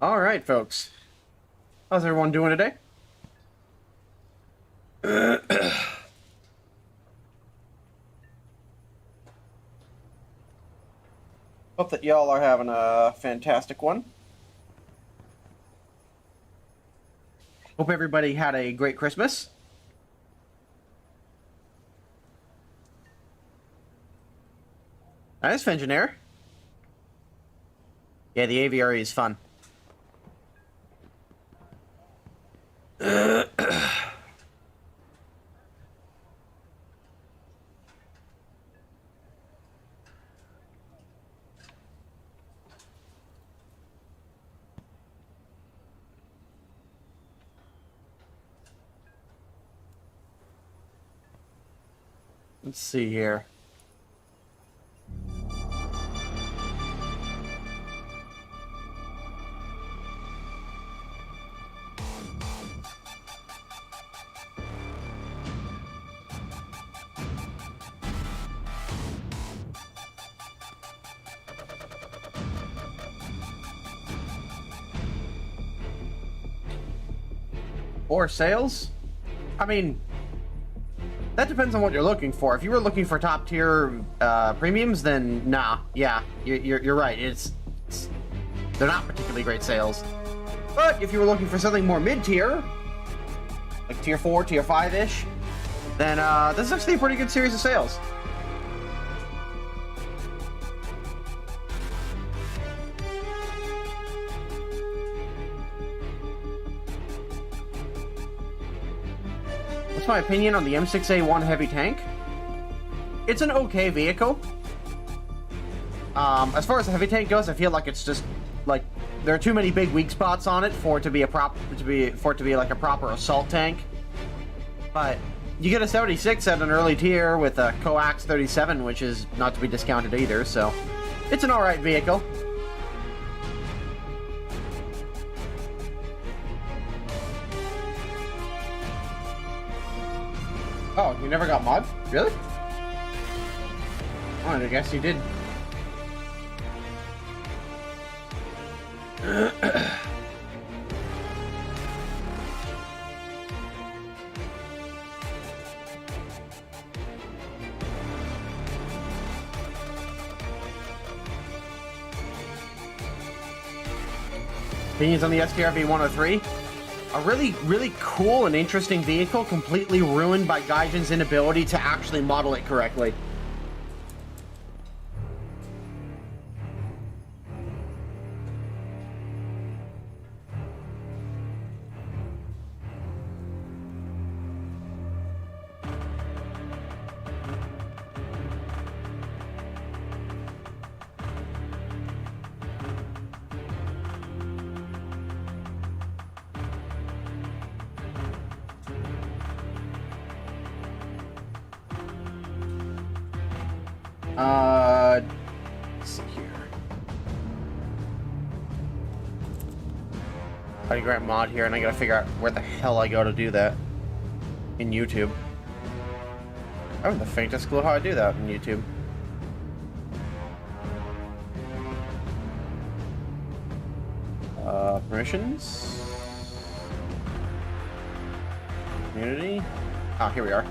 All right, folks. How's everyone doing today? Hope that y'all are having a fantastic one. Hope everybody had a great Christmas. Nice, Engineer. Yeah, the aviary is fun. Let's see here. Or sales? I mean, that depends on what you're looking for. If you were looking for top tier premiums, then nah, yeah, you're right. They're not particularly great sales. But if you were looking for something more mid tier, like tier 4, tier 5 ish, then this is actually a pretty good series of sales. What's my opinion on the M6A1 heavy tank? It's an okay vehicle. As far as the heavy tank goes, I feel like it's just like there are too many big weak spots on it for it to be like a proper assault tank. But you get a 76 at an early tier with a coax 37, which is not to be discounted either. So it's an alright vehicle. Oh, you never got mod? Really? Oh, I guess you did. Opinions on the SDRAM V103? A really, really cool and interesting vehicle, completely ruined by Gaijin's inability to actually model it correctly. Let's see here. I grab mod here, and I gotta figure out where the hell I go to do that in YouTube. I have the faintest clue how I do that in YouTube. Permissions. Community. Oh, here we are.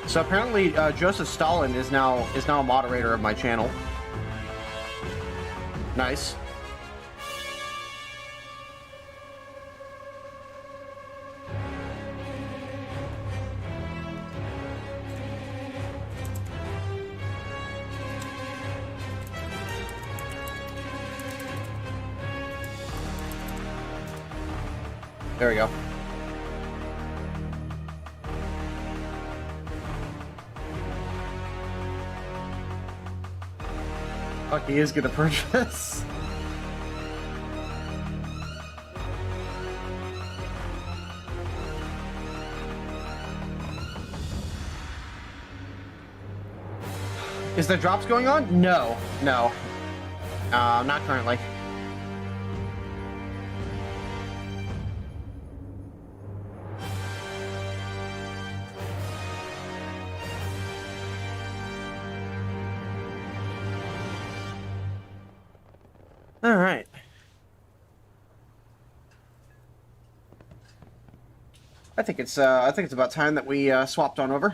So apparently, Joseph Stalin is now a moderator of my channel. Nice. There we go. Fuck, he is gonna purchase. Is there drops going on? No. No. Not currently. All right. I think it's about time that we swapped on over.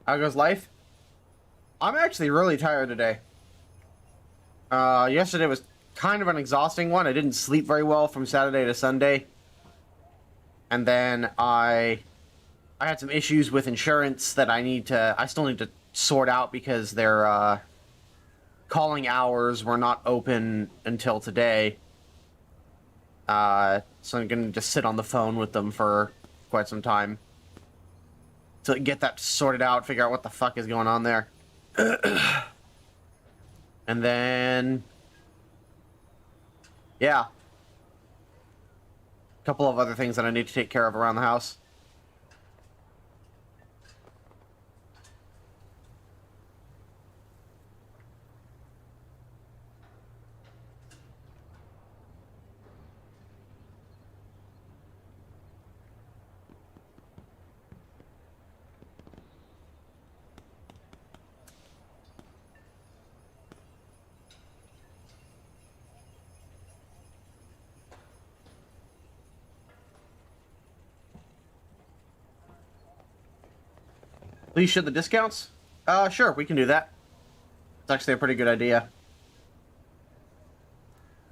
How goes life? I'm actually really tired today. Yesterday was kind of an exhausting one. I didn't sleep very well from Saturday to Sunday. And then I had some issues with insurance that I still need to sort out because their calling hours were not open until today. So I'm gonna just sit on the phone with them for quite some time to get that sorted out, figure out what the fuck is going on there. And then, yeah, a couple of other things that I need to take care of around the house. Please show the discounts? Sure, we can do that. It's actually a pretty good idea.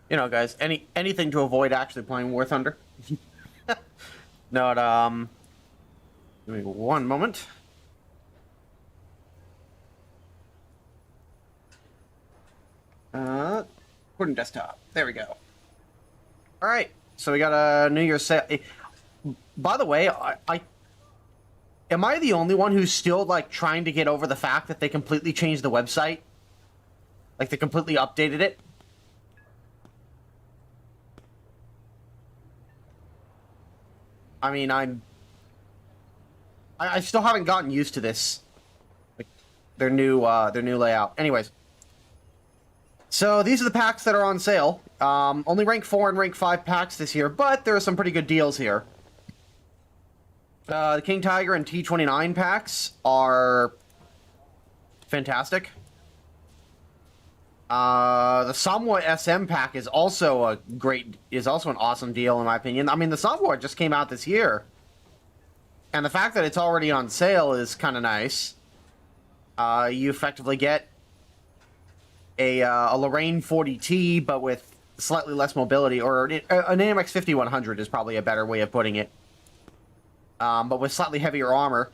You know, guys, anything to avoid actually playing War Thunder. No, give me one moment. Recording desktop. There we go. All right, so we got a New Year's sale. By the way, am I the only one who's still, like, trying to get over the fact that they completely changed the website? Like, they completely updated it? I mean, I still haven't gotten used to this. Like, their new layout. Anyways. So, these are the packs that are on sale. Only rank 4 and rank 5 packs this year, but there are some pretty good deals here. The King Tiger and T29 packs are fantastic. The Somewhat SM pack is also an awesome deal in my opinion. I mean, the Somewhat just came out this year, and the fact that it's already on sale is kind of nice. You effectively get a Lorraine 40T, but with slightly less mobility, or an AMX 5100 is probably a better way of putting it. But with slightly heavier armor.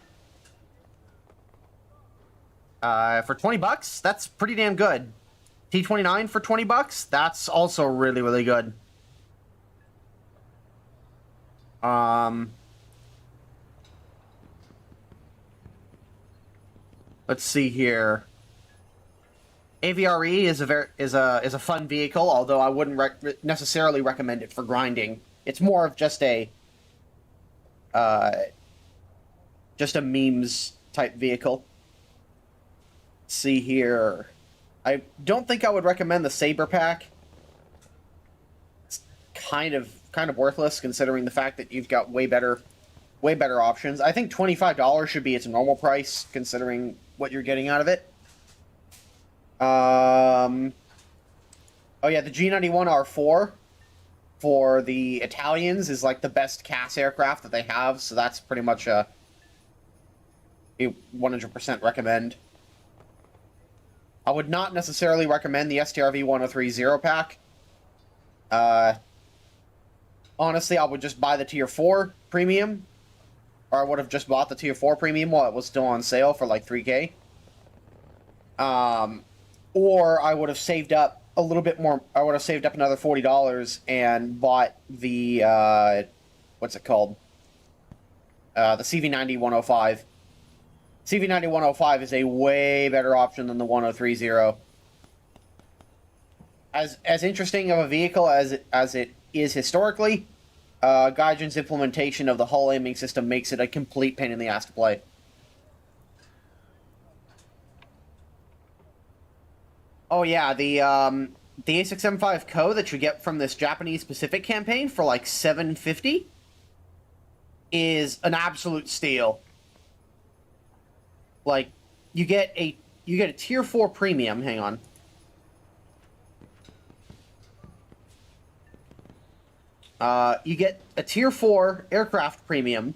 For 20 bucks, that's pretty damn good. T29 for 20 bucks, that's also really, really good. Let's see here. AVRE is a fun vehicle, although I wouldn't necessarily recommend it for grinding. It's more of just a memes type vehicle. Let's see here. I don't think I would recommend the Saber pack. It's kind of worthless considering the fact that you've got way better options. I think $25 should be its normal price considering what you're getting out of it. Oh yeah, the G91R4 for the Italians is like the best CAS aircraft that they have, so that's pretty much a 100% recommend. I would not necessarily recommend the STRV 1030 pack. Honestly, I would just buy the Tier 4 Premium, or I would have just bought the Tier 4 Premium while it was still on sale for like $3K. Or I would have saved up a little bit more. I would have saved up another $40 and bought the, what's it called? The CV90-105. CV90-105 is a way better option than the 1030. As interesting of a vehicle as it is historically, Gaijin's implementation of the hull aiming system makes it a complete pain in the ass to play. Oh yeah, the A6M5 Co that you get from this Japanese Pacific campaign for like $750 is an absolute steal. Like, you get a tier 4 premium. Hang on. You get a tier 4 aircraft premium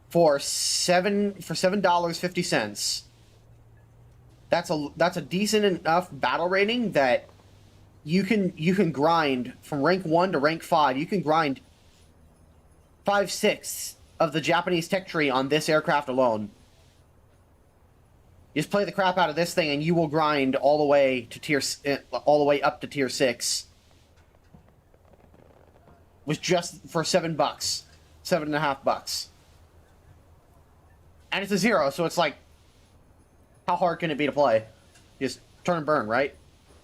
for $7.50. That's a decent enough battle rating that you can grind from rank 1 to rank 5. You can grind 5/6 of the Japanese tech tree on this aircraft alone. You just play the crap out of this thing, and you will grind all the way up to tier 6. Was just for $7, $7.50. And it's a 0, so it's like, how hard can it be to play? Just turn and burn, right?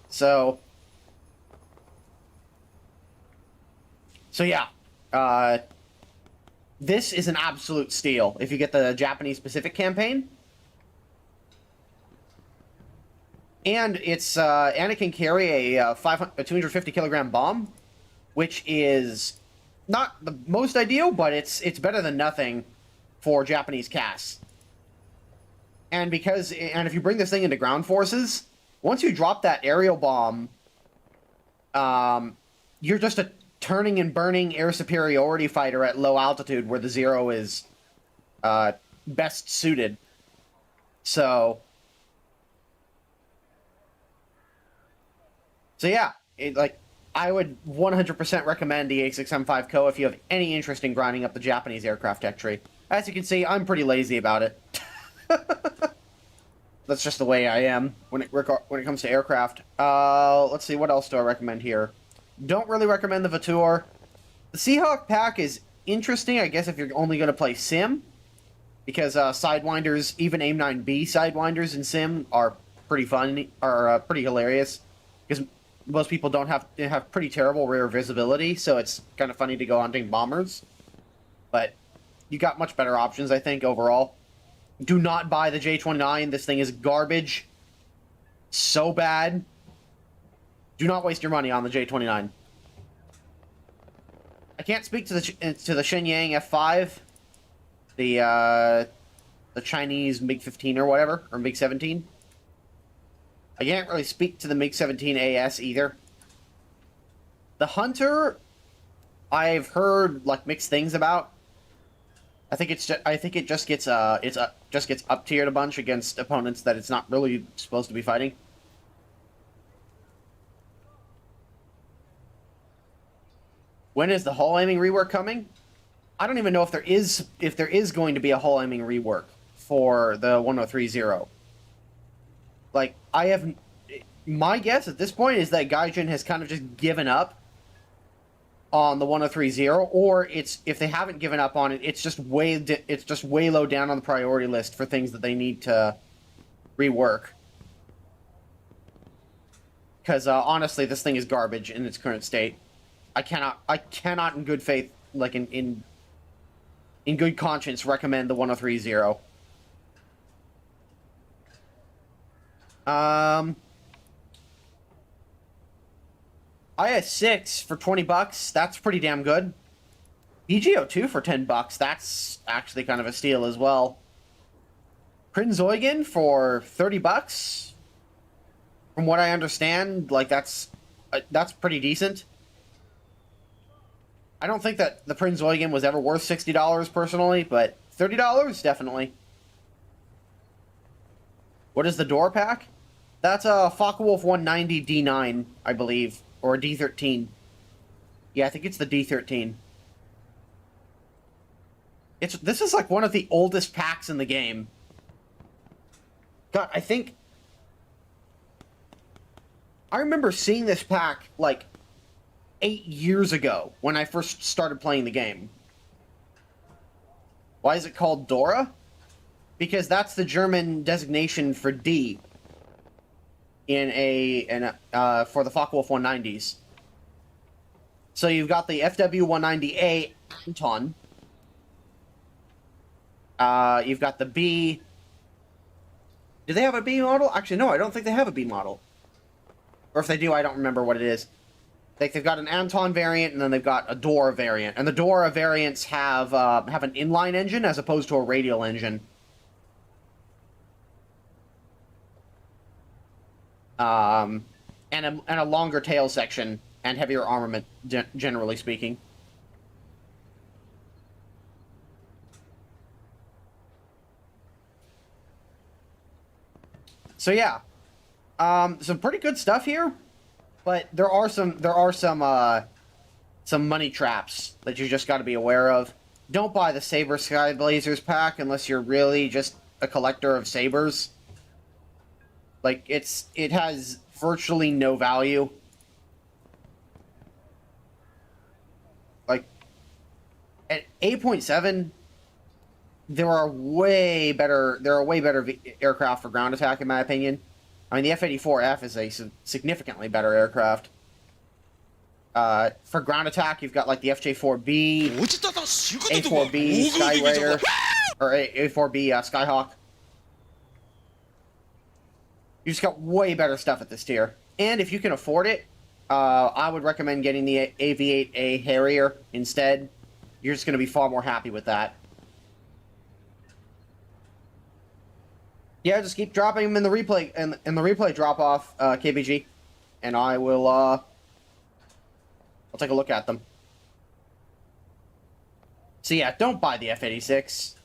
So yeah, this is an absolute steal if you get the Japanese Pacific campaign. And it's and it can carry a 250 kilogram bomb, which is not the most ideal, but it's better than nothing for Japanese CAS. And if you bring this thing into ground forces, once you drop that aerial bomb, you're just a turning and burning air superiority fighter at low altitude where the 0 is best suited. So yeah, I would 100% recommend the A6M5 Co if you have any interest in grinding up the Japanese aircraft tech tree. As you can see, I'm pretty lazy about it. That's just the way I am when it comes to aircraft. Let's see, what else do I recommend here? Don't really recommend the Vautour. The Seahawk pack is interesting, I guess, if you're only going to play Sim, because Sidewinders, even AIM-9B Sidewinders in Sim, are pretty fun, pretty hilarious, because most people have pretty terrible rear visibility, so it's kind of funny to go hunting bombers. But you got much better options, I think, overall. Do not buy the J29. This thing is garbage. So bad. Do not waste your money on the J29. I can't speak to the Shenyang F5, the Chinese MiG-15 or whatever, or MiG-17. I can't really speak to the MiG-17 AS either. The Hunter, I've heard like mixed things about. I think it just gets up tiered a bunch against opponents that it's not really supposed to be fighting. When is the hull aiming rework coming? I don't even know if there is going to be a hull aiming rework for the 1030. Like, my guess at this point is that Gaijin has kind of just given up on the 1030, or if they haven't given up on it, it's just way low down on the priority list for things that they need to rework. Because honestly, this thing is garbage in its current state. I cannot in good faith, like in good conscience, recommend the 1030. IS-6 for $20, that's pretty damn good. BGO2 for $10, that's actually kind of a steal as well. Prinz Eugen for $30, from what I understand, like that's pretty decent. I don't think that the Prinz Eugen was ever worth $60 personally, but $30 definitely. What is the door pack? That's a Focke-Wulf 190 D9, I believe. Or a D13. Yeah, I think it's the D13. This is like one of the oldest packs in the game. God, I remember seeing this pack like 8 years ago when I first started playing the game. Why is it called Dora? Because that's the German designation for D for the Focke-Wulf 190s. So you've got the FW190A Anton. You've got the B. Do they have a B model? Actually, no, I don't think they have a B model. Or if they do, I don't remember what it is. Like, they've got an Anton variant, and then they've got a Dora variant. And the Dora variants have an inline engine as opposed to a radial engine. And a longer tail section and heavier armament, generally speaking. So yeah, some pretty good stuff here, but there are some money traps that you just got to be aware of. Don't buy the Saber Sky Blazers pack unless you're really just a collector of sabers. Like, it has virtually no value. Like, at 8.7, there are way better aircraft for ground attack, in my opinion. I mean, the F-84F is a significantly better aircraft. For ground attack, you've got, like, the FJ-4B, A-4B Skyraider, or A-4B Skyhawk. You just got way better stuff at this tier. And if you can afford it, I would recommend getting the AV-8A Harrier instead. You're just going to be far more happy with that. Yeah, just keep dropping them in the replay in the replay drop off, KBG, and I will I'll take a look at them. So yeah, don't buy the F-86.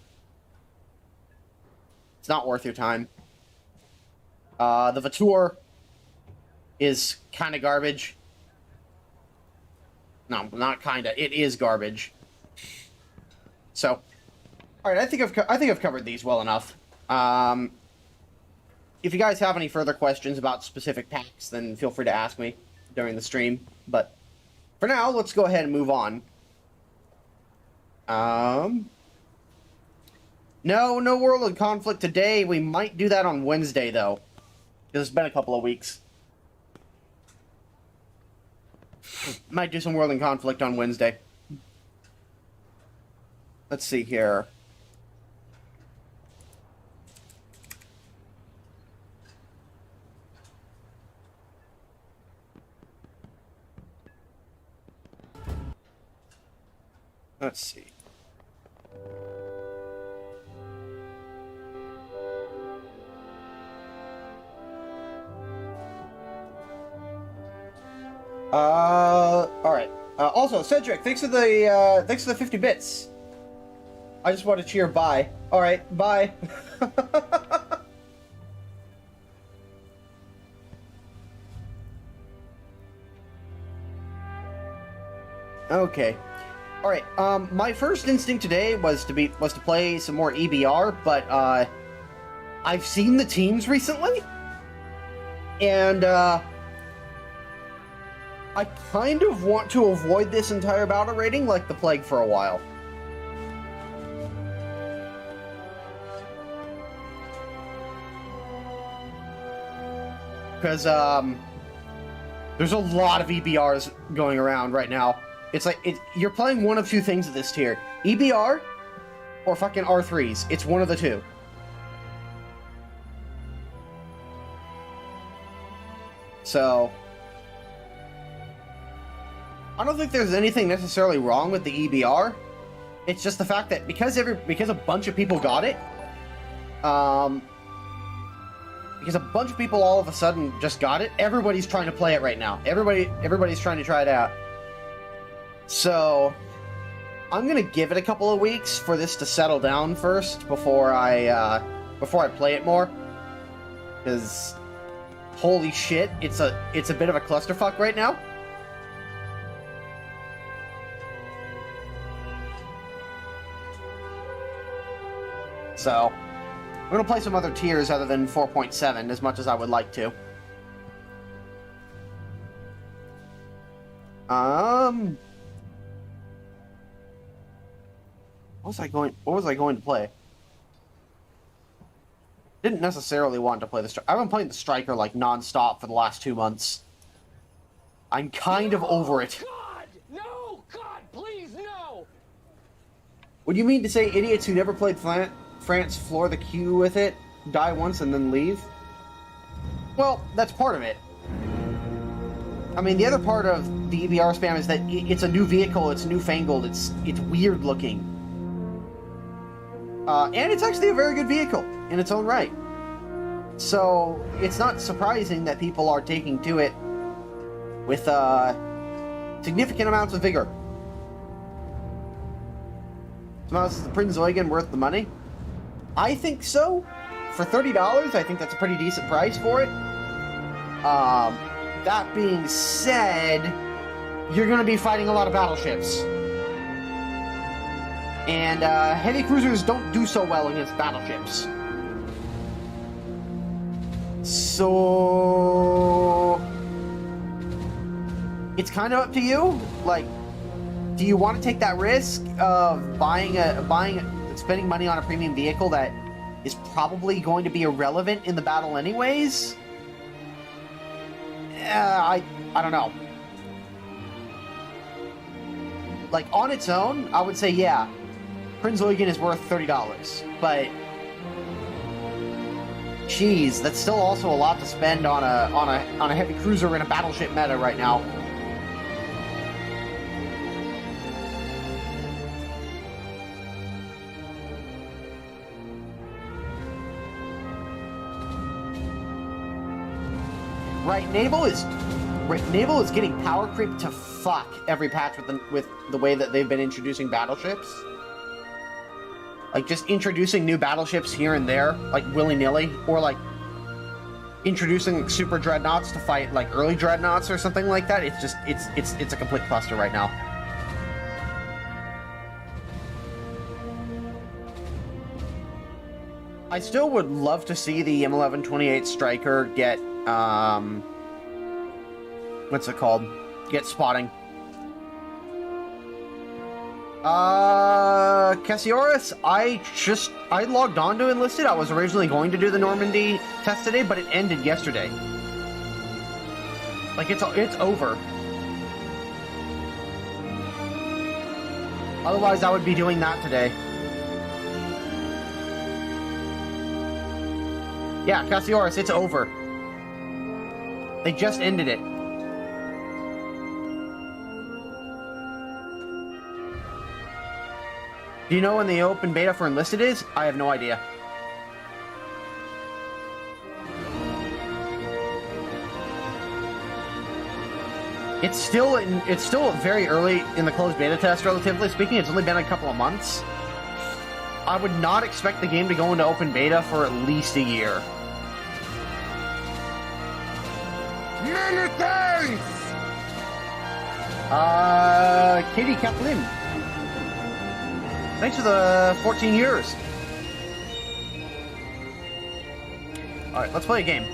It's not worth your time. The Vautour is kind of garbage. No, not kinda. It is garbage. So, all right, I think I've covered these well enough. If you guys have any further questions about specific packs, then feel free to ask me during the stream. But for now, let's go ahead and move on. No World of Conflict today. We might do that on Wednesday, though. It's been a couple of weeks. Might do some World in Conflict on Wednesday. Let's see here. Let's see. Alright. Also, Cedric, thanks for the 50 bits. I just want to cheer bye. Alright, bye. Okay. Alright, my first instinct today was to play some more EBR, but, I've seen the teams recently, and, I kind of want to avoid this entire battle rating like the plague for a while. Because, there's a lot of EBRs going around right now. It's like, you're playing one of two things at this tier. EBR or fucking R3s. It's one of the two. So, I don't think there's anything necessarily wrong with the EBR. It's just the fact that because a bunch of people got it, because a bunch of people all of a sudden just got it, everybody's trying to play it right now. Everybody's trying to try it out. So, I'm gonna give it a couple of weeks for this to settle down first before I play it more. Because, holy shit, it's a bit of a clusterfuck right now. So, I'm gonna play some other tiers other than 4.7 as much as I would like to. What was I going to play? Didn't necessarily want to play the Striker. I've been playing the Striker like non-stop for the last 2 months. I'm kind of over it. God, no! Would you mean to say idiots who never played France floor the queue with it, die once, and then leave? Well, that's part of it. I mean, the other part of the EBR spam is that it's a new vehicle, it's newfangled, it's weird looking. And it's actually a very good vehicle in its own right. So, it's not surprising that people are taking to it with significant amounts of vigor. So, is the Prinz Eugen worth the money? I think so. For $30, I think that's a pretty decent price for it. That being said, you're going to be fighting a lot of battleships. And heavy cruisers don't do so well against battleships. So it's kind of up to you. Like, do you want to take that risk of spending money on a premium vehicle that is probably going to be irrelevant in the battle anyways? I don't know. Like, on its own, I would say, yeah, Prinz Eugen is worth $30, but jeez, that's still also a lot to spend on a heavy cruiser in a battleship meta right now. Right, Naval is getting power creep to fuck every patch with the way that they've been introducing battleships. Like, just introducing new battleships here and there, like, willy-nilly, or, like, introducing super dreadnoughts to fight, like, early dreadnoughts or something like that. It's just, it's a complete cluster right now. I still would love to see the M1128 Striker get, what's it called? Get spotting. Cassioris, I logged on to Enlisted. I was originally going to do the Normandy test today, but it ended yesterday. Like, it's over. Otherwise, I would be doing that today. Yeah, Cassioris, it's over. They just ended it. Do you know when the open beta for Enlisted is? I have no idea. It's still very early in the closed beta test, relatively speaking. It's only been a couple of months. I would not expect the game to go into open beta for at least a year. Many thanks! Katie Kaplan. Thanks for the 14 years. Alright, let's play a game.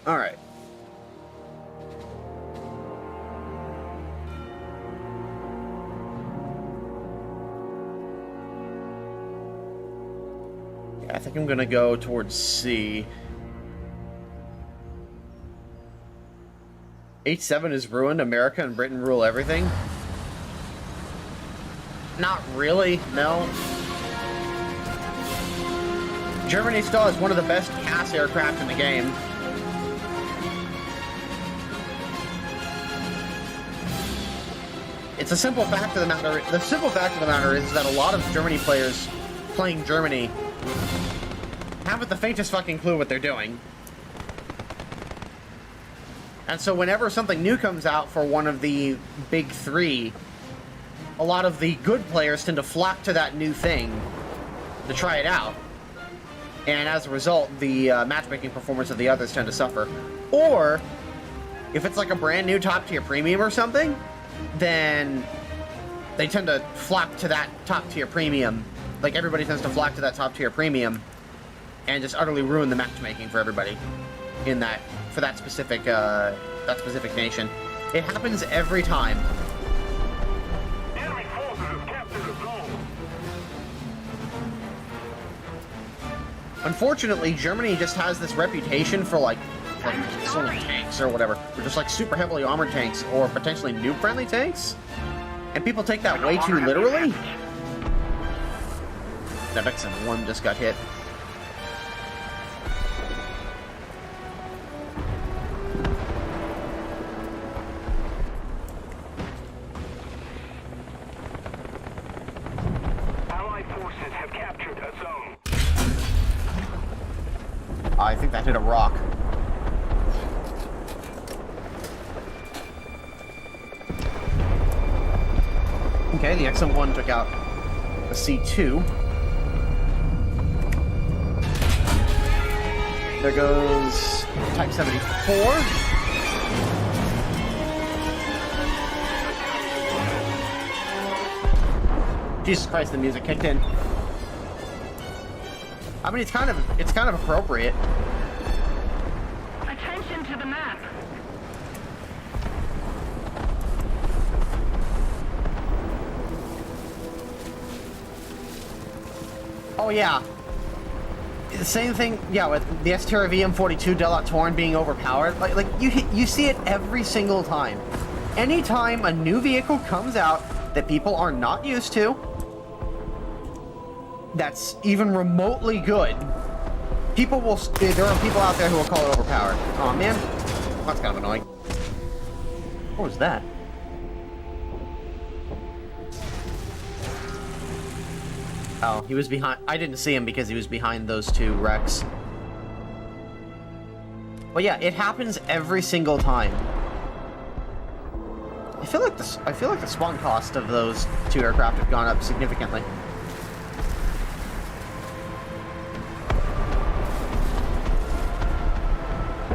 Alright. I think I'm gonna go towards C. H7 is ruined. America and Britain rule everything. Not really, no. Germany still has one of the best CAS aircraft in the game. It's a simple fact of the matter. The simple fact of the matter is that a lot of Germany players playing Germany haven't the faintest fucking clue what they're doing. And so whenever something new comes out for one of the big three, a lot of the good players tend to flock to that new thing to try it out. And as a result, the matchmaking performance of the others tend to suffer. Or, if it's like a brand new top-tier premium or something, then they tend to flock to that top-tier premium. Like, everybody tends to flock to that top-tier premium and just utterly ruin the matchmaking for everybody in that, for that specific nation. It happens every time. Unfortunately, Germany just has this reputation for like excellent tanks or whatever. They're just like super heavily armored tanks or potentially noob-friendly tanks. And people take that way too literally. That XM1 just got hit. Allied forces have captured a zone. I think that hit a rock. Okay, the XM1 took out the C2. There goes Type 74. Jesus Christ, the music kicked in. I mean, it's kind of appropriate. Attention to the map. Oh yeah. The same thing, yeah, with the STR VM42 Delot Torn being overpowered. Like you see it every single time. Anytime a new vehicle comes out that people are not used to, that's even remotely good, people will. There are people out there who will call it overpowered. Oh man, that's kind of annoying. What was that? Oh, he was behind. I didn't see him because he was behind those two wrecks. But yeah, it happens every single time. I feel like the spawn cost of those two aircraft have gone up significantly.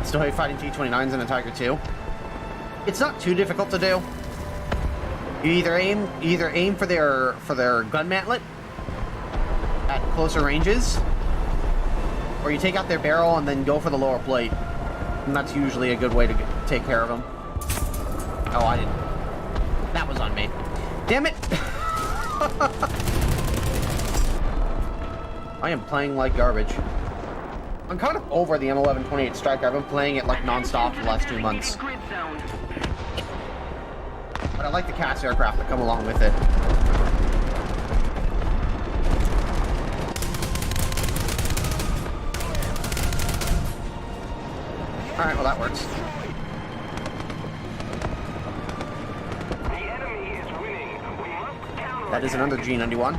Still have fighting T-29s in a Tiger II. It's not too difficult to do. You either aim for their gun mantlet at closer ranges, or you take out their barrel and then go for the lower plate. And that's usually a good way to take care of them. Oh, I didn't. That was on me. Damn it! I am playing like garbage. I'm kind of over the M1128 Striker. I've been playing it like non-stop for the last 2 months. But I like the CAS aircraft that come along with it. Alright, well that works. The enemy is winning. We must counter. That is another G91.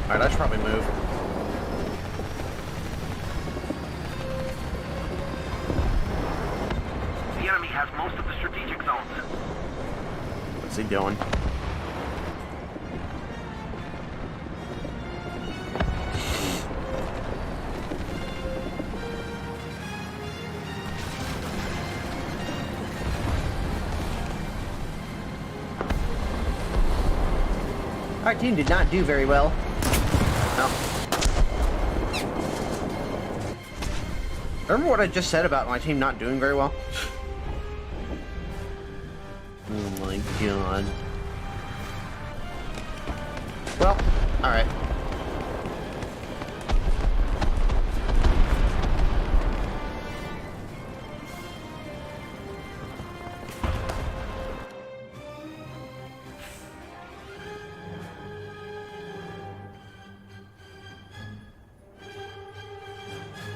Alright, I should probably move. The enemy has most of the strategic zones. What's he doing? Our team did not do very well. No. Remember what I just said about my team not doing very well? Oh my god. Well, alright.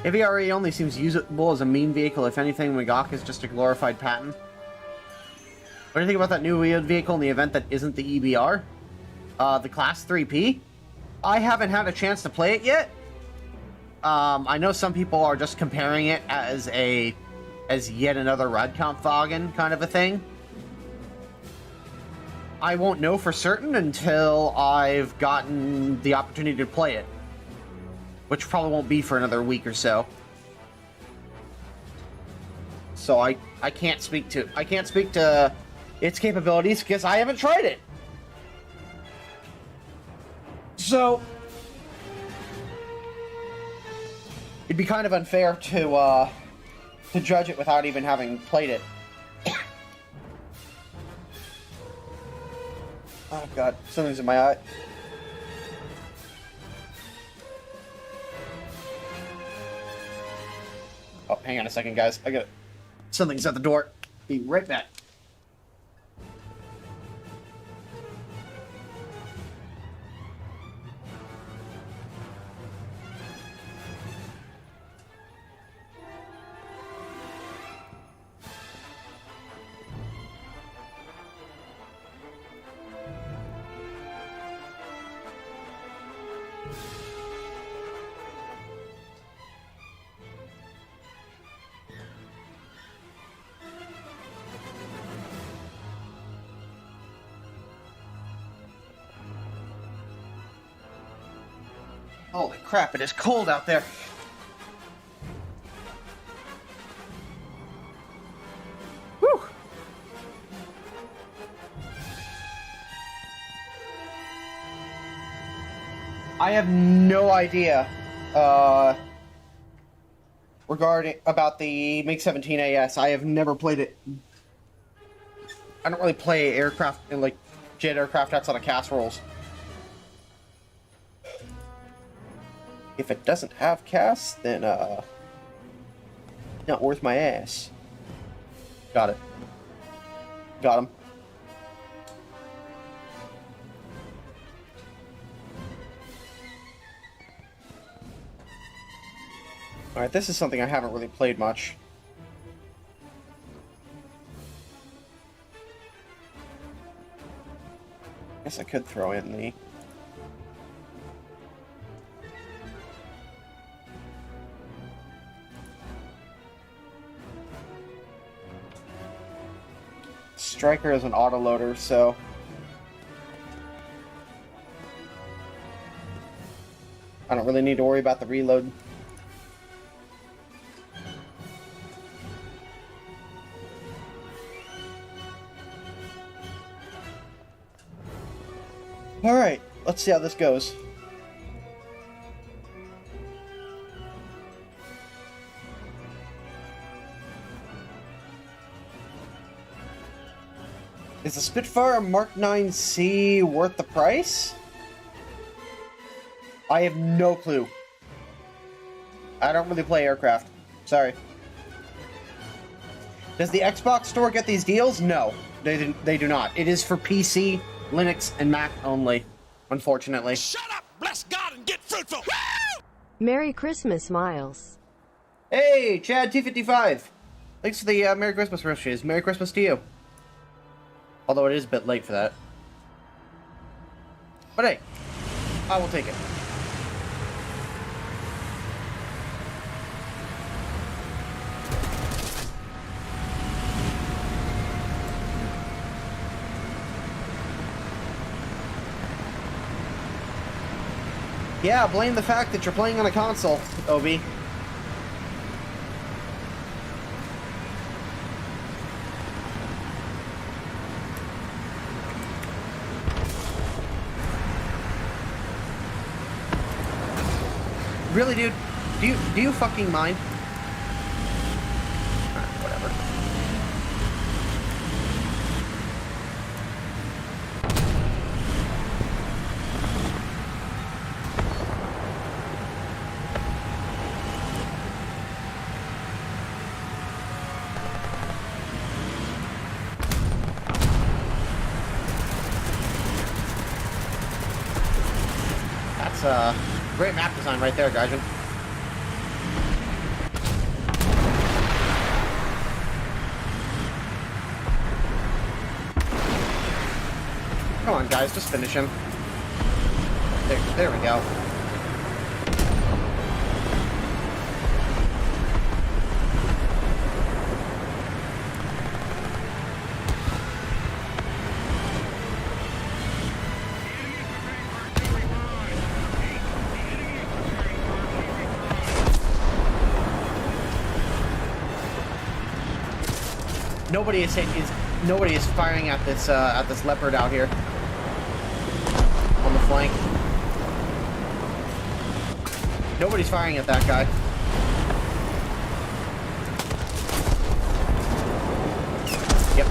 AVRE only seems usable as a meme vehicle. If anything, Magok is just a glorified Patton. What do you think about that new wheeled vehicle in the event that isn't the EBR? The Class 3P? I haven't had a chance to play it yet, I know some people are just comparing it as yet another Radkampfwagen kind of a thing. I won't know for certain until I've gotten the opportunity to play it, which probably won't be for another week or so. So I can't speak to its capabilities because I haven't tried it. So it'd be kind of unfair to judge it without even having played it. Oh god, something's in my eye. Oh, hang on a second, guys. Something's at the door. Be right back. Holy crap, it is cold out there. Whew. I have no idea about the MiG-17 AS. I have never played it. I don't really play aircraft and like jet aircraft outside of casseroles. If it doesn't have CAS, then, not worth my ass. Got it. Got him. Alright, this is something I haven't really played much. Guess I could throw in the... Striker is an autoloader, so... I don't really need to worry about the reload. Alright, let's see how this goes. Is the Spitfire Mark 9C worth the price? I have no clue. I don't really play aircraft. Sorry. Does the Xbox store get these deals? No, they do not. It is for PC, Linux, and Mac only, unfortunately. Shut up! Bless God and get fruitful! Merry Christmas, Miles. Hey, Chad T55. Thanks for the Merry Christmas wishes. Merry Christmas to you. Although it is a bit late for that. But hey, I will take it. Yeah, blame the fact that you're playing on a console, Obi. Really, dude? Do you fucking mind? Whatever. That's great map design right there, Gaijin. Come on, guys, just finish him. There we go. Nobody is firing at this leopard out here on the flank. Nobody's firing at that guy. Yep.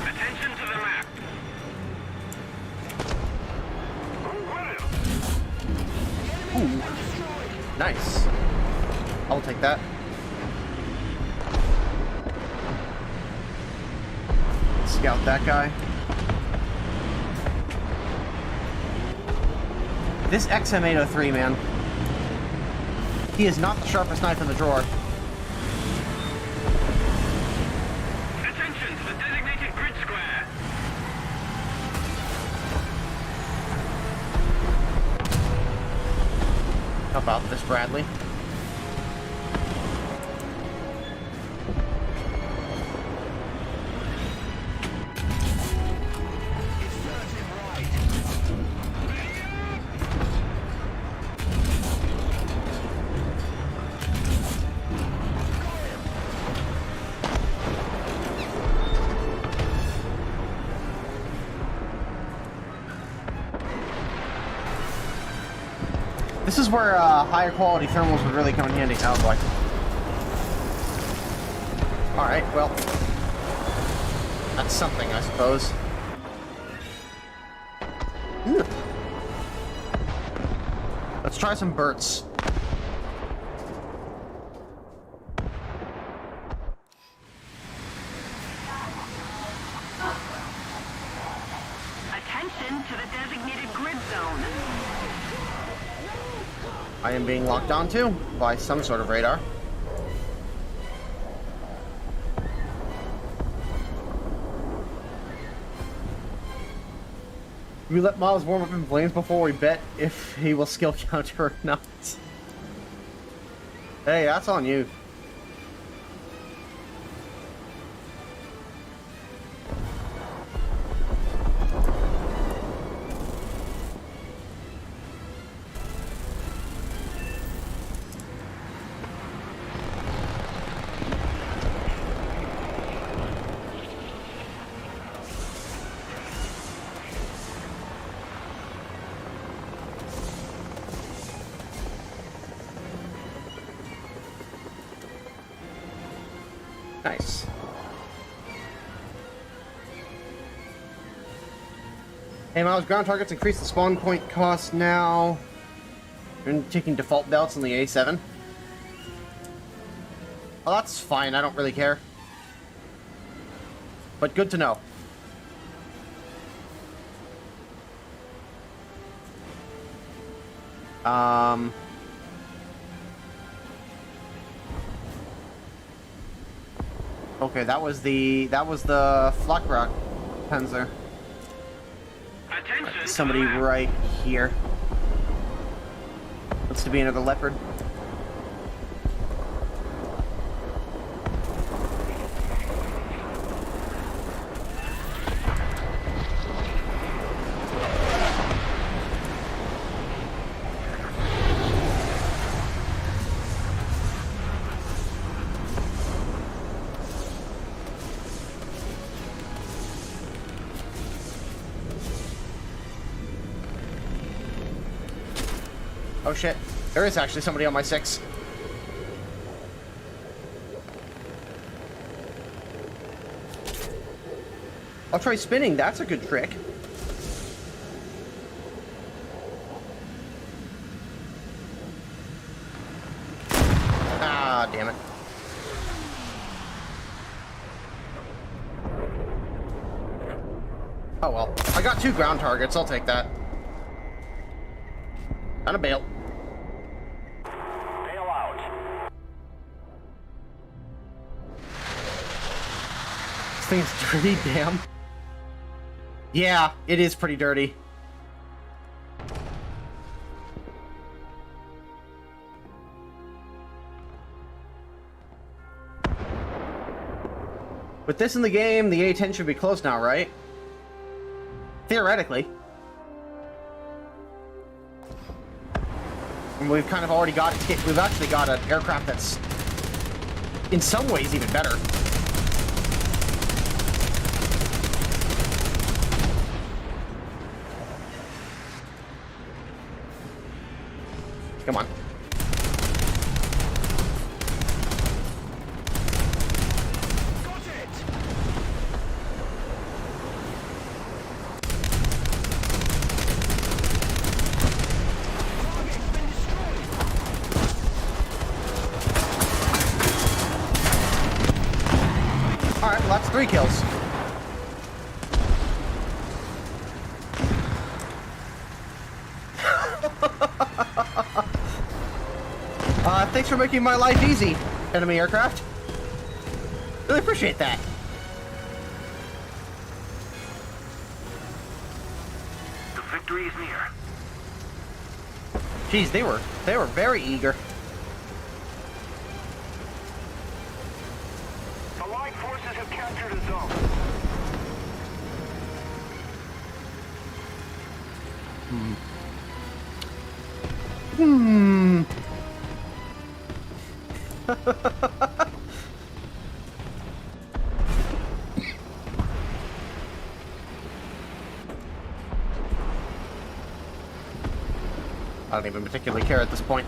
Attention to the map. Ooh. Nice. I'll take that. Scout that guy. This XM803, man. He is not the sharpest knife in the drawer. Attention to the designated grid square. How about this, Bradley? This is where higher quality thermals would really come in handy. Oh boy. Alright, well. That's something, I suppose. Ooh. Let's try some Burts. Attention to the designated grid zone. I am being locked onto by some sort of radar. We let Miles warm up in flames before we bet if he will skill counter or not. Hey, that's on you. Nice. Hey, Miles, ground targets increase the spawn point cost now. You're taking default belts in the A7. Well, that's fine. I don't really care. But good to know. Okay, that was the Flakrock Panzer. Attention. Somebody right here. Looks to be another leopard. Oh shit, there is actually somebody on my 6. I'll try spinning, that's a good trick. Ah, damn it. Oh well, I got 2 ground targets, I'll take that. Not a bail. Bail out. This thing's dirty, damn. Yeah, it is pretty dirty. With this in the game, the A10 should be close now, right? Theoretically. And we've kind of already got... We've actually got an aircraft that's in some ways even better. Come on. Alright, well, that's 3 kills. Thanks for making my life easy, enemy aircraft. Really appreciate that. The victory is near. Jeez, they were very eager. Allied forces have captured a zone. I don't even particularly care at this point.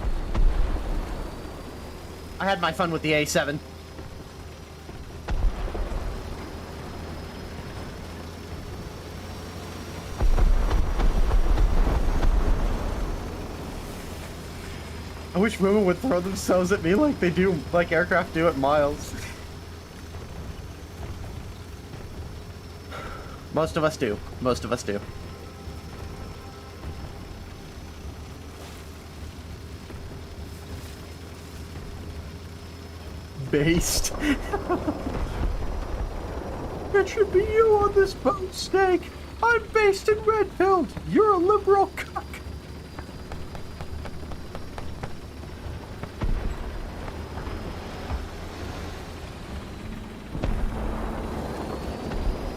I had my fun with the A7. I wish women would throw themselves at me like they do, like aircraft do at Miles. Most of us do. Most of us do. Based. It should be you on this boat, Snake. I'm based in red-pilled. You're a liberal cuck.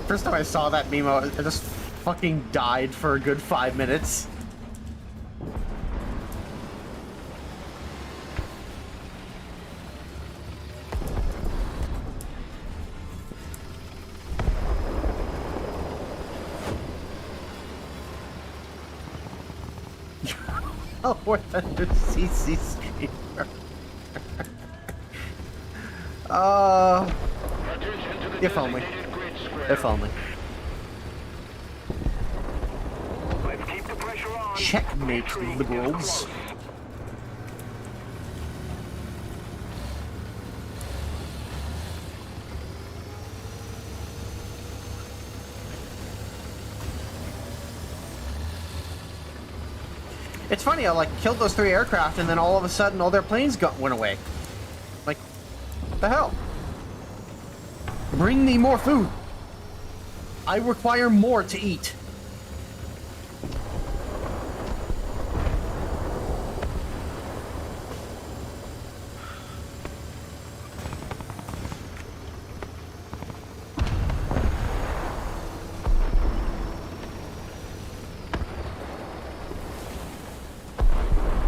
First time I saw that meme, I just fucking died for a good 5 minutes. Oh, what under CC streamer. If only. If only. Let's keep the pressure on. Checkmate, Victory is liberals. close. It's funny, I like killed those 3 aircraft and then all of a sudden all their planes went away. Like, what the hell? Bring me more food. I require more to eat.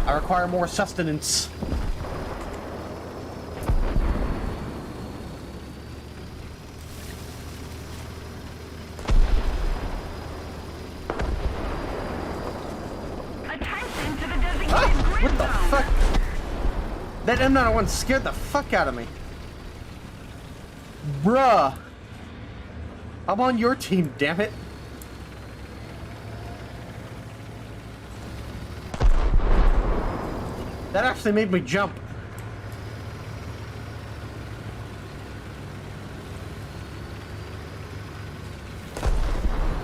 I require more sustenance. Attention to the designated Ah, grid what the zone. fuck? That M901 scared the fuck out of me. Bruh. I'm on your team, damn it. That actually made me jump.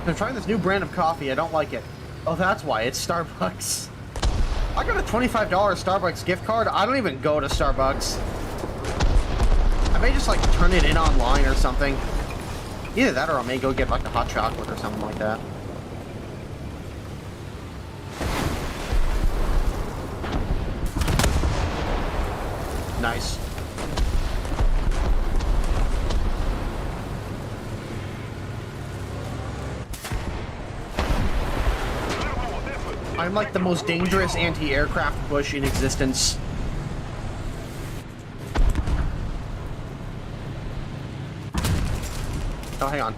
I'm trying this new brand of coffee. I don't like it. Oh, that's why. It's Starbucks. I got a $25 Starbucks gift card. I don't even go to Starbucks. I may just, like, turn it in online or something. Either that or I may go get, like, a hot chocolate or something like that. Nice. I'm like the most dangerous anti-aircraft bush in existence. Oh, hang on.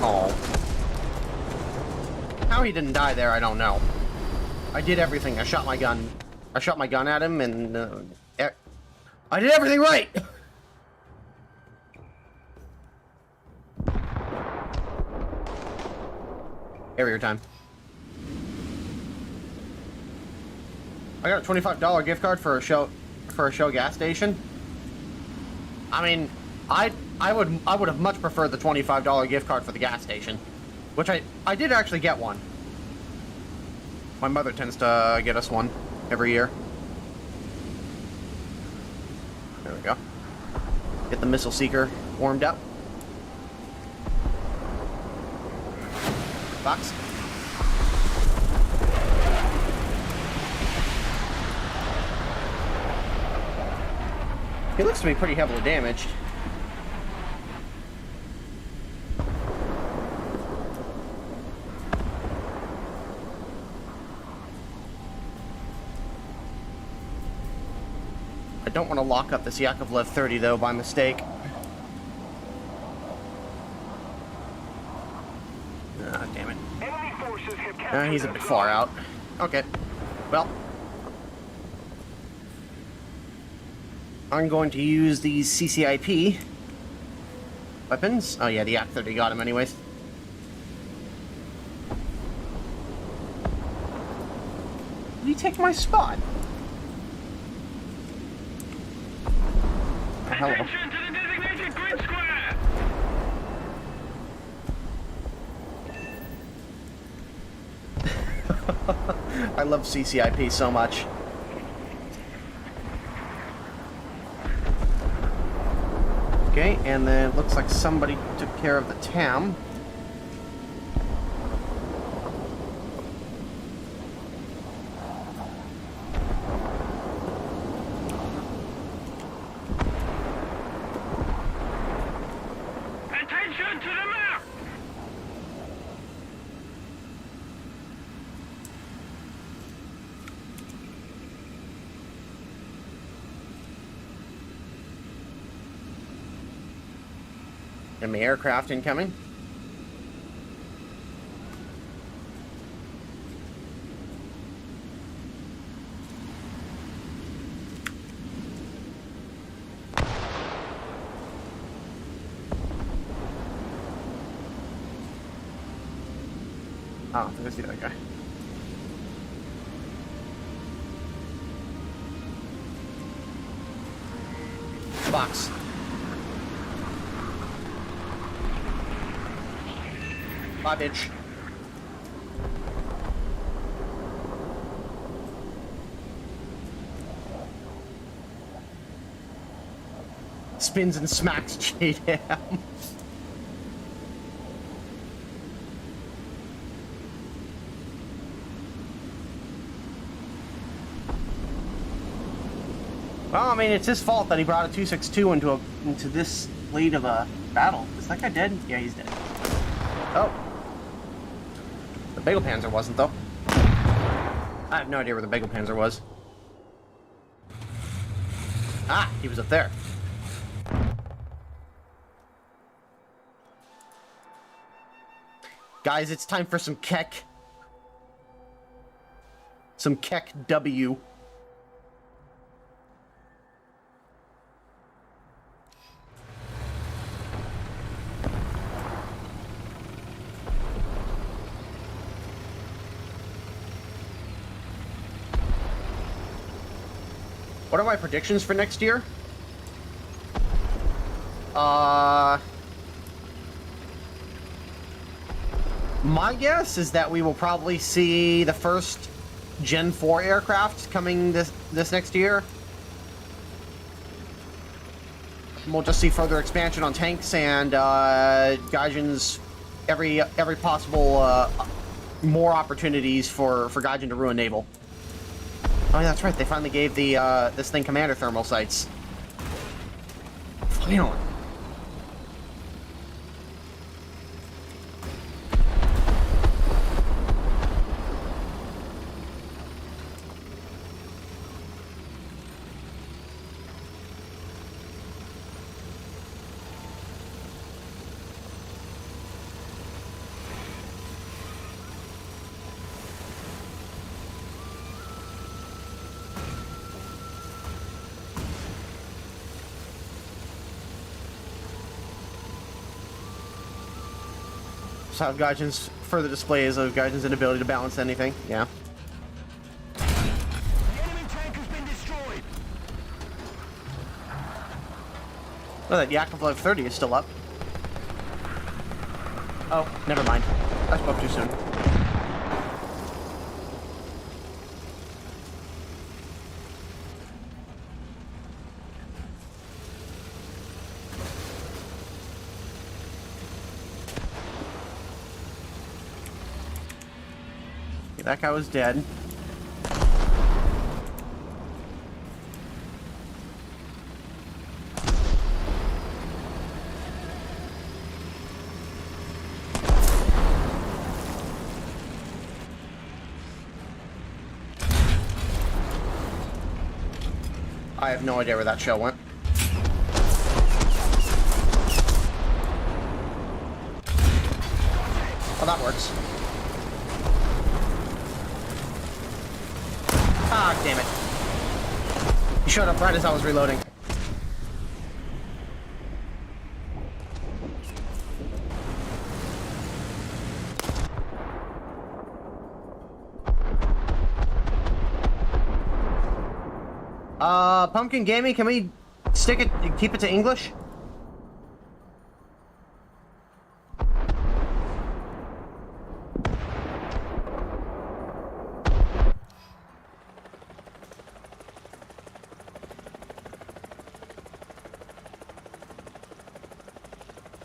Oh. How he didn't die there, I don't know. I did everything. I shot my gun. I shot my gun at him, and I did everything right. Area time. I got a $25 gift card for a show gas station. I mean, I would have much preferred the $25 gift card for the gas station, which I did actually get one. My mother tends to get us one every year. There we go. Get the missile seeker warmed up. Box. He looks to be pretty heavily damaged. I don't want to lock up this Yakovlev 30 though by mistake. Ah, damn it. Enemy forces have captured He's a the bit zone. far out. Okay. Well. I'm going to use these CCIP weapons. Oh yeah, the Yak 30 got him anyways. Did he take my spot? Oh, hello. Attention to the designated grid square! I love CCIP so much. Okay, and then it looks like somebody took care of the TAM. Attention to the map! Enemy aircraft incoming. Oh, there's the other guy. Box. Bye, bitch. Spins and smacks JDM. Well, I mean, it's his fault that he brought a 262 into this late of a battle. Is that guy dead? Yeah, he's dead. Oh. The Bagel Panzer wasn't, though. I have no idea where the Bagel Panzer was. Ah, he was up there. Guys, it's time for some Keck. Some Keck W. What are my predictions for next year? My guess is that we will probably see the first Gen 4 aircraft coming this next year. We'll just see further expansion on tanks and Gaijin's every possible more opportunities for Gaijin to ruin naval. Oh yeah, that's right. They finally gave the this thing commander thermal sights. Finally. helps how Gaijin's further displays of Gaijin's inability to balance anything. Yeah. The enemy tank has been destroyed. Oh, that Yakovlev 30 is still up. Oh, never mind. I spoke too soon. Okay, that guy was dead. I have no idea where that shell went. Oh, that works. Ah, damn it. He showed up right as I was reloading. Pumpkin Gaming, can we keep it to English?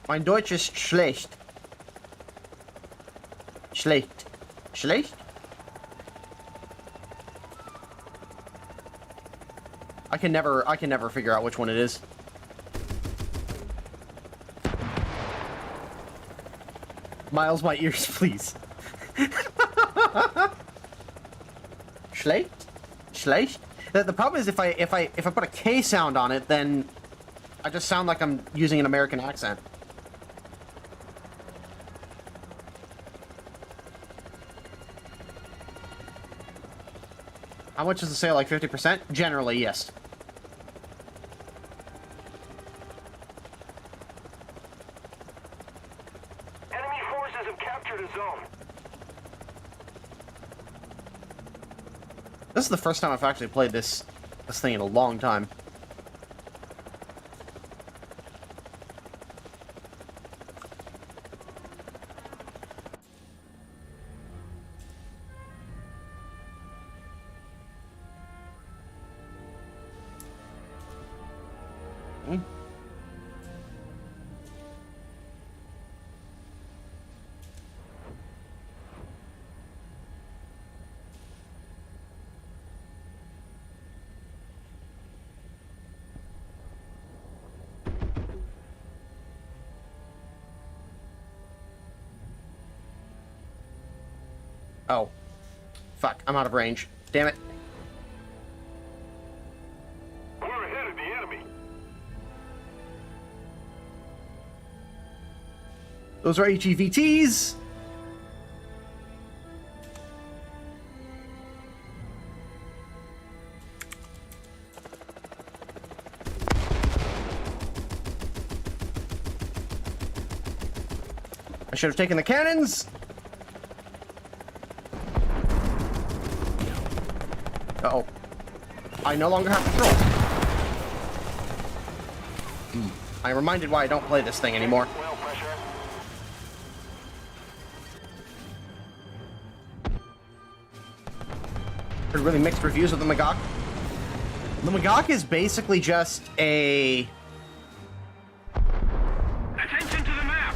Mein Deutsch ist schlecht. Schlecht. Schlecht? I can never figure out which one it is. Miles, my ears, please. Schlecht? Schlecht? The problem is if I put a K sound on it, then I just sound like I'm using an American accent. How much is the sale? Like 50%? Generally, yes. Enemy forces have captured a zone. This is the first time I've actually played this thing in a long time. Oh. Fuck, I'm out of range. Damn it. We're ahead of the enemy. Those are HEVTs! I should have taken the cannons! Uh-oh. I no longer have control. I'm reminded why I don't play this thing anymore. Well, pressure. Heard really mixed reviews of the Magok. The Magok is basically just a... Attention to the map.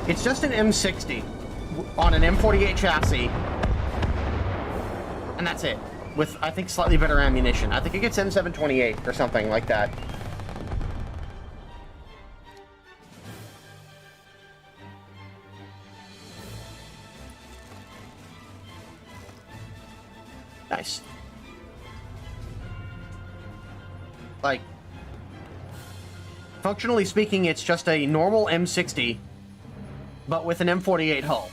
It's just an M60 on an M48 chassis. And that's it. With, I think, slightly better ammunition. I think it gets M728 or something like that. Nice. Like, functionally speaking, it's just a normal M60, but with an M48 hull.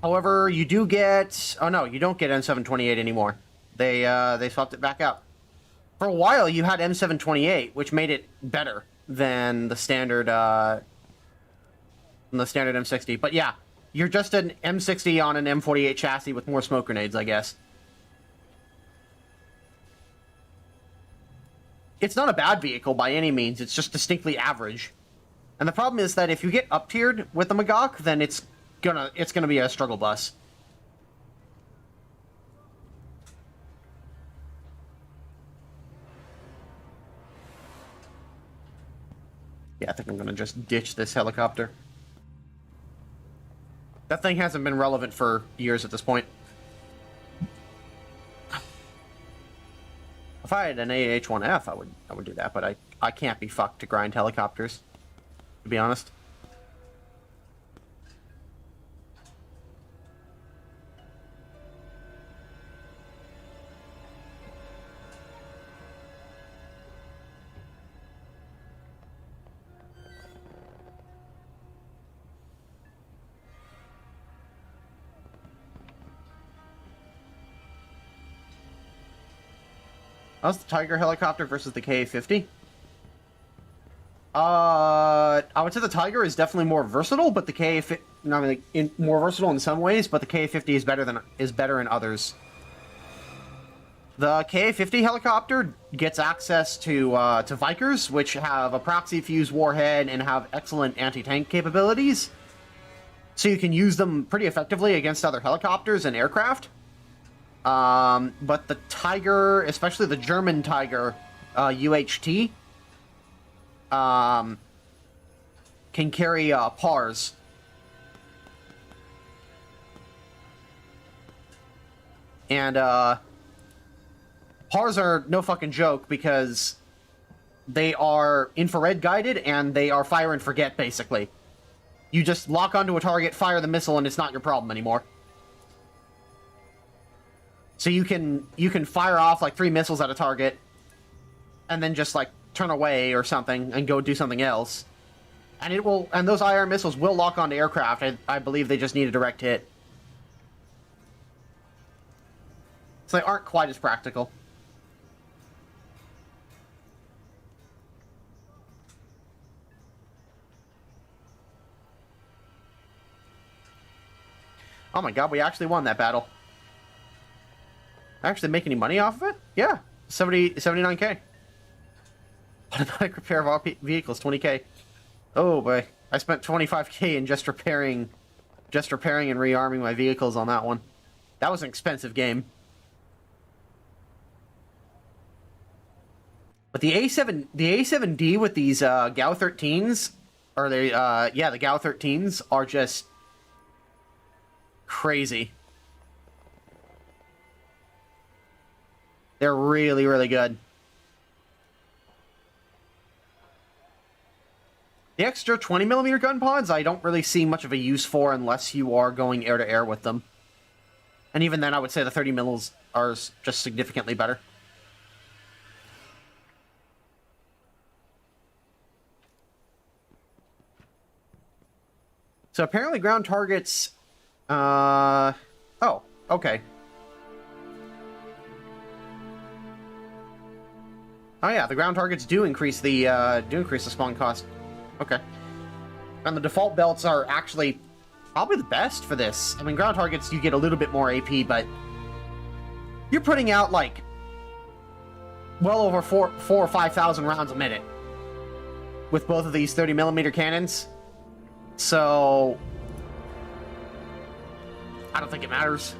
However, you do get... Oh, no, you don't get M728 anymore. They swapped it back out. For a while, you had M728, which made it better than the standard than the standard M60. But yeah, you're just an M60 on an M48 chassis with more smoke grenades, I guess. It's not a bad vehicle by any means, it's just distinctly average. And the problem is that if you get up-tiered with the Magok, then it's gonna be a struggle bus. Yeah, I think I'm gonna just ditch this helicopter. That thing hasn't been relevant for years at this point. If I had an AH-1F, I would do that, but I can't be fucked to grind helicopters, to be honest. How's the Tiger helicopter versus the KA-50? I would say the Tiger is definitely more versatile, but the KA-50, I mean, more versatile in some ways, but the KA-50 is better in others. The KA-50 helicopter gets access to Vikers, which have a proxy fuse warhead and have excellent anti-tank capabilities, so you can use them pretty effectively against other helicopters and aircraft. But the Tiger, especially the German Tiger, UHT, can carry, PARs. And, PARs are no fucking joke because they are infrared guided and they are fire and forget, basically. You just lock onto a target, fire the missile, and it's not your problem anymore. So you can fire off like 3 missiles at a target, and then just like turn away or something and go do something else, and it will. And those IR missiles will lock onto aircraft. I believe they just need a direct hit, so they aren't quite as practical. Oh my god, we actually won that battle. Actually make any money off of it? Yeah, 79k. Automatic repair of all vehicles, 20k. Oh boy, I spent 25k in just repairing and rearming my vehicles on that one. That was an expensive game. But the A7D with these GAU 13s, or the GAU 13s are just crazy. They're really, really good. The extra 20mm gun pods, I don't really see much of a use for unless you are going air-to-air with them. And even then, I would say the 30mm are just significantly better. So apparently ground targets... oh, okay. Oh yeah, the ground targets do increase the spawn cost. Okay. And the default belts are actually probably the best for this. I mean, ground targets, you get a little bit more AP, but you're putting out, like, well over 4,000 or 5,000 rounds a minute with both of these 30mm cannons. So I don't think it matters.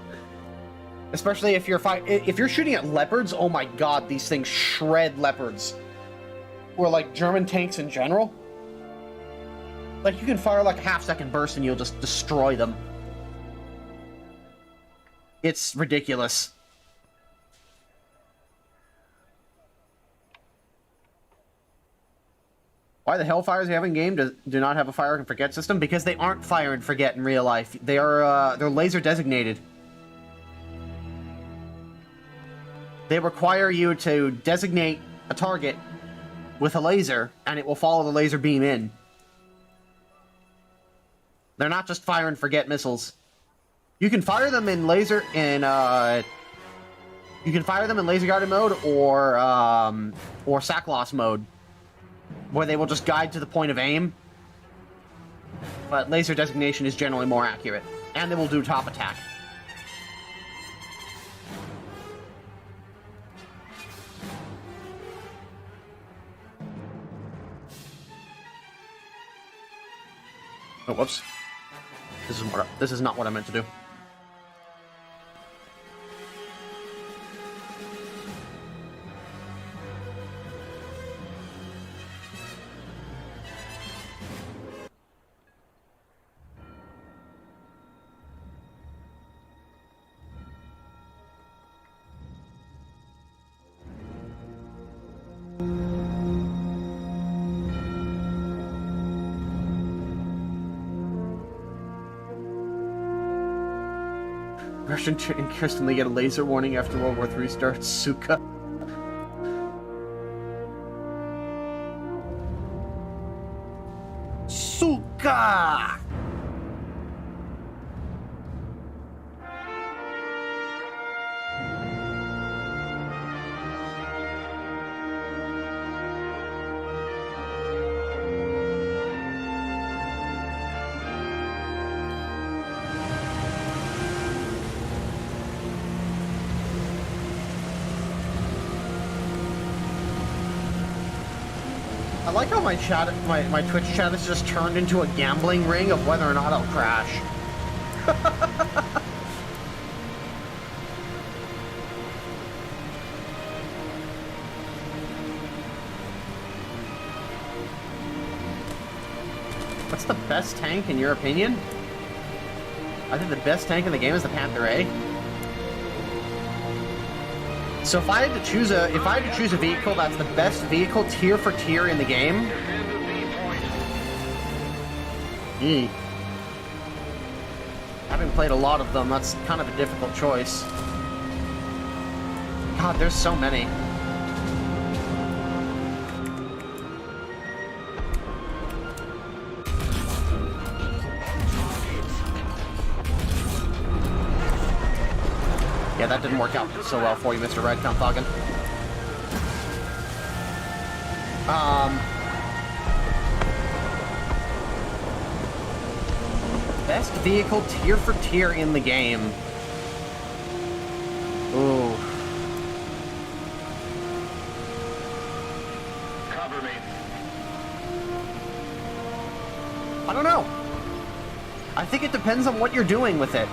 Especially if you're shooting at leopards, oh my god, these things shred leopards. Or like German tanks in general. Like, you can fire like a half-second burst and you'll just destroy them. It's ridiculous. Why the Hellfires you have in game do not have a fire and forget system? Because they aren't fire and forget in real life. They are they're laser designated. They require you to designate a target with a laser, and it will follow the laser beam in. They're not just fire and forget missiles. You can fire them in laser guided mode or sack loss mode, where they will just guide to the point of aim. but laser designation is generally more accurate. And they will do top attack. Oh, whoops. This is not what I meant to do. Russian and Kirsten, they get a laser warning after World War III starts. Suka. Suka! I like how my chat, my Twitch chat has just turned into a gambling ring of whether or not I'll crash. What's the best tank in your opinion? I think the best tank in the game is the Panther A. So if I had to choose a vehicle that's the best vehicle tier for tier in the game, having played a lot of them, that's kind of a difficult choice. God, there's so many. Yeah, that didn't work out so well for you, Mr. Red Counthagen. Best vehicle tier for tier in the game. Ooh. Cover me. I don't know. I think it depends on what you're doing with it.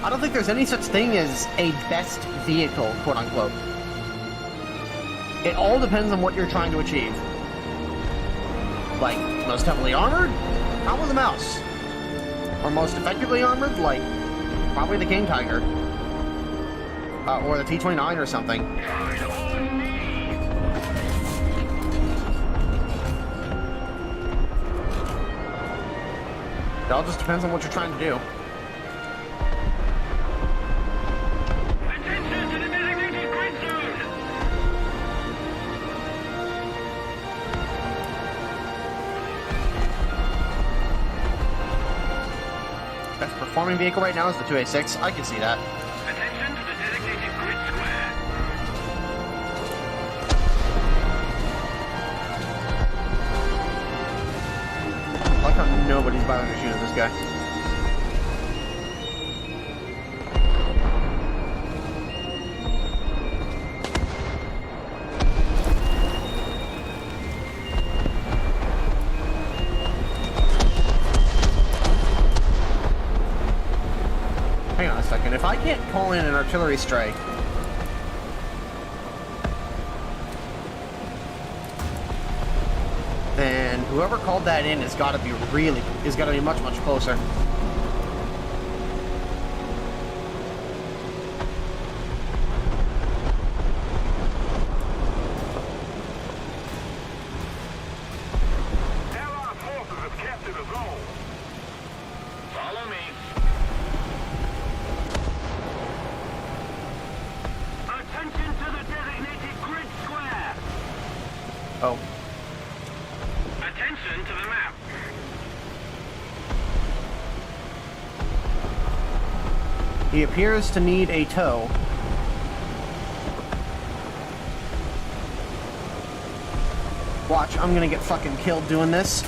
I don't think there's any such thing as a best vehicle, quote-unquote. It all depends on what you're trying to achieve. Like, most heavily armored? Probably the Mouse. Or most effectively armored? Like, probably the King Tiger. Or the T-29 or something. It all just depends on what you're trying to do. Performing vehicle right now is the 2A6. I can see that. Attention to the designated grid square. I like how nobody's bothering to shoot at this guy. Hang on a second. If I can't call in an artillery strike, then whoever called that in has got to be much, much closer. Allied forces have captured a zone. Follow me. Attention to the designated grid square. Oh. Attention to the map. He appears to need a tow. Watch, I'm gonna get fucking killed doing this.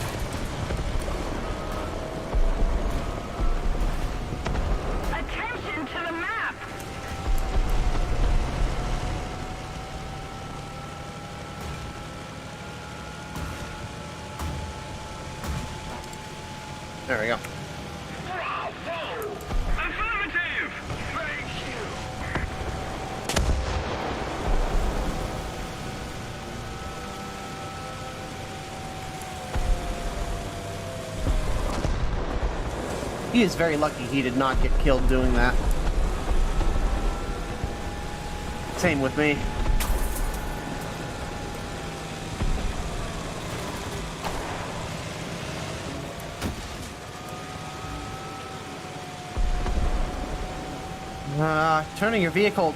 There we go. Bravo! Affirmative! Thank you! He is very lucky he did not get killed doing that. Same with me. Turning your vehicle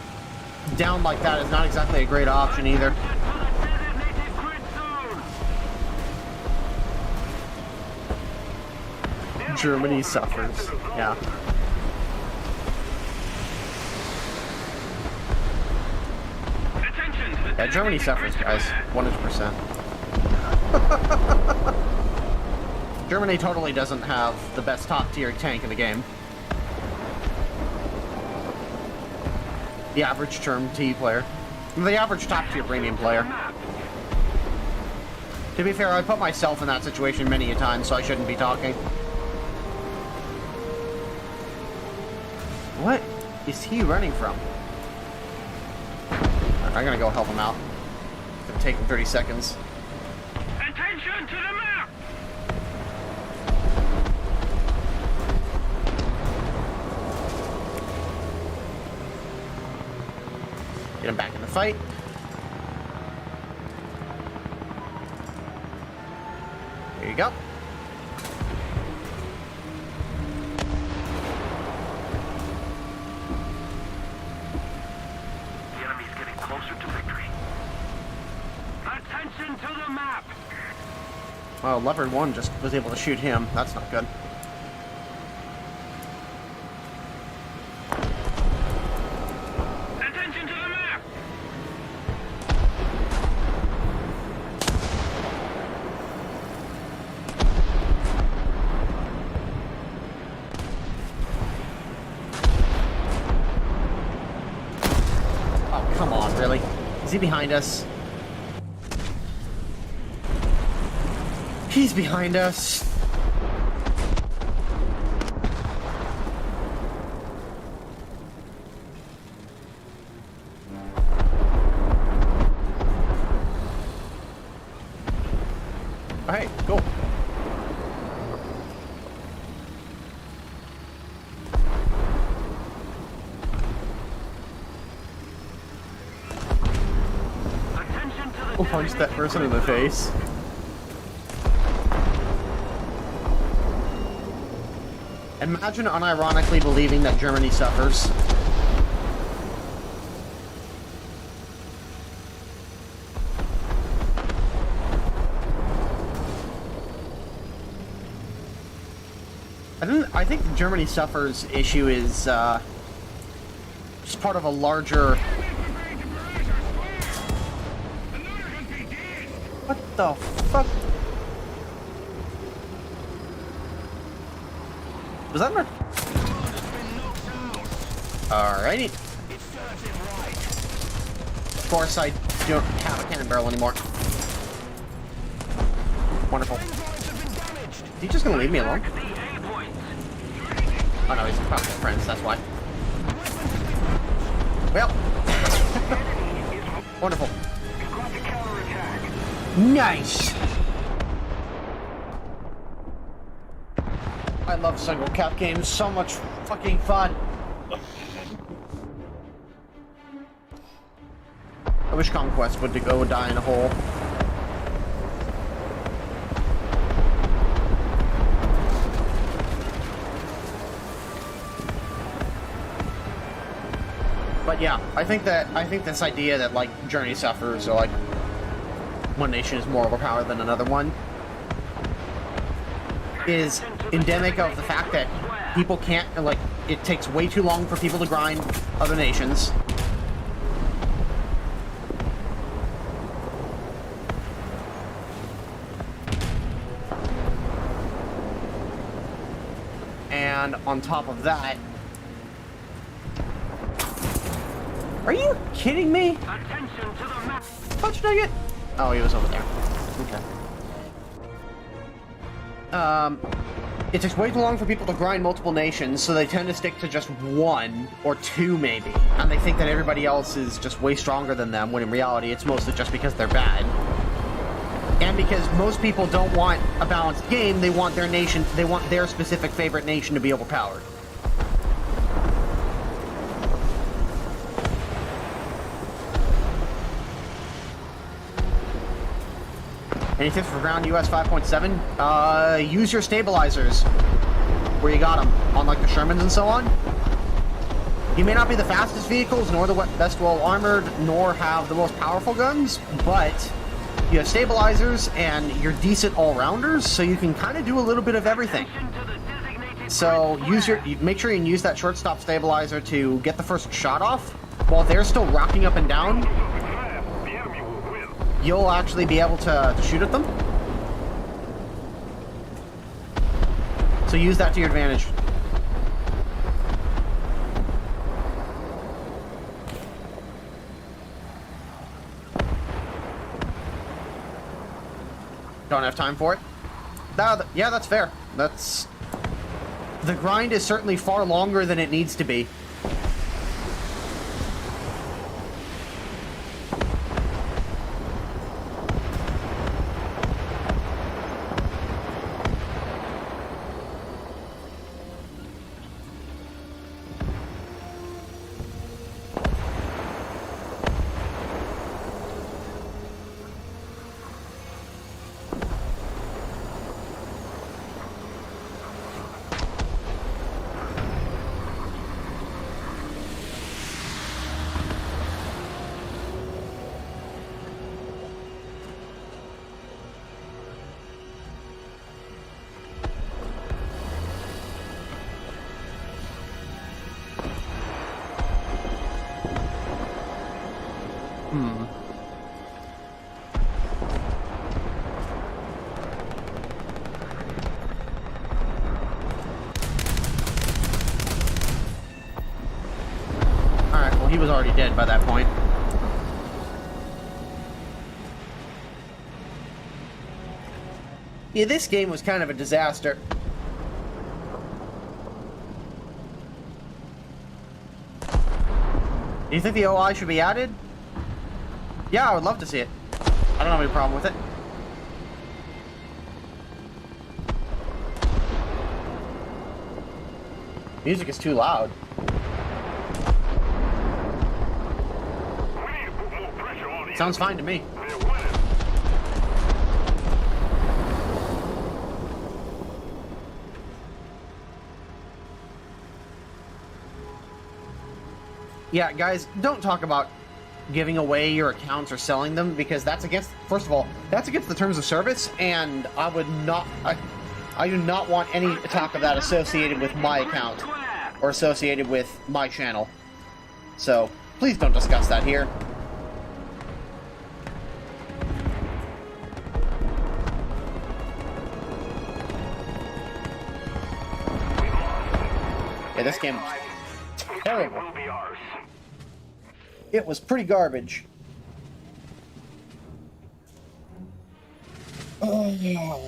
down like that is not exactly a great option either. Germany suffers. Yeah. Yeah, Germany suffers, guys. 100%. Germany totally doesn't have the best top-tier tank in the game. The average term T player. The average top-tier premium player. To be fair, I put myself in that situation many a time, so I shouldn't be talking. What is he running from? I'm gonna go help him out. It's gonna take him 30 seconds. Attention to the map! Get him back in the fight. There you go. The enemy's getting closer to victory. Attention to the map! Well, Leopard 1 just was able to shoot him. That's not good. Attention to the map! Oh, come on, really? Is he behind us? He's behind us. Alright, cool. Attention to the We'll punch that person in the face. Imagine unironically believing that Germany suffers. I think the Germany suffers issue is just part of a larger. What the fuck? Was that her? Alrighty. Of course, I don't have a cannon barrel anymore. Wonderful. Is he just gonna leave me alone? Oh no, he's probably friends, that's why. Well. Wonderful. Nice! I love single cap games, so much fucking fun. I wish Conquest would go die in a hole. But yeah, I think this idea that like Journey suffers, or like one nation is more overpowered than another one, is endemic of the fact that people can't, like, it takes way too long for people to grind other nations. And on top of that, are you kidding me? Attention to the map! Punch nugget? Oh, he was over there. Okay. it takes way too long for people to grind multiple nations, so they tend to stick to just one or two maybe, and they think that everybody else is just way stronger than them, when in reality it's mostly just because they're bad. And because most people don't want a balanced game, they want their nation, they want their specific favorite nation to be overpowered. Any tips for ground US 5.7? Use your stabilizers where you got them, on like the Shermans and so on. You may not be the fastest vehicles, nor the best well-armored, nor have the most powerful guns, but you have stabilizers and you're decent all-rounders, so you can kind of do a little bit of everything. So make sure you use that shortstop stabilizer to get the first shot off while they're still rocking up and down. You'll actually be able to shoot at them. So use that to your advantage. Don't have time for it? Yeah, that's fair. The grind is certainly far longer than it needs to be. Alright, well he was already dead by that point. Yeah, this game was kind of a disaster. Do you think the OI should be added? Yeah, I would love to see it. I don't have any problem with it. Music is too loud. Sounds fine to me. Yeah, guys, don't talk about giving away your accounts or selling them, because that's against, first of all, that's against the terms of service, and I do not want any talk of that associated with my account or associated with my channel. So, please don't discuss that here. Yeah, this game is terrible. It was pretty garbage. Oh, yeah.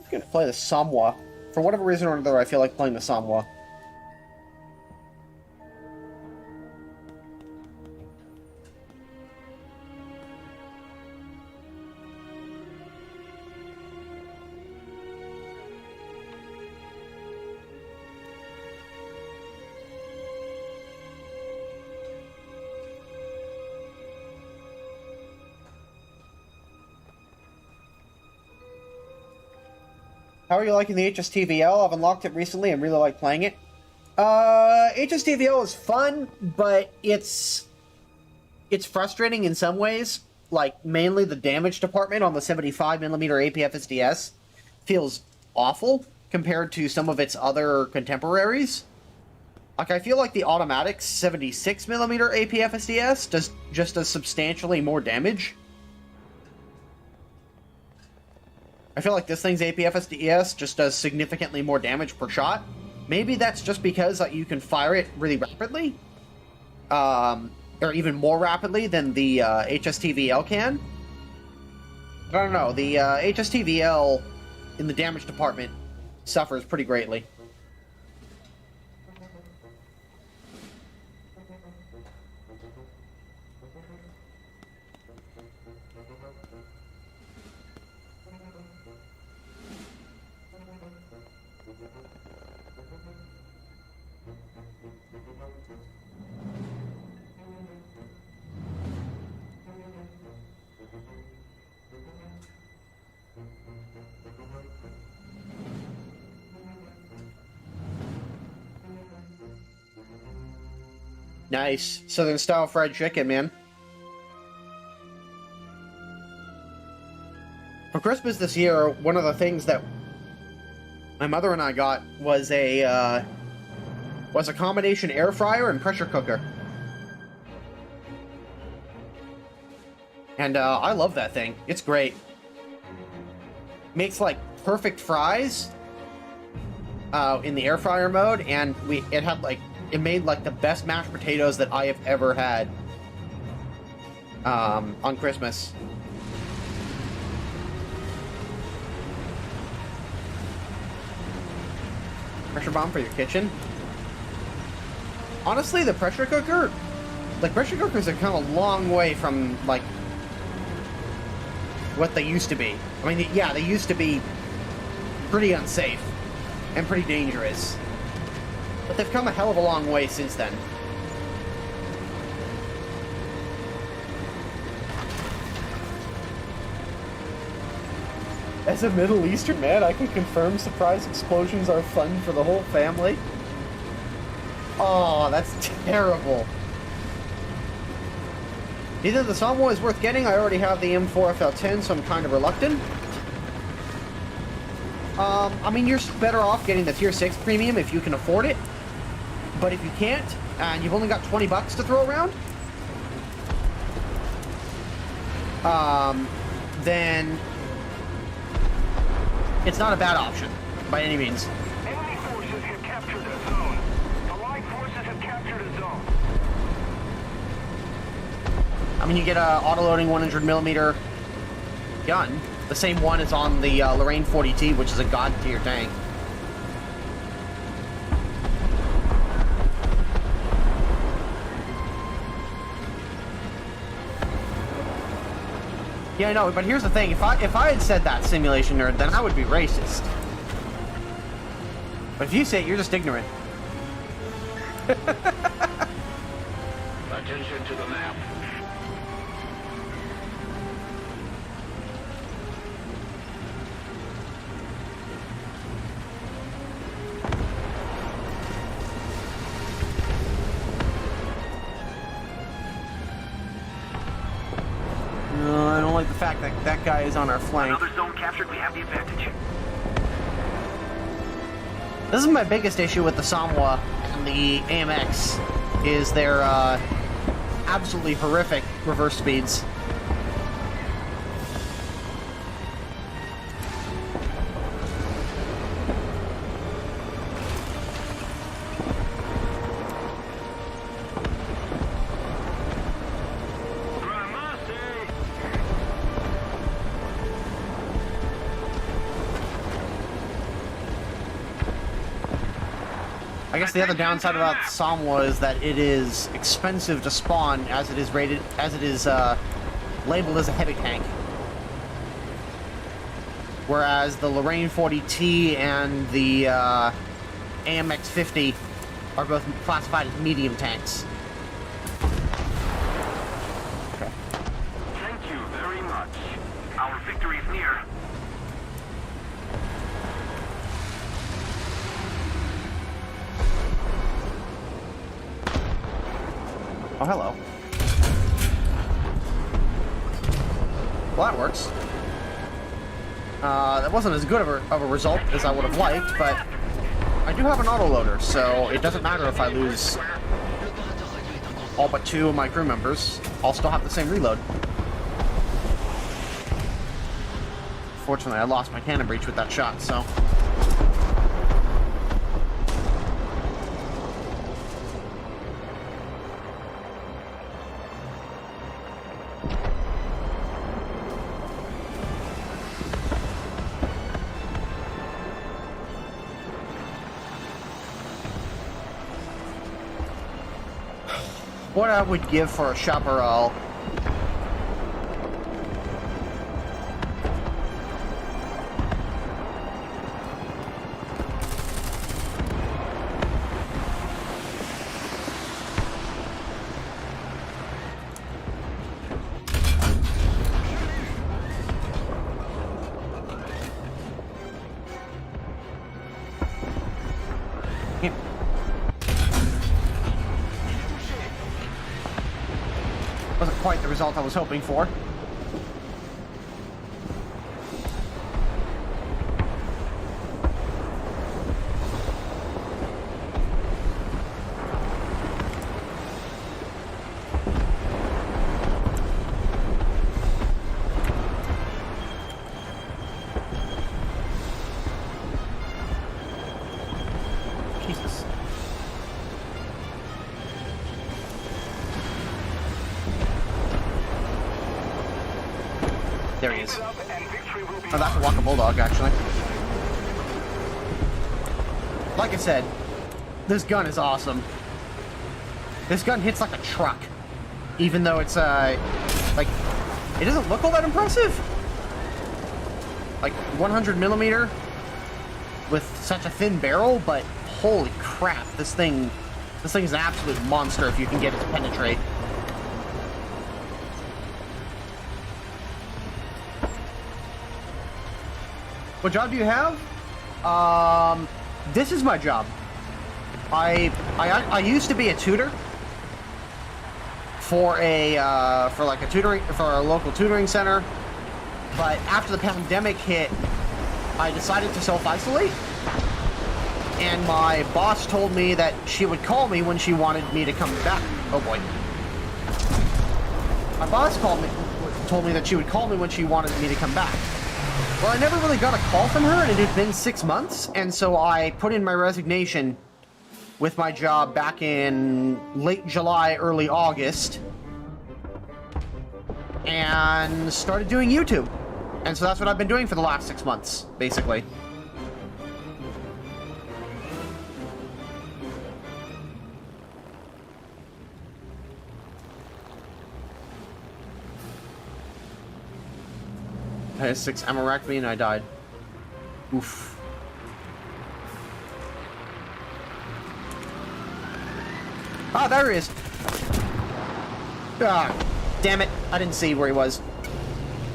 I'm gonna play the Samwa. For whatever reason or another, I feel like playing the Samwa. How are you liking the HSTVL? I've unlocked it recently and really like playing it. HSTVL is fun, but it's frustrating in some ways. Like, mainly the damage department on the 75mm APFSDS feels awful compared to some of its other contemporaries. Like, I feel like the automatic 76mm APFSDS does substantially more damage. I feel like this thing's APFSDES just does significantly more damage per shot. Maybe that's just because you can fire it really rapidly, or even more rapidly than the HSTVL can. I don't know, the HSTVL in the damage department suffers pretty greatly. Nice. Southern style fried chicken, man. For Christmas this year, one of the things that my mother and I got was a combination air fryer and pressure cooker. And I love that thing. It's great. Makes like perfect fries in the air fryer mode, and it made like the best mashed potatoes that I have ever had on Christmas. Pressure bomb for your kitchen. Honestly, the pressure cooker, pressure cookers are kind of a long way from like what they used to be. I mean, yeah, they used to be pretty unsafe and pretty dangerous. But they've come a hell of a long way since then. As a Middle Eastern man, I can confirm surprise explosions are fun for the whole family. Oh, that's terrible. Either the Samoa is worth getting, I already have the M4FL10, so I'm kind of reluctant. I mean, you're better off getting the Tier 6 Premium if you can afford it. But if you can't, and you've only got 20 bucks to throw around, then it's not a bad option, by any means. Enemy forces have captured a zone. Allied forces have captured a zone. I mean, you get a auto-loading 100mm gun, the same one as on the Lorraine 40T, which is a god-tier tank. Yeah, I know, but here's the thing. If I had said that, simulation nerd, then I would be racist. But if you say it, you're just ignorant. Attention to the map. I don't like the fact that that guy is on our flank. Another zone captured, we have the advantage. This is my biggest issue with the Samoa and the AMX, is their absolutely horrific reverse speeds. I guess the other downside about Samoa is that it is expensive to spawn, as it is labeled as a heavy tank. Whereas the Lorraine 40T and the AMX 50 are both classified as medium tanks. Okay. Thank you very much. Our victory is near. Oh, hello. Well, that works. That wasn't as good of a result as I would have liked, but I do have an autoloader, so it doesn't matter if I lose all but 2 of my crew members. I'll still have the same reload. unfortunately, I lost my cannon breach with that shot, so... What I would give for a chaparral. Wasn't quite the result I was hoping for. Jesus. There he is. Oh, that's a Waka Bulldog, actually. Like I said, this gun is awesome. This gun hits like a truck. Even though it's, like, it doesn't look all that impressive. Like, 100mm with such a thin barrel, but holy crap, this thing is an absolute monster if you can get it to penetrate. What job do you have? This is my job. I used to be a tutor for a local tutoring center, but after the pandemic hit, I decided to self-isolate, and my boss told me that she would call me when she wanted me to come back. Oh boy. My boss told me that she would call me when she wanted me to come back. Well, I never really got a call from her, and it had been 6 months, and so I put in my resignation with my job back in late July, early August, and started doing YouTube. And so that's what I've been doing for the last 6 months, basically. I had 6 ammo racked me and I died. Oof. Ah, there he is. Ah, damn it. I didn't see where he was.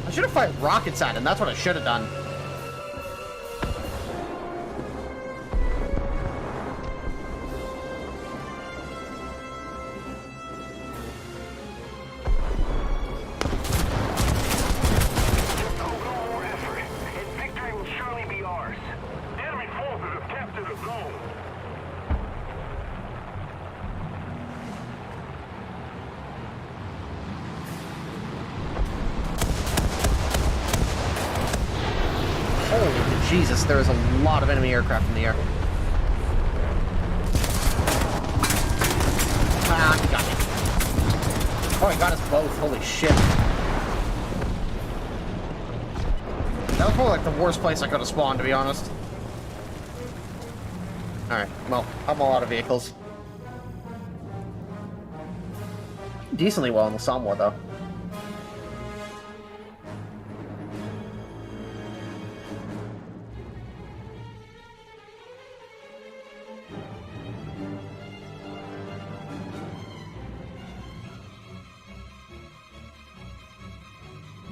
I should have fired rockets at him. That's what I should have done. Jesus, there is a lot of enemy aircraft in the air. Ah, he got me. Oh, he got us both. Holy shit. That was probably like the worst place I could have spawned, to be honest. Alright, well, I'm all out of vehicles. Decently well in the Samoa, though.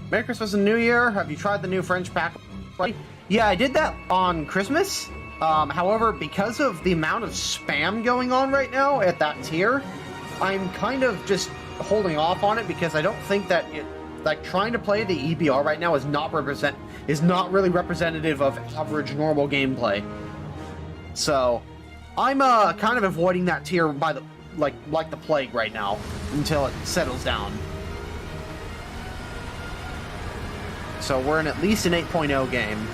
Merry Christmas and New Year. Have you tried the new French pack? Yeah, I did that on Christmas. However, because of the amount of spam going on right now at that tier, I'm kind of just holding off on it because I don't think that like trying to play the EBR right now is not really representative of average normal gameplay. So I'm kind of avoiding that tier by the like the plague right now until it settles down. So we're in at least an 8.0 game.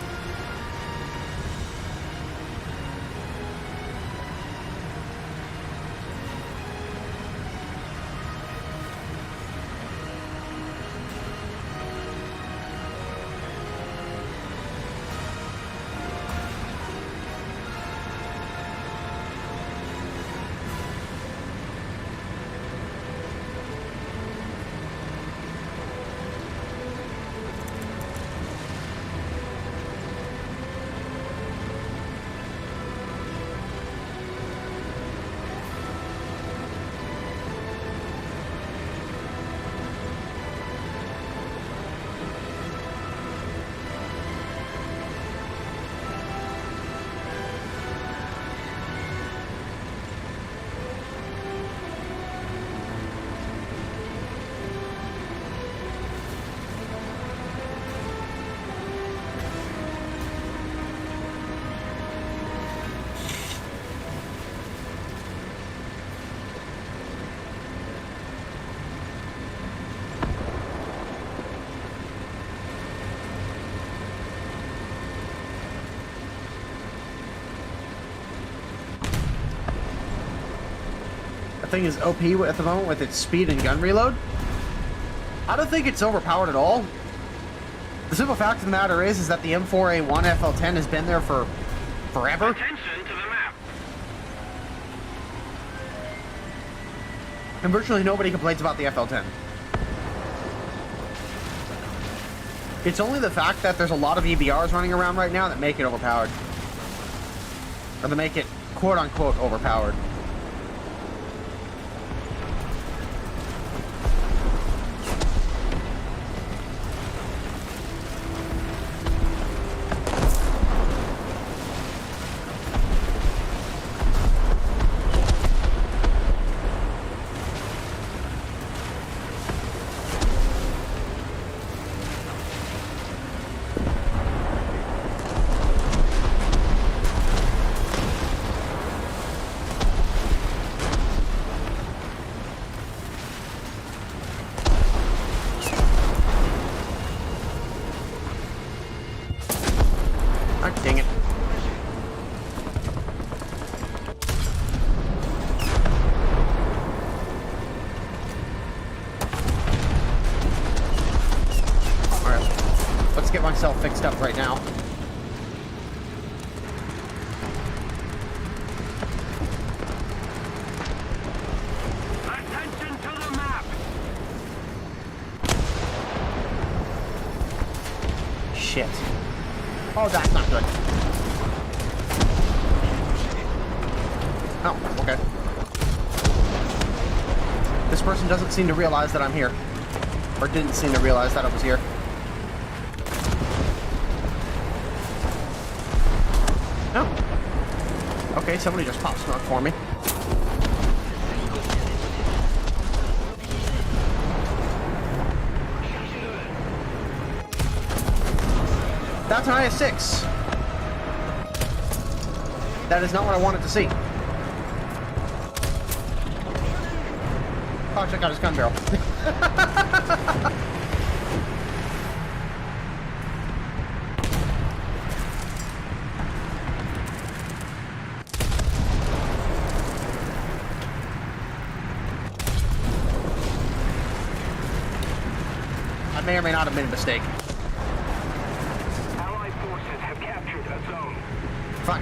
The thing is OP at the moment with its speed and gun reload. I don't think it's overpowered at all. The simple fact of the matter is that the M4A1 FL10 has been there for forever. Attention to the map. And virtually nobody complains about the FL10. It's only the fact that there's a lot of EBRs running around right now that make it overpowered. Or that make it quote-unquote overpowered. Dang it. Alright, let's get myself fixed up right now. Attention to the map. Shit. Oh, that's not good. Oh, okay. This person doesn't seem to realize that I'm here. Or didn't seem to realize that I was here. No. Okay, somebody just popped smoke for me. That's an IS-6. That is not what I wanted to see. Oh, check out his gun barrel. I may or may not have made a mistake.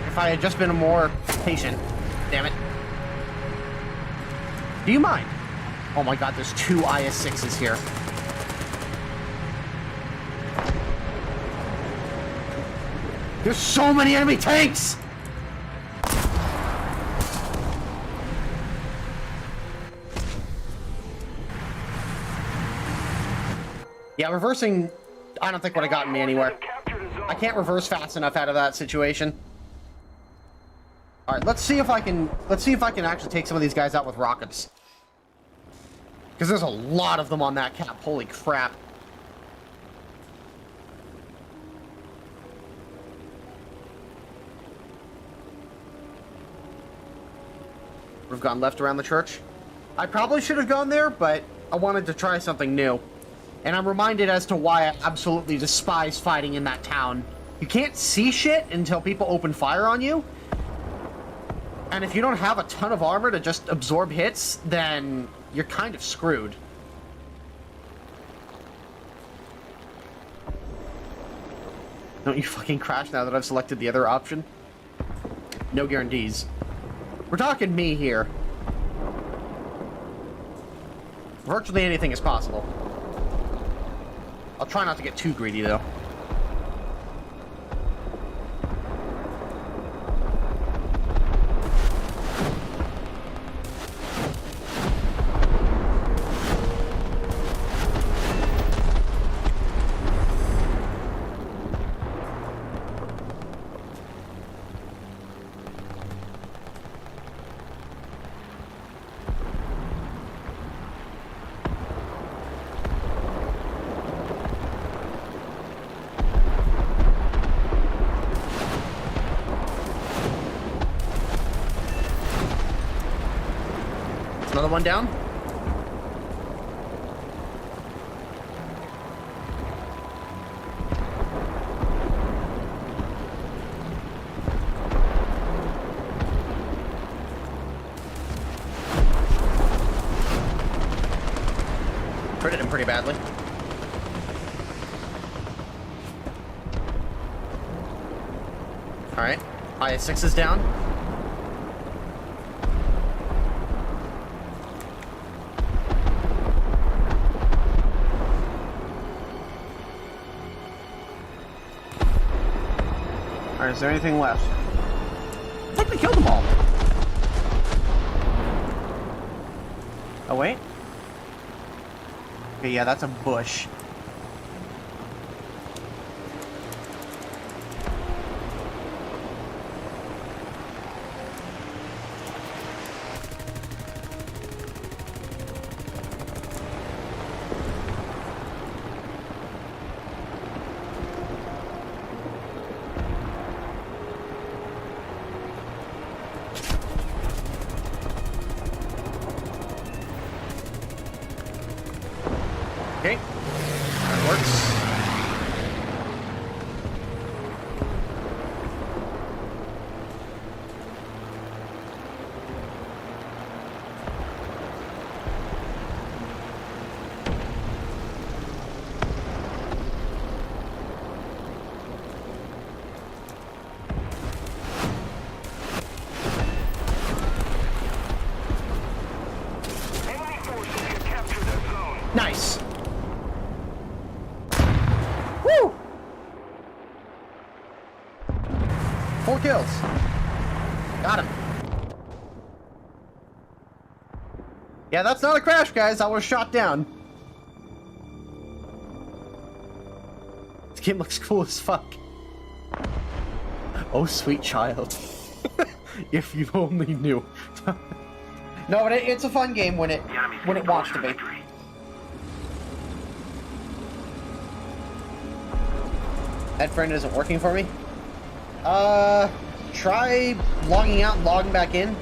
If I had just been more patient. Damn it. Do you mind? Oh my god, there's 2 IS-6s here. There's so many enemy tanks! Yeah, reversing, I don't think would have gotten me anywhere. I can't reverse fast enough out of that situation. All right, let's see if I can actually take some of these guys out with rockets. Because there's a lot of them on that cap. Holy crap. We've gone left around the church. I probably should have gone there, but I wanted to try something new. And I'm reminded as to why I absolutely despise fighting in that town. You can't see shit until people open fire on you. And if you don't have a ton of armor to just absorb hits, then you're kind of screwed. Don't you fucking crash now that I've selected the other option? No guarantees. We're talking me here. Virtually anything is possible. I'll try not to get too greedy, though. Another one down. Critted him pretty badly. Alright. IS-6 is down. Is there anything left? I think we killed them all. Oh, wait. Okay, yeah, that's a bush. Okay, that works. Enemy forces have captured that zone. Nice. Woo! 4 kills. Got him. Yeah, that's not a crash, guys. I was shot down. This game looks cool as fuck. Oh, sweet child. If you only knew. No, but it's a fun game when it wants to be. That friend isn't working for me. Try logging out and logging back in.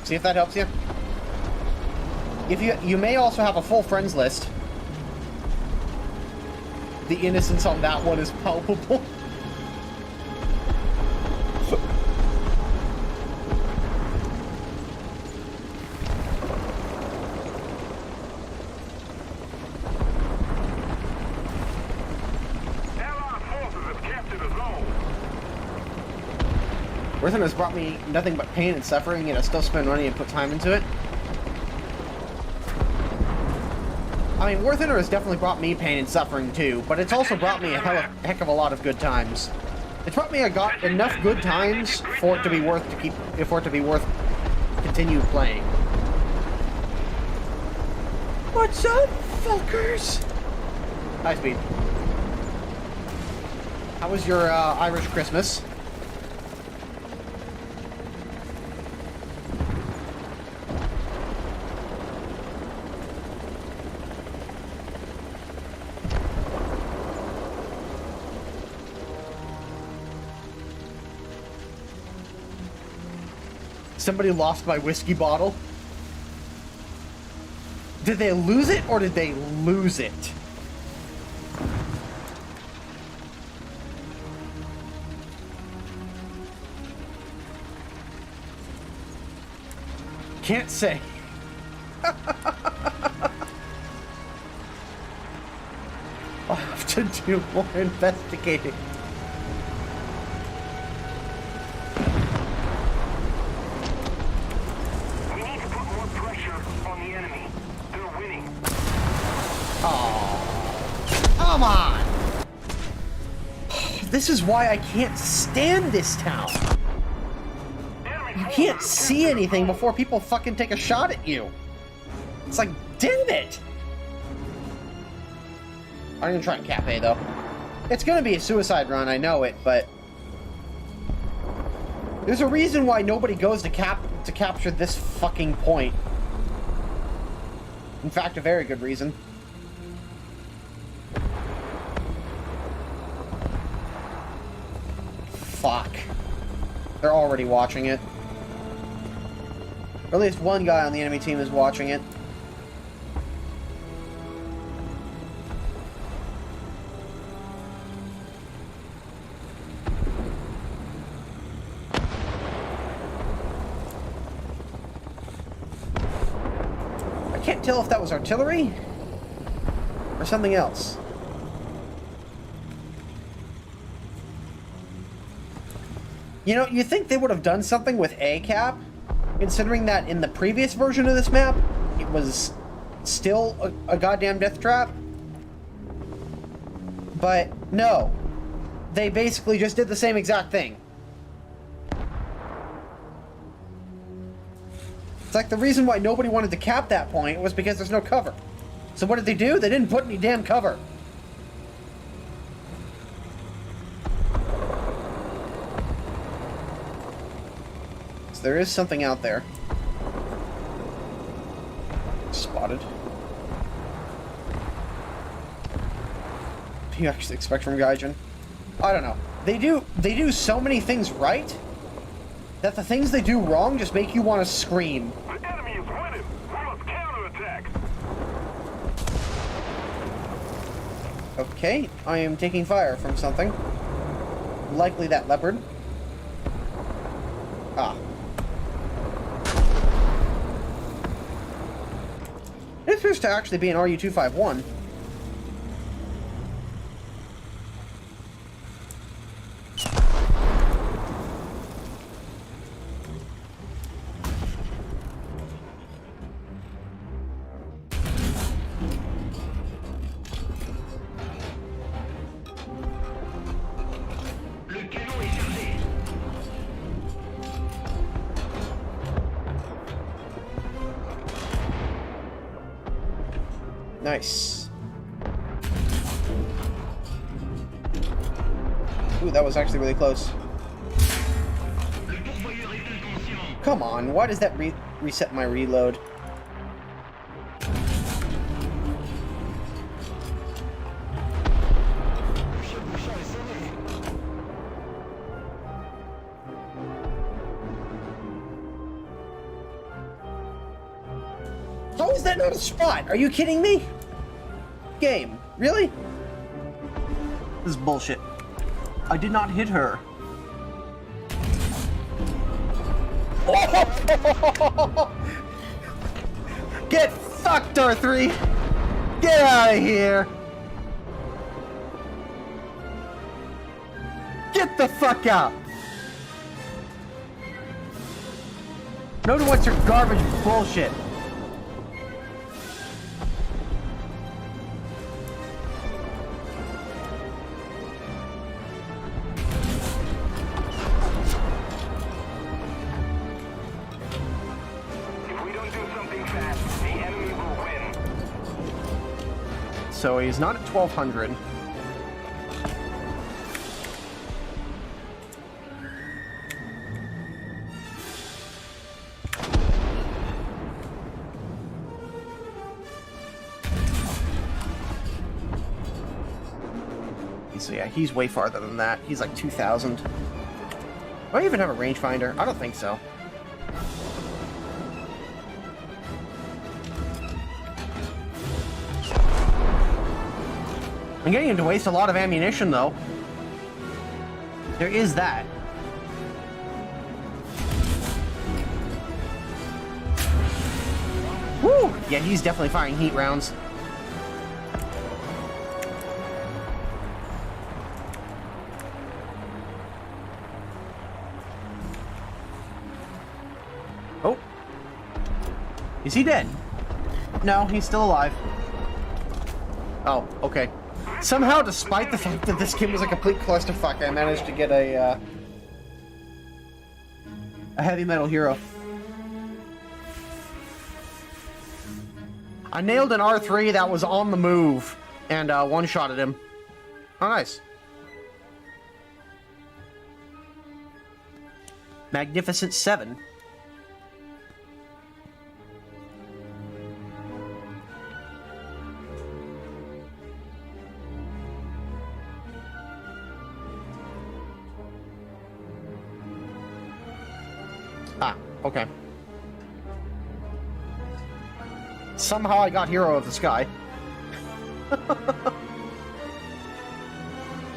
See if that helps you. If you may also have a full friends list. The innocence on that one is palpable. Worthing has brought me nothing but pain and suffering, yet I still spend money and put time into it. I mean, Worthing has definitely brought me pain and suffering too, but it's also brought me a heck of a lot of good times. It's brought me enough good times for it to be worth continue playing. What's up, fuckers? High speed. How was your Irish Christmas? Somebody lost my whiskey bottle. Did they lose it or did they lose it? Can't say. I'll have to do more investigating. We need to put more pressure on the enemy. They're winning. Oh, come on! This is why I can't stand this town. You can't see anything before people fucking take a shot at you. It's like, damn it! I'm gonna try and cap A though. It's gonna be a suicide run, I know it, but there's a reason why nobody goes to capture this fucking point. In fact, a very good reason. Fuck. They're already watching it. Or at least one guy on the enemy team is watching it. I can't tell if that was artillery or something else. You know, you think they would have done something with A cap, considering that in the previous version of this map, it was still a goddamn death trap? But no. They basically just did the same exact thing. It's like the reason why nobody wanted to cap that point was because there's no cover. So what did they do? They didn't put any damn cover. There is something out there. Spotted. What do you actually expect from Gaijin? I don't know. They do so many things right that the things they do wrong just make you want to scream. The enemy is winning. We must counterattack. Okay, I am taking fire from something. Likely that leopard. Ah. It appears to actually be an RU-251. Nice. Ooh, that was actually really close. Come on, why does that reset my reload? How is that not a spot? Are you kidding me? Game. Really? This is bullshit. I did not hit her. Oh! Get fucked, R3! Get out of here! Get the fuck out! No to what's your garbage bullshit. So he's not at 1200. So yeah, he's way farther than that. He's like 2000. Do I even have a rangefinder? I don't think so. I'm getting him to waste a lot of ammunition, though. There is that. Woo! Yeah, he's definitely firing heat rounds. Oh. Is he dead? No, he's still alive. Oh, okay. Somehow, despite the fact that this game was a complete clusterfuck, I managed to get a heavy metal hero. I nailed an R3 that was on the move and one-shotted him. Oh, nice. Magnificent 7. Ah, okay. Somehow I got Hero of the Sky.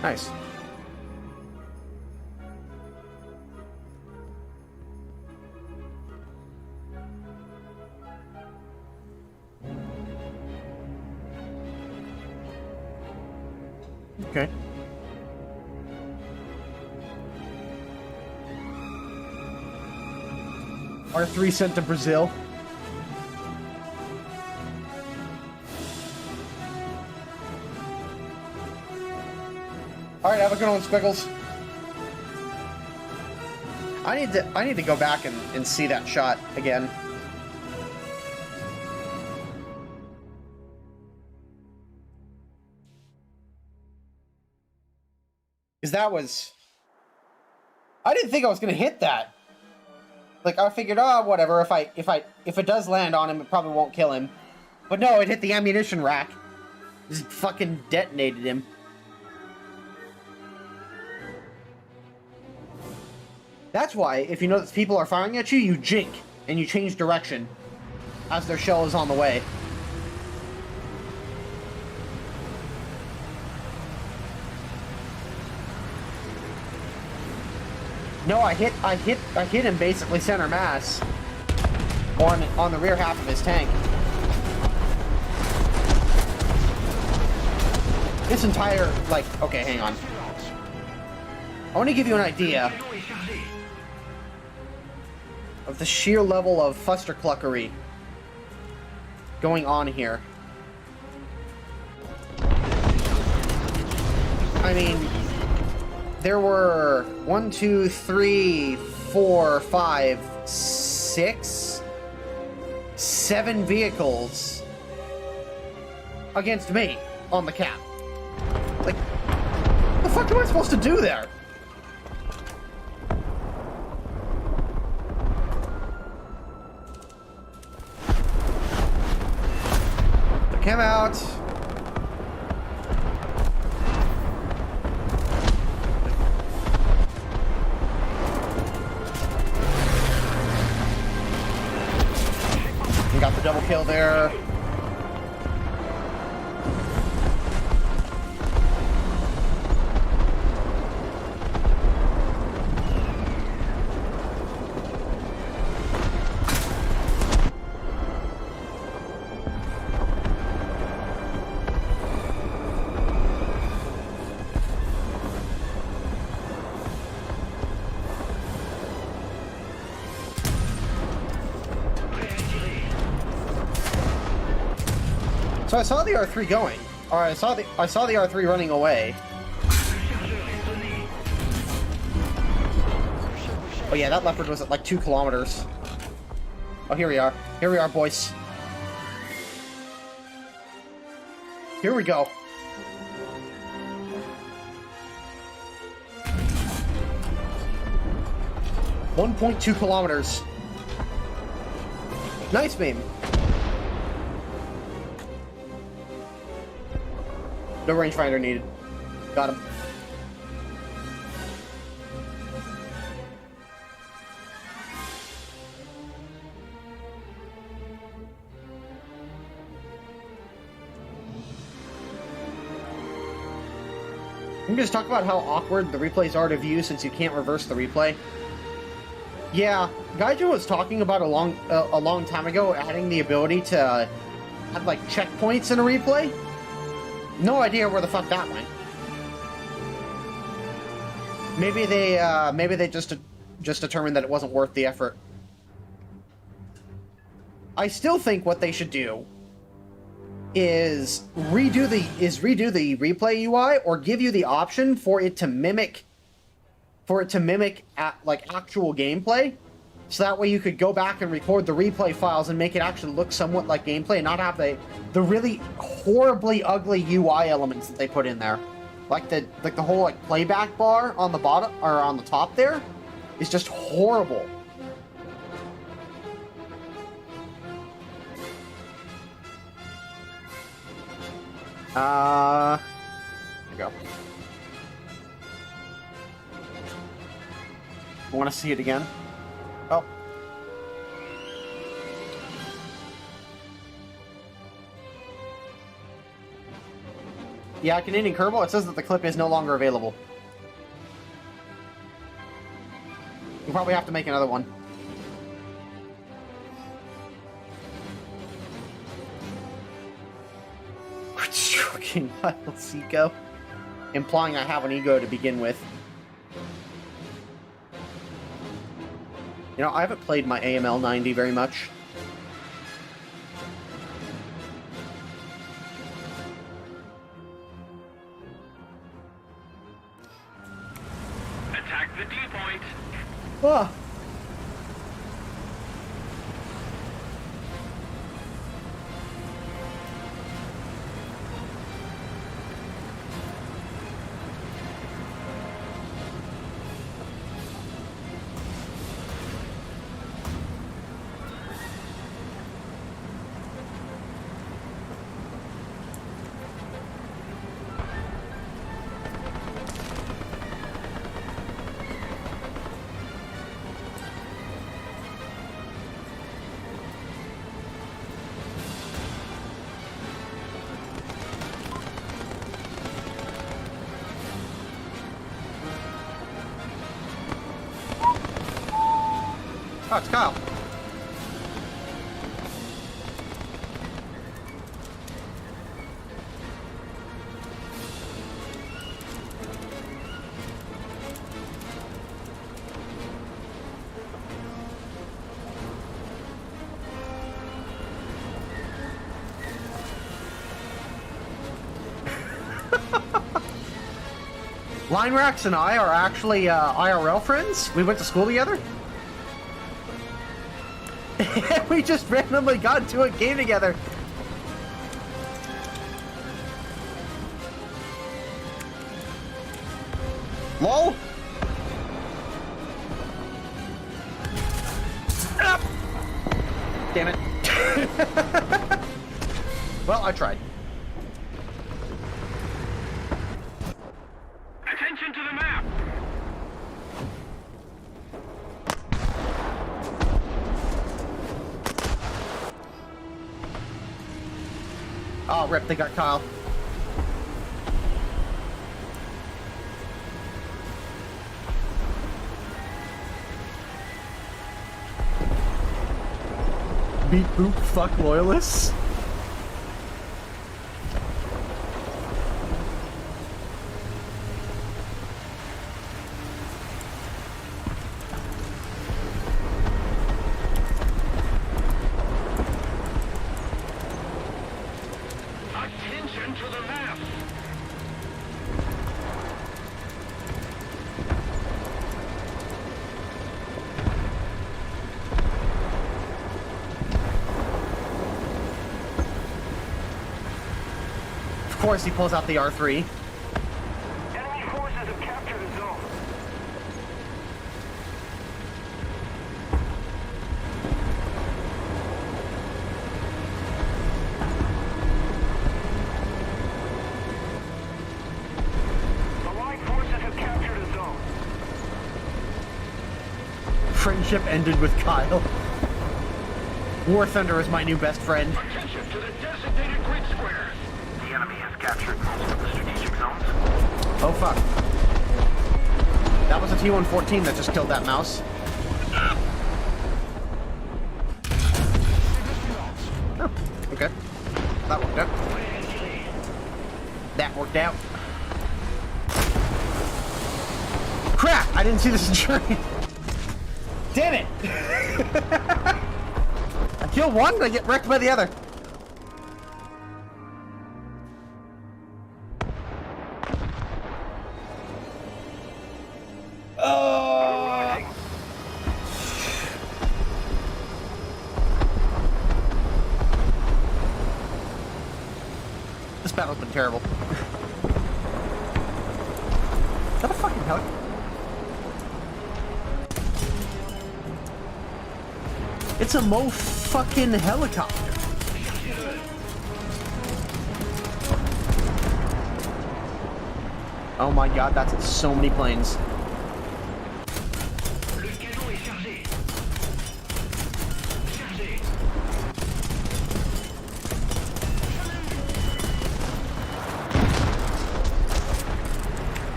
Nice. Okay. R3 sent to Brazil. Alright, have a good one, Squiggles. I need to go back and see that shot again. Because that was... I didn't think I was gonna hit that. Like, I figured, oh, whatever, if it does land on him, it probably won't kill him. But no, it hit the ammunition rack. Just fucking detonated him. That's why, if you know that people are firing at you, you jink, and you change direction as their shell is on the way. No, I hit him basically center mass on the rear half of his tank. This entire, like, okay, hang on. I want to give you an idea of the sheer level of fustercluckery going on here. I mean, there were 1, 2, 3, 4, 5, 6, 7 vehicles against me on the cap. Like, what the fuck am I supposed to do there? Took him out. We got the double kill there. So I saw the R3 going, or I saw the R3 running away. Oh yeah, that leopard was at like 2 kilometers. Oh, here we are. Here we are, boys. Here we go. .2 kilometers. Nice beam. No rangefinder needed. Got him. We can just talk about how awkward the replays are to view since you can't reverse the replay. Yeah, Gaiju was talking about a long time ago adding the ability to have like checkpoints in a replay. No idea where the fuck that went. Maybe they just determined that it wasn't worth the effort. I still think what they should do is redo the replay UI, or give you the option for it to mimic actual gameplay, so that way you could go back and record the replay files and make it actually look somewhat like gameplay, and not have the really horribly ugly UI elements that they put in there, like the whole like playback bar on the bottom or on the top there is just horrible. There we go. I want to see it again. Oh. Yeah, Canadian Kerbal, it says that the clip is no longer available. We'll probably have to make another one. Fucking Miles ego. Implying I have an ego to begin with. You know, I haven't played my AML 90 very much. Attack the D-point. Ah. Oh, it's Kyle. Linerex and I are actually IRL friends. We went to school together. We just randomly got into a game together. LOL. Ah! Damn it. Well, I tried. Attention to the map. Oh, rip, they got Kyle. Beat boop, fuck loyalists. Attention to the map. Of course, he pulls out the R3. Enemy forces have captured the zone. Allied forces have captured a zone. Friendship ended with Kyle. War Thunder is my new best friend. Attention to the designated grid squares. The enemy has captured most of the strategic zones. Oh, fuck. That was a T-114 that just killed that mouse. Oh, okay. That worked out. That worked out. Crap! I didn't see this train. Damn it! I kill one, and I get wrecked by the other. This battle's been terrible. Is that a fucking helicopter? It's a fucking helicopter. Oh my god, that's in so many planes.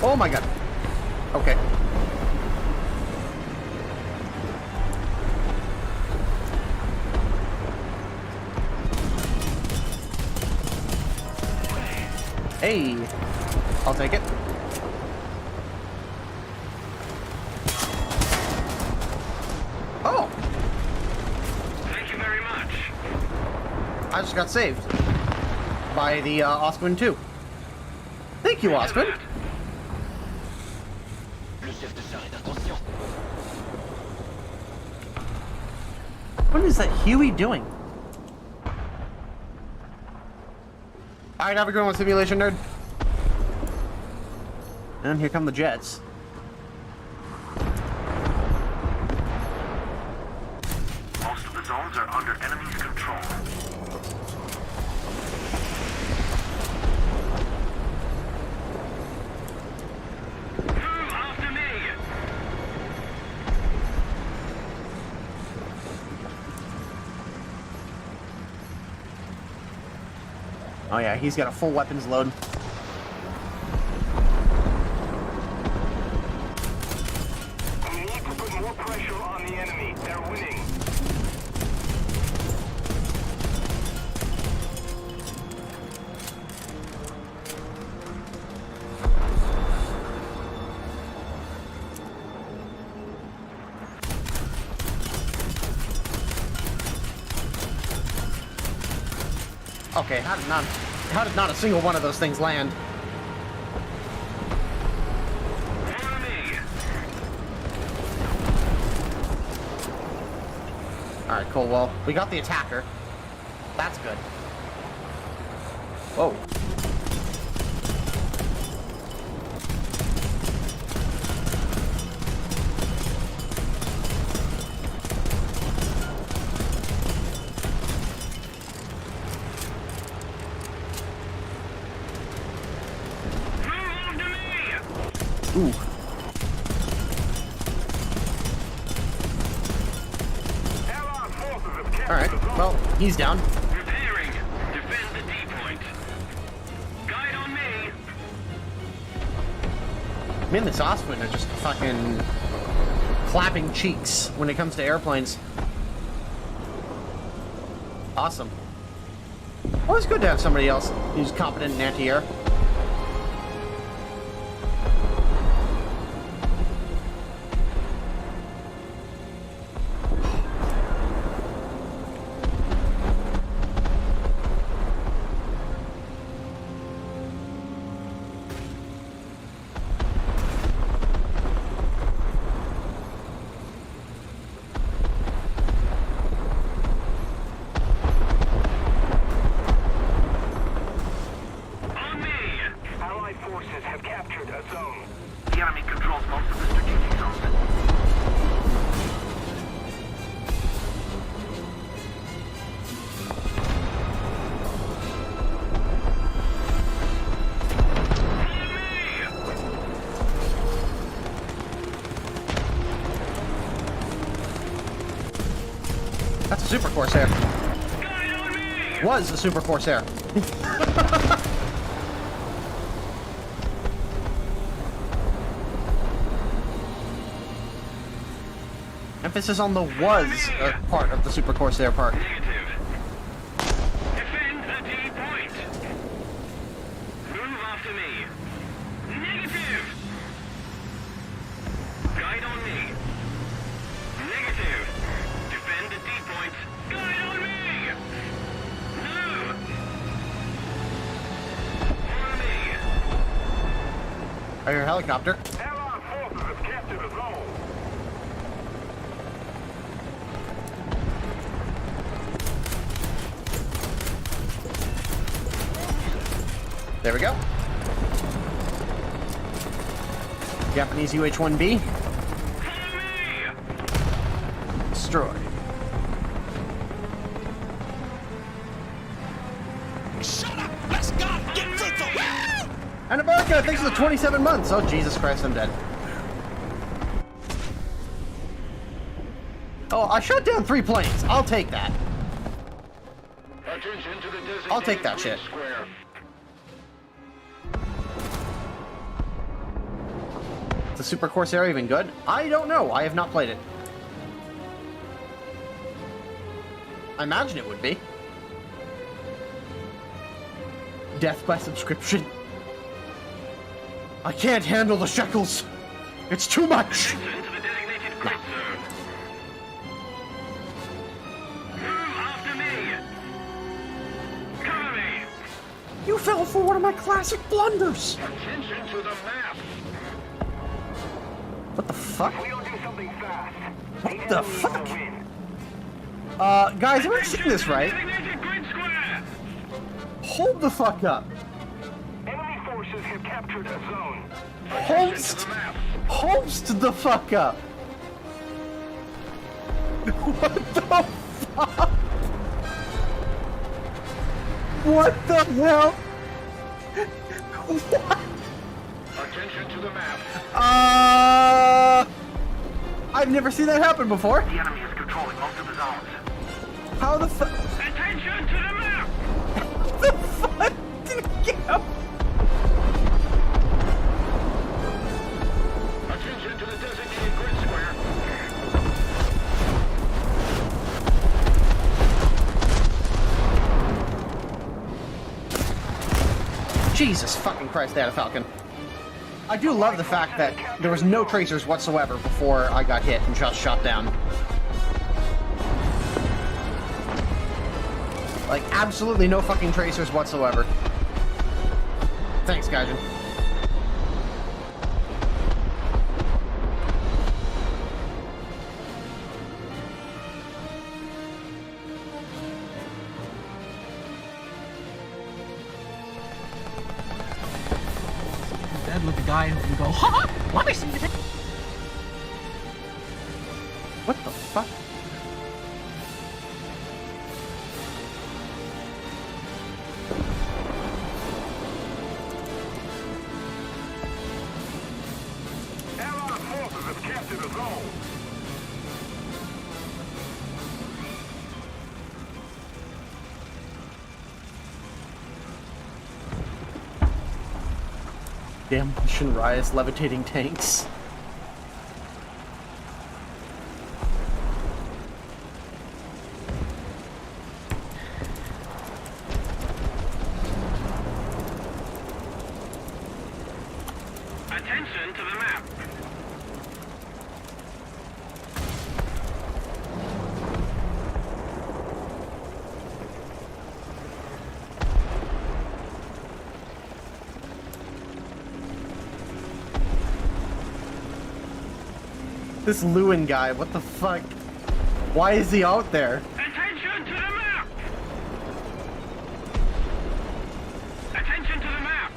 Oh my god. Okay. Hey, I'll take it. Oh! Thank you very much. I just got saved by the Osquin 2. Thank you, Osquin. What is that Huey doing? Alright, have a good one, simulation nerd. And here come the jets. Most of the zones are under enemy's control. After me! Oh yeah, he's got a full weapons load. We need to put more pressure on the enemy. They're winning. Okay, how did not a single one of those things land? Alright, cool. Well, we got the attacker. That's good. Whoa. Ooh. Alright, well, he's down. Repairing. Defend the D-point. Guide on me. Me and this Osprey are just fucking clapping cheeks when it comes to airplanes. Awesome. Always good to have somebody else who's competent in anti-air. That's a Super Corsair. Was a Super Corsair. Emphasis on the was part of the Super Corsair part. Negative. Defend the D point. Move after me. Negative. Guide on me. Negative. Defend the D point. Guide on me. No. Follow me. I hear a helicopter. Allied forces have captured a zone. There we go. Japanese UH-1B. Follow me. Destroyed. Shut up! Let's go and get fruitful! Woo! And America, thanks for the 27 months. Oh, Jesus Christ, I'm dead. Oh, I shot down 3 planes. I'll take that. Attention to the designated I'll take that green shit. square. Is the Super Corsair even good? I don't know. I have not played it. I imagine it would be. Death by subscription. I can't handle the shekels. It's too much. Attention to the designated grid zone. Move after me. Cover me. You fell for one of my classic blunders. Attention to the map. What the fuck? We'll do something fast. What the fuck? Guys, am I seeing this right? Designated grid square. Hold the fuck up. Enemy forces have captured a zone. Holst. Holst the fuck up. What the fuck? What the hell? What? Attention to the map. I've never seen that happen before. The enemy is controlling most of the zones. How the fuck? Attention to the map. The fuck did it go? Attention to the designated grid square. Jesus fucking Christ, they had a Falcon. I do love the fact that there was no tracers whatsoever before I got hit and just shot down. Like, absolutely no fucking tracers whatsoever. Thanks, Gaijin. Dead with the guy and go, ha! Let me see the What the fuck? Allied forces have captured a zone. Damn Shinrai's levitating tanks. Attention to the map. This Lewin guy, what the fuck? Why is he out there? Attention to the map. Attention to the map.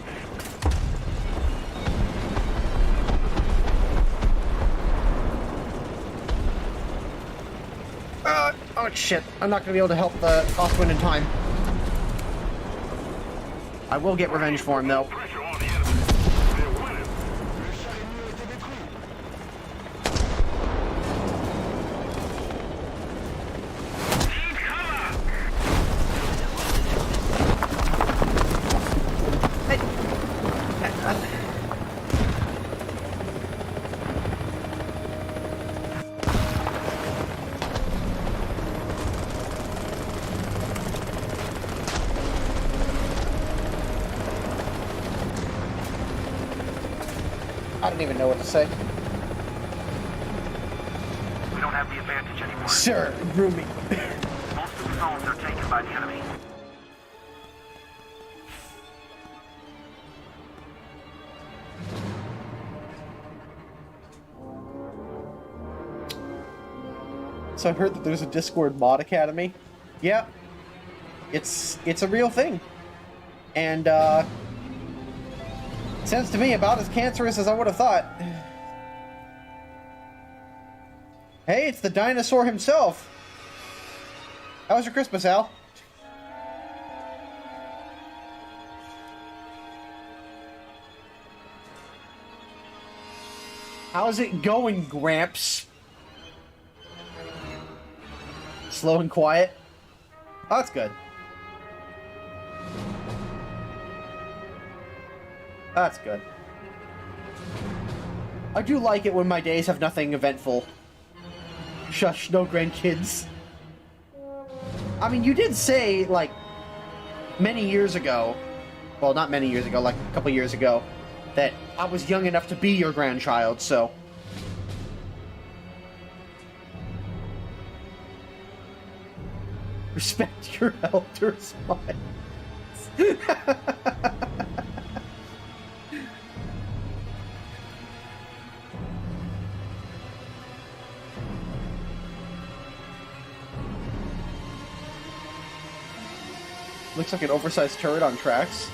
Oh shit, I'm not gonna be able to help the Oswin in time. I will get revenge for him though. Pressure on the enemy. They're winning. Need cover. don't even know what to say. We don't have the advantage anymore. Sir, Roomy. Most of the zones are taken by the enemy. So I heard that there's a Discord mod academy. Yeah. It's a real thing. And sounds to me about as cancerous as I would have thought. Hey, it's the dinosaur himself. How was your Christmas, Al? How's it going, Gramps? Slow and quiet? Oh, that's good. That's good. I do like it when my days have nothing eventful. Shush, no grandkids. I mean, you did say, like, many years ago, well, not many years ago, like a couple years ago, that I was young enough to be your grandchild, so... Respect your elders, Miles. Looks like an oversized turret on tracks.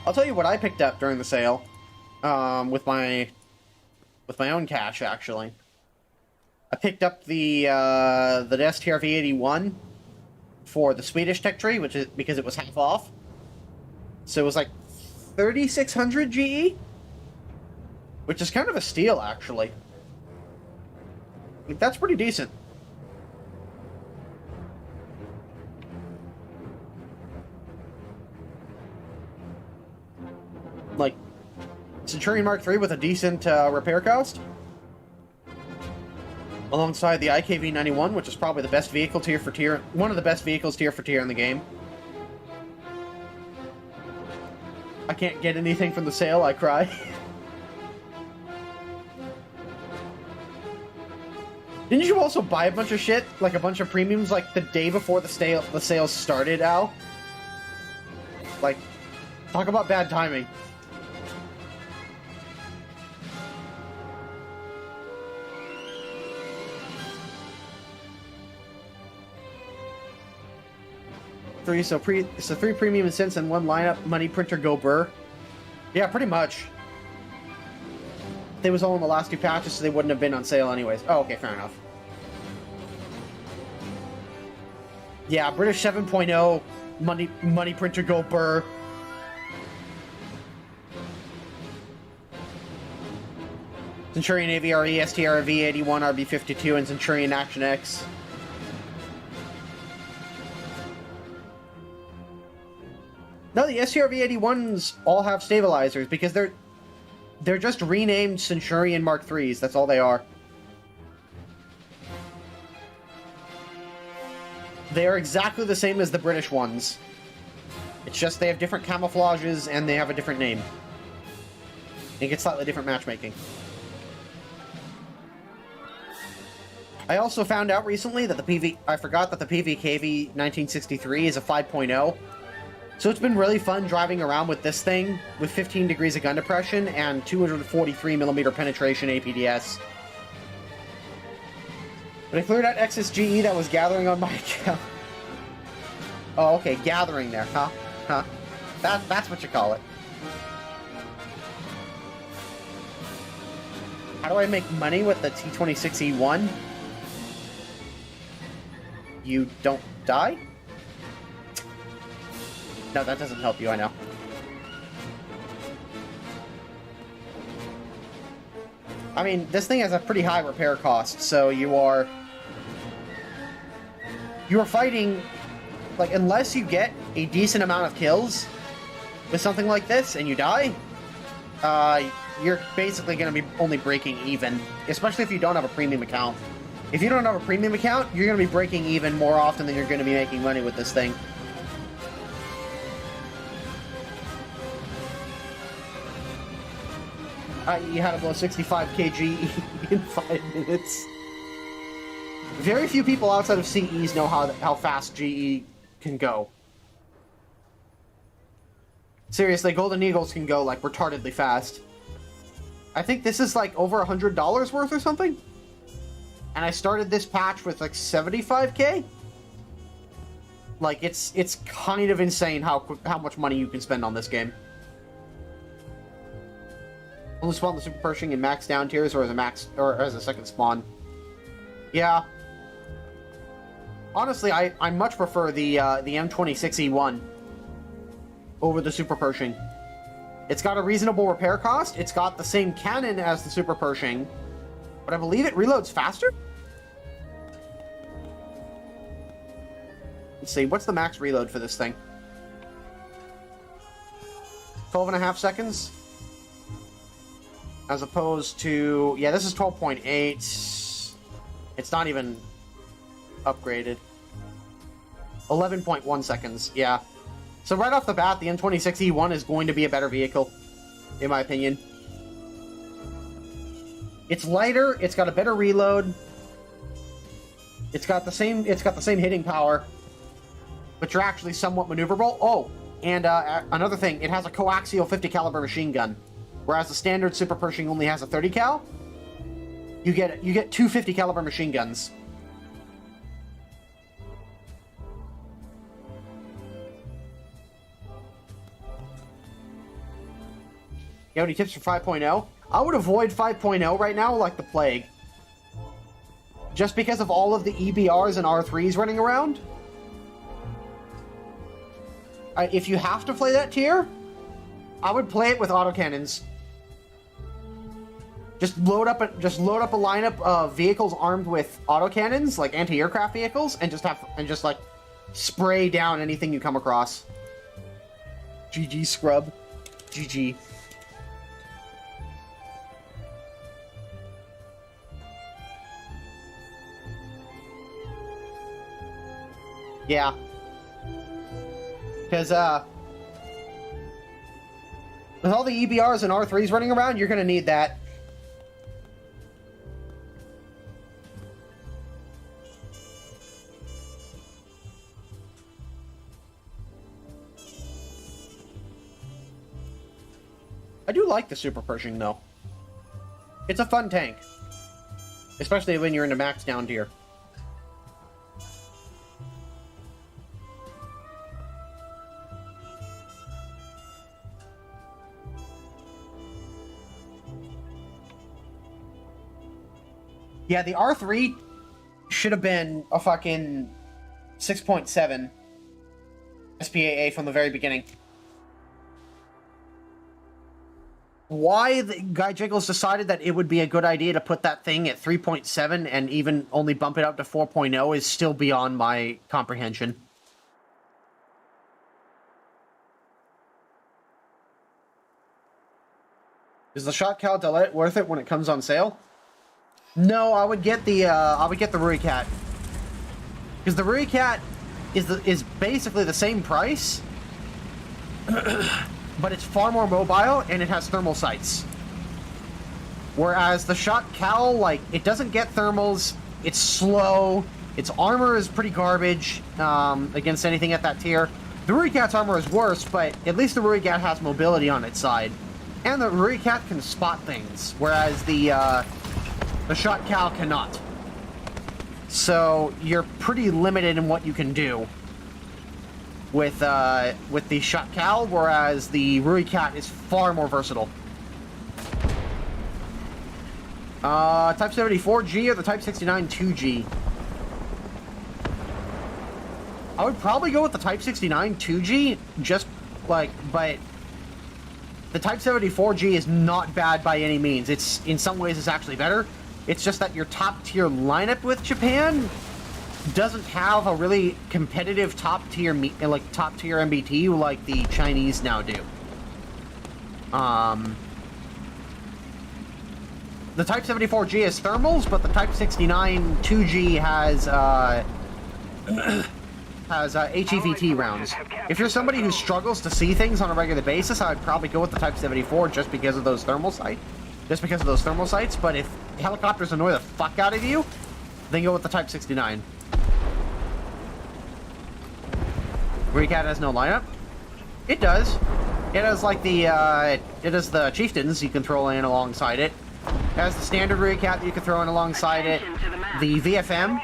I'll tell you what I picked up during the sale, with my own cash, actually. I picked up the STR V81 for the Swedish tech tree, which is because it was half off. So it was like 3,600 GE, which is kind of a steal, actually. Like, that's pretty decent. Like, Centurion Mark III with a decent repair cost. Alongside the IKV-91, which is probably the best vehicle tier for tier, one of the best vehicles tier for tier in the game. I can't get anything from the sale, I cry. Didn't you also buy a bunch of shit, like a bunch of premiums, like the day before the sales started, Al? Like, talk about bad timing. So 3 premium cents and 1 lineup, money printer go burr. Yeah, pretty much. They was all in the last 2 patches, so they wouldn't have been on sale anyways. Oh, okay, fair enough. Yeah, British 7.0, money printer go burr. Centurion AVRE, STR V81, RB52, and Centurion Action X. No, the SCRV-81s all have stabilizers because they're just renamed Centurion Mark IIIs. That's all they are. They are exactly the same as the British ones. It's just they have different camouflages and they have a different name. They get slightly different matchmaking. I also found out recently that I forgot that the PVKV 1963 is a 5.0. So it's been really fun driving around with this thing with 15 degrees of gun depression and 243mm penetration APDS. But I cleared out excess GE that was gathering on my account. Oh, okay, gathering there, huh? Huh? That's what you call it. How do I make money with the T26E1? You don't die? No, that doesn't help you, I know. I mean, this thing has a pretty high repair cost, so you are fighting, like, unless you get a decent amount of kills with something like this and you die, you're basically going to be only breaking even, especially if you don't have a premium account. If you don't have a premium account, you're going to be breaking even more often than you're going to be making money with this thing. i.e. how to blow 65 kg in 5 minutes. Very few people outside of CEs know how fast GE can go. Seriously, Golden Eagles can go, like, retardedly fast. I think this is, like, over $100 worth or something? And I started this patch with, like, 75k? Like, it's kind of insane how much money you can spend on this game. Only spawn the Super Pershing in max down tiers or as a second spawn. Yeah. Honestly, I much prefer the M26E1 over the Super Pershing. It's got a reasonable repair cost. It's got the same cannon as the Super Pershing, but I believe it reloads faster? Let's see, what's the max reload for this thing? 12.5 seconds? As opposed to... yeah, this is 12.8. It's not even upgraded. 11.1 seconds, yeah. So right off the bat, the M26E1 is going to be a better vehicle, in my opinion. It's lighter, it's got a better reload. It's got the same hitting power, but you're actually somewhat maneuverable. Oh, and another thing, it has a coaxial 50 caliber machine gun, whereas the standard Super Pershing only has a 30 cal. You get two 50 caliber machine guns. You have any tips for 5.0? I would avoid 5.0 right now like the plague. Just because of all of the EBRs and R3s running around. If you have to play that tier, I would play it with autocannons. Just load up a lineup of vehicles armed with autocannons, like anti-aircraft vehicles, and just like spray down anything you come across. GG scrub. GG. Yeah. Because, with all the EBRs and R3s running around, you're gonna need that. I do like the Super Pershing, though. It's a fun tank. Especially when you're in a max down tier. Yeah, the R3 should have been a fucking 6.7 SPAA from the very beginning. Why the Guy Jiggles decided that it would be a good idea to put that thing at 3.7 and even only bump it up to 4.0 is still beyond my comprehension. Is the shot cal delay worth it when it comes on sale? No, I would get the Ruricat. Because the Ruricat is basically the same price, but it's far more mobile and it has thermal sights. Whereas the shot cal, like, it doesn't get thermals, it's slow, its armor is pretty garbage against anything at that tier. The Ruricat's armor is worse, but at least the Ruricat has mobility on its side. And the Ruricat can spot things, whereas the shot cal cannot. So you're pretty limited in what you can do with the shot cal, whereas the Ruricat is far more versatile. Type 74G or the Type 69 2G? I would probably go with the Type 69 2G, just like, but the Type 74G is not bad by any means. It's, in some ways, it's actually better. It's just that your top tier lineup with Japan doesn't have a really competitive top tier MBT like the Chinese now do. The Type 74G has thermals, but the Type 69 2G has HEVT rounds. If you're somebody who struggles to see things on a regular basis, I would probably go with the Type 74 just because of those thermal sight. just because of those thermal sights, but if helicopters annoy the fuck out of you, then go with the Type 69. Recat has no lineup? It does. It has like the, it has the Chieftains you can throw in alongside it. It has the standard Recat that you can throw in alongside it. The VFM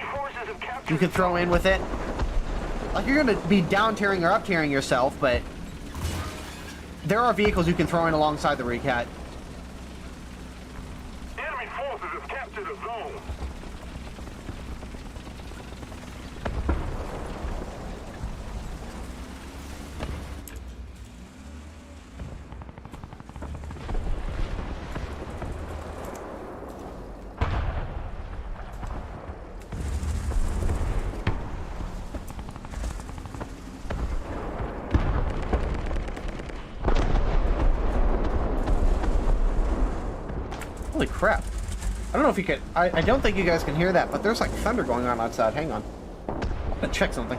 you can throw in with it. Like, you're gonna be down-tiering or up-tiering yourself, but there are vehicles you can throw in alongside the Recat. Enemy forces have captured a zone. Holy crap. I don't know if you could... I don't think you guys can hear that, but there's like thunder going on outside. Hang on. I'm gonna check something.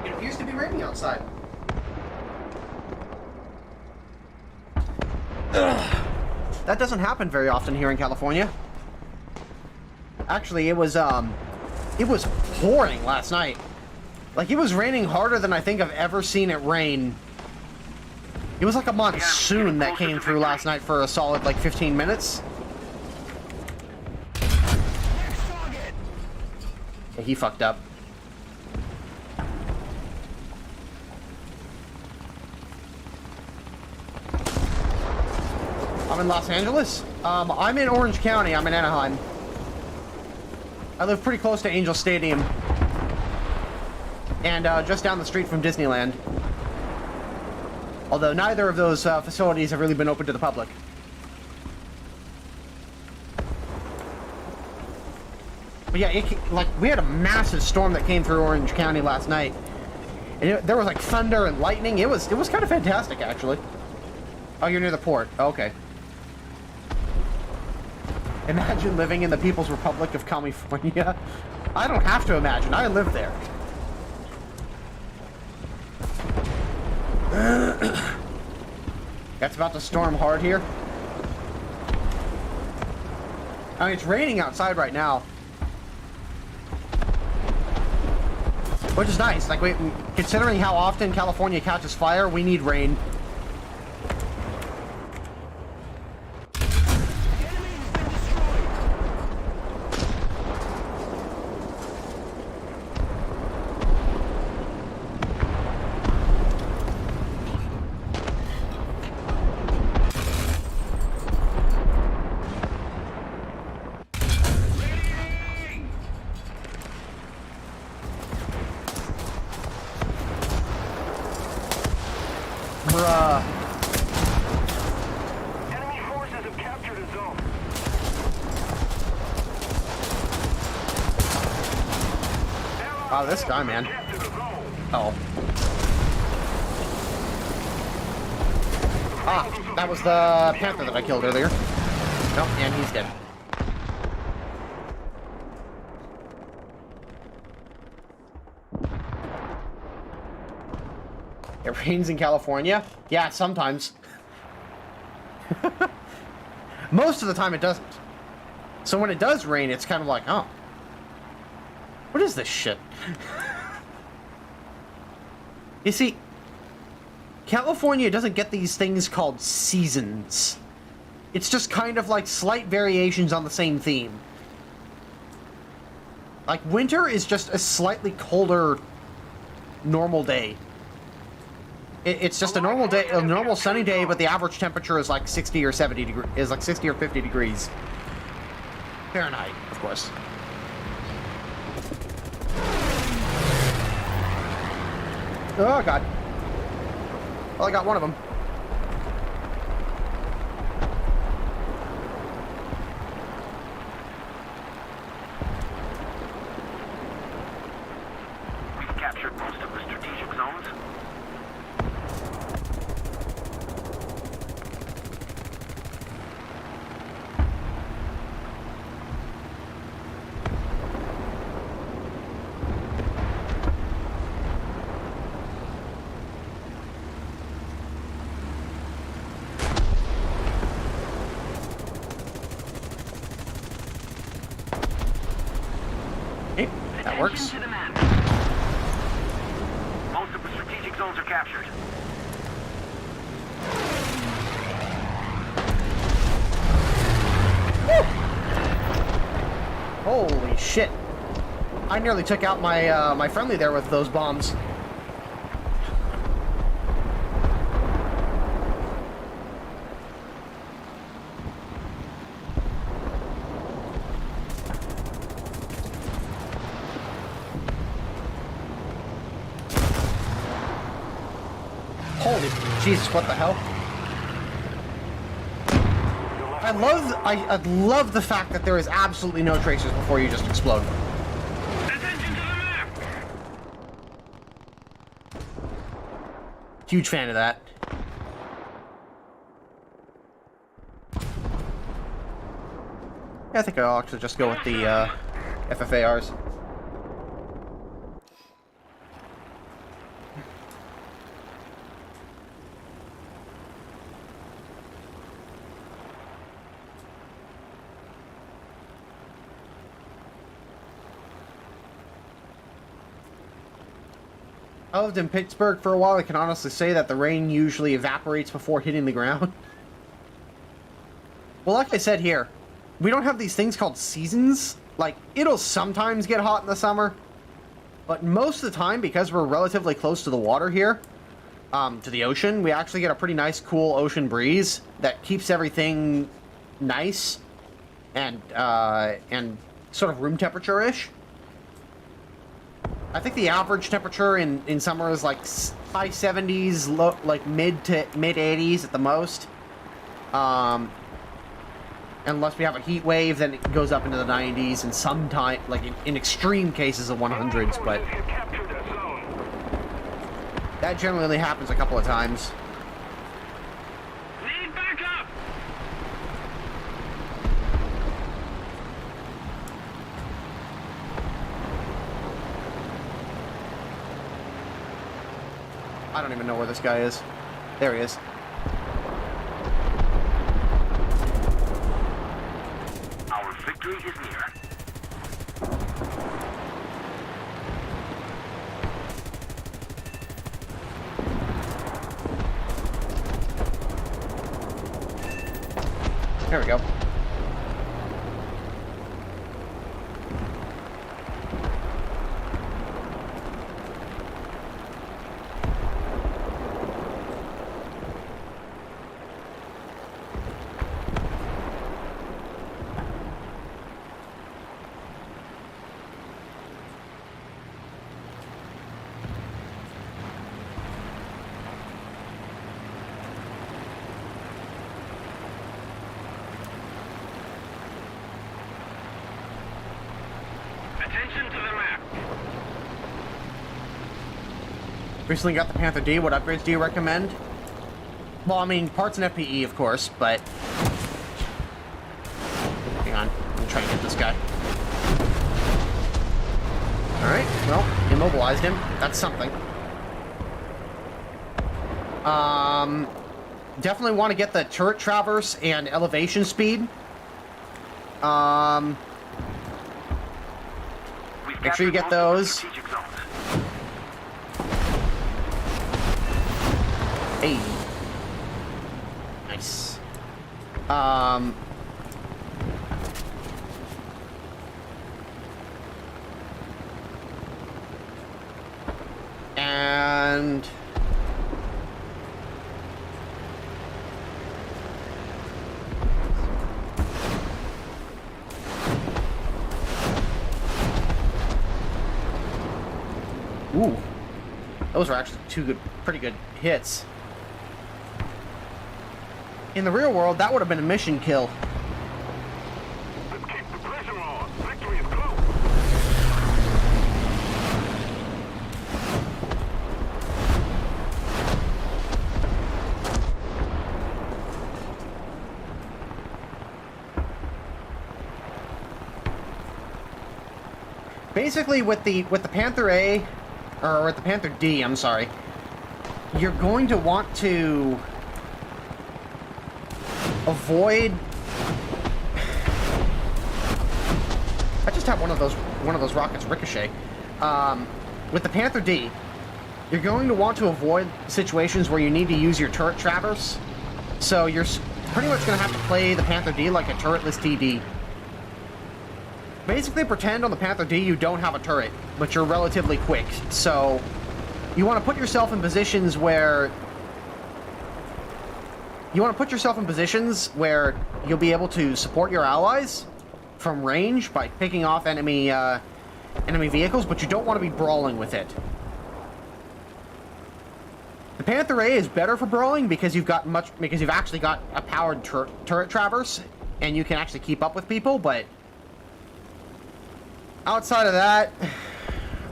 It appears to be raining outside. That doesn't happen very often here in California. Actually, it was pouring last night. Like, it was raining harder than I think I've ever seen it rain. It was like a monsoon that came through last night for a solid, like, 15 minutes. Yeah, he fucked up. I'm in Los Angeles. I'm in Orange County. I'm in Anaheim. I live pretty close to Angel Stadium. And just down the street from Disneyland. Although neither of those facilities have really been open to the public. But yeah, like, we had a massive storm that came through Orange County last night. And there was like thunder and lightning. It was kind of fantastic, actually. Oh, you're near the port. Okay. Imagine living in the People's Republic of California. I don't have to imagine. I live there. It's about to storm hard here. I mean, it's raining outside right now. Which is nice. Like, considering how often California catches fire, we need rain. Enemy forces have captured a zone. Oh, this guy, man. Oh. Ah, that was the panther that I killed earlier. Nope, and he's dead. It rains in California? Yeah, sometimes. Most of the time it doesn't. So when it does rain, it's kind of like, oh. What is this shit? You see, California doesn't get these things called seasons. It's just kind of like slight variations on the same theme. Like, winter is just a slightly colder normal day. It's just a normal day, a normal sunny day, but the average temperature is like 60 or 70 degrees, is like 60 or 50 degrees. Fahrenheit, of course. Oh, God. Well, I got one of them. We've captured most of the strategic zones. works. To the men. Most of the strategic zones are captured. Holy shit. I nearly took out my my friendly there with those bombs. Holy Jesus, what the hell? I love the fact that there is absolutely no tracers before you just explode. Attention to the map! Huge fan of that. Yeah, I think I'll actually just go with the FFARs. I lived in Pittsburgh for a while. I can honestly say that the rain usually evaporates before hitting the ground. Well, like I said here, we don't have these things called seasons. Like, it'll sometimes get hot in the summer, but most of the time, because we're relatively close to the water here, to the ocean, we actually get a pretty nice, cool ocean breeze that keeps everything nice and sort of room temperature-ish. I think the average temperature in summer is like high 70s, low, like mid 80s at the most. Unless we have a heat wave, then it goes up into the 90s, and sometimes, like in extreme cases, the 100s. But that generally only happens a couple of times. Need backup! I don't even know where this guy is. There he is. Our victory is near. There we go. Attention to the map. Recently got the Panther D. What upgrades do you recommend? Well, I mean, parts and FPE, of course, but... Hang on. I'm gonna try and get this guy. Alright, well, immobilized him. That's something. Definitely want to get the turret traverse and elevation speed. Make sure you get those. Hey. Nice. And... Ooh. Those are actually two pretty good hits. In the real world, that would have been a mission kill. Let's keep the pressure on. Victory is close. Basically, with the Panther A, or with the Panther D, I'm sorry, you're going to want to avoid. I just had one of those rockets ricochet. with the Panther D, you're going to want to avoid situations where you need to use your turret traverse. So you're pretty much going to have to play the Panther D like a turretless TD. Basically pretend on the Panther D you don't have a turret, but you're relatively quick. So you want to put yourself in positions where you'll be able to support your allies from range by picking off enemy vehicles, but you don't want to be brawling with it. The Panther A is better for brawling because you've actually got a powered turret traverse, and you can actually keep up with people, but outside of that,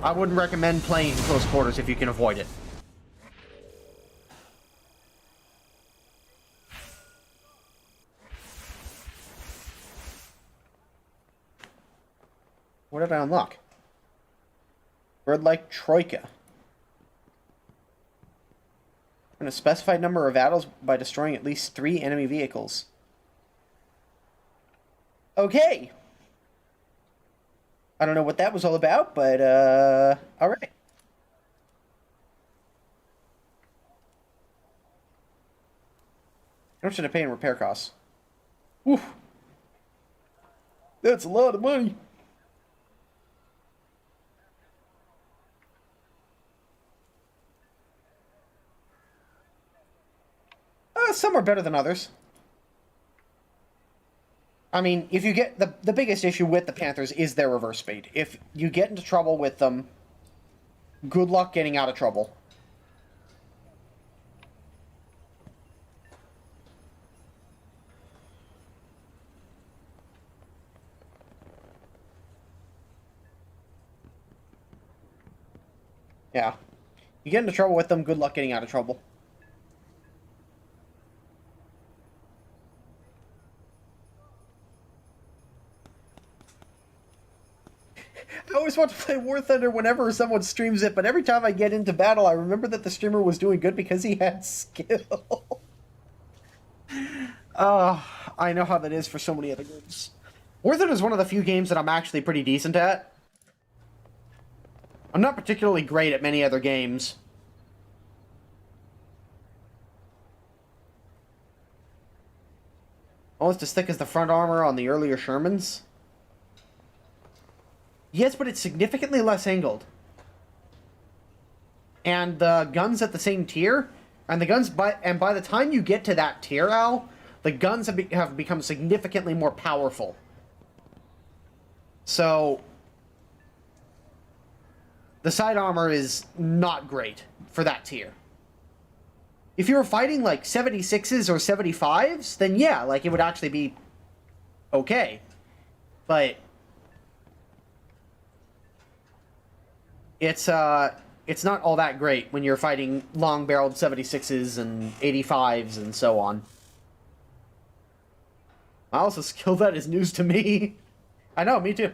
I wouldn't recommend playing in close quarters if you can avoid it. What did I unlock? Bird-like Troika. And a specified number of battles by destroying at least 3 enemy vehicles. Okay. I don't know what that was all about, but, alright. How much did I pay in repair costs? Oof. That's a lot of money. Some are better than others. I mean, if you get the biggest issue with the Panthers is their reverse speed. If you get into trouble with them, good luck getting out of trouble. Yeah. You get into trouble with them, good luck getting out of trouble. I always want to play War Thunder whenever someone streams it, but every time I get into battle, I remember that the streamer was doing good because he had skill. I know how that is for so many other games. War Thunder is one of the few games that I'm actually pretty decent at. I'm not particularly great at many other games. Almost as thick as the front armor on the earlier Shermans. Yes, but it's significantly less angled. And the guns at the same tier, and by the time you get to that tier, Al, the guns have become significantly more powerful. So the side armor is not great for that tier. If you were fighting like 76s or 75s, then yeah, like it would actually be okay. But it's not all that great when you're fighting long-barreled 76s and 85s and so on. MyleSAway, that is news to me. I know, me too.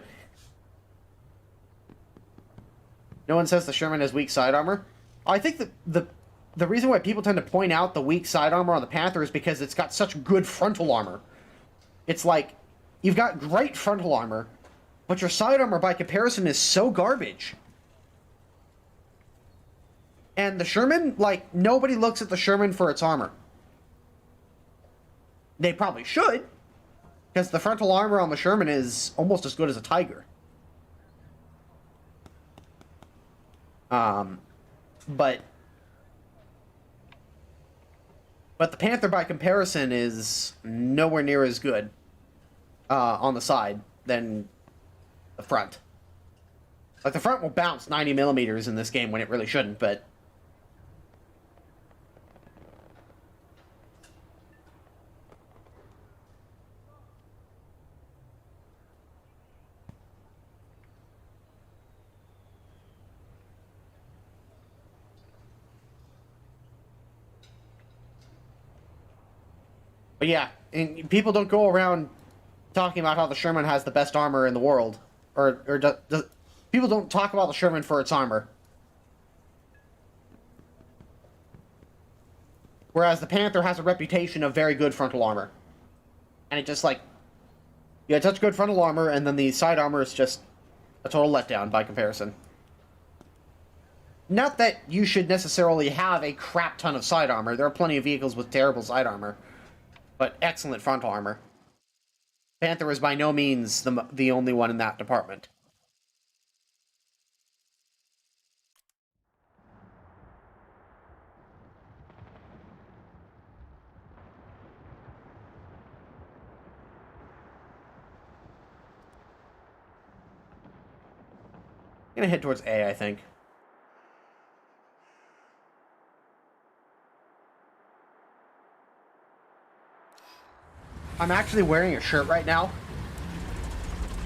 No one says the Sherman has weak side armor. I think that the reason why people tend to point out the weak side armor on the Panther is because it's got such good frontal armor. It's like, you've got great frontal armor, but your side armor by comparison is so garbage. And the Sherman, like, nobody looks at the Sherman for its armor. They probably should, because the frontal armor on the Sherman is almost as good as a Tiger. But the Panther, by comparison, is nowhere near as good on the side than the front. Like, the front will bounce 90 millimeters in this game when it really shouldn't, but yeah, and people don't go around talking about how the Sherman has the best armor in the world. People don't talk about the Sherman for its armor. Whereas the Panther has a reputation of very good frontal armor. And it just, like, you have such good frontal armor, and then the side armor is just a total letdown by comparison. not that you should necessarily have a crap ton of side armor. There are plenty of vehicles with terrible side armor, but excellent frontal armor. Panther is by no means the only one in that department. I'm gonna head towards A, I think. I'm actually wearing a shirt right now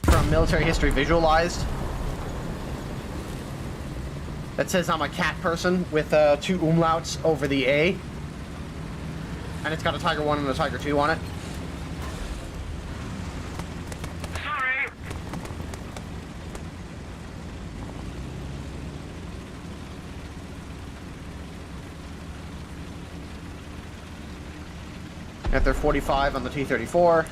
from Military History Visualized that says I'm a cat person with 2 umlauts over the A. And it's got a Tiger 1 and a Tiger 2 on it. At their 45 on the T-34.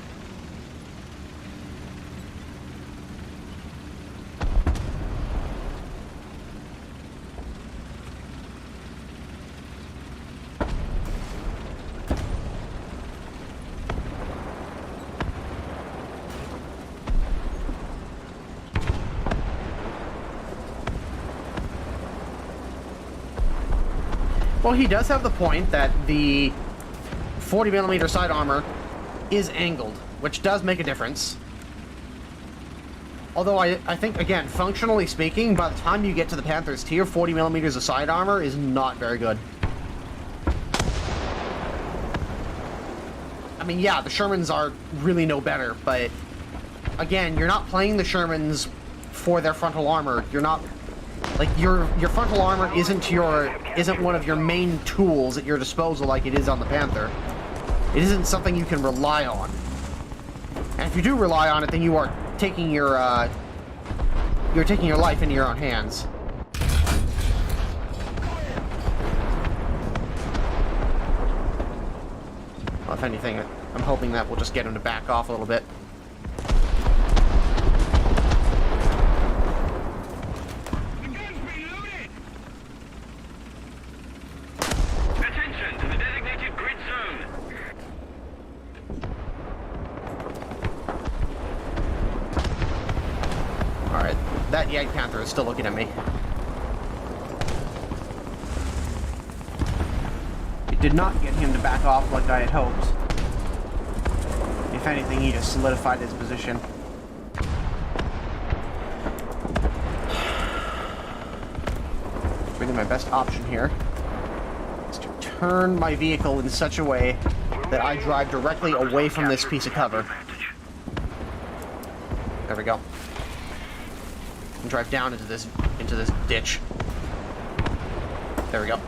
Well, he does have the point that the 40mm side armor is angled, which does make a difference. Although I think, again, functionally speaking, by the time you get to the Panther's tier, 40mm of side armor is not very good. I mean, yeah, the Shermans are really no better, but again, you're not playing the Shermans for their frontal armor. You're not... Like, your frontal armor isn't one of your main tools at your disposal like it is on the Panther. It isn't something you can rely on. And if you do rely on it, then you are taking your life into your own hands. Well, if anything, I'm hoping that we'll just get him to back off a little bit. That Yeti Panther is still looking at me. It did not get him to back off like I had hoped. If anything, he just solidified his position. Really, my best option here is to turn my vehicle in such a way that I drive directly away from this piece of cover. There we go. And drive down into this ditch. There we go.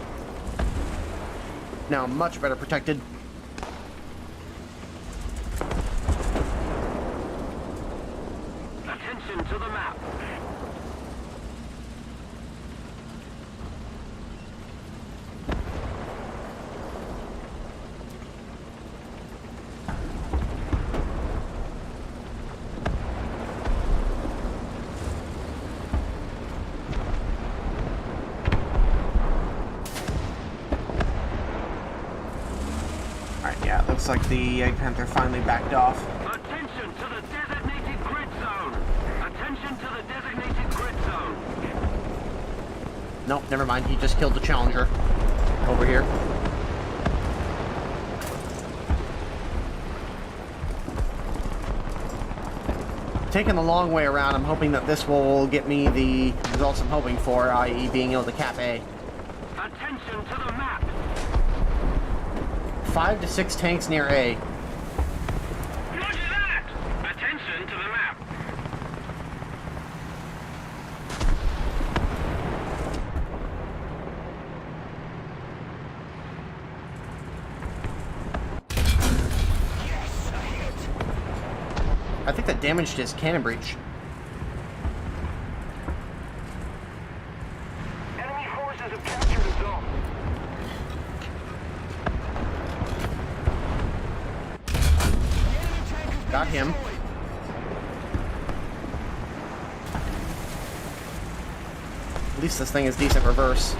Now I'm much better protected. Attention to the map. Looks like the Egg Panther finally backed off. Attention to the designated grid zone! Attention to the designated grid zone! Nope, never mind. He just killed the Challenger over here. Taking the long way around, I'm hoping that this will get me the results I'm hoping for, i.e. being able to cap A. Attention to the map! 5 to 6 tanks near A. Roger that! Attention to the map! Yes, a hit. I think that damaged his cannon breech. Enemy forces have captured a zone. Got him. At least this thing is decent reverse.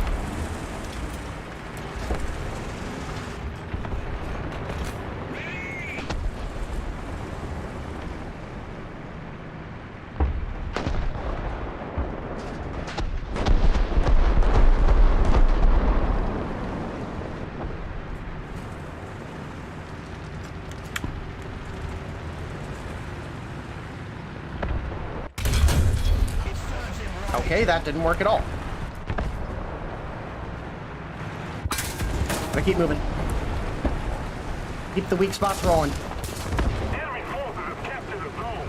Okay, that didn't work at all. But keep moving. Keep the weak spots rolling. Enemy forces have captured the zone.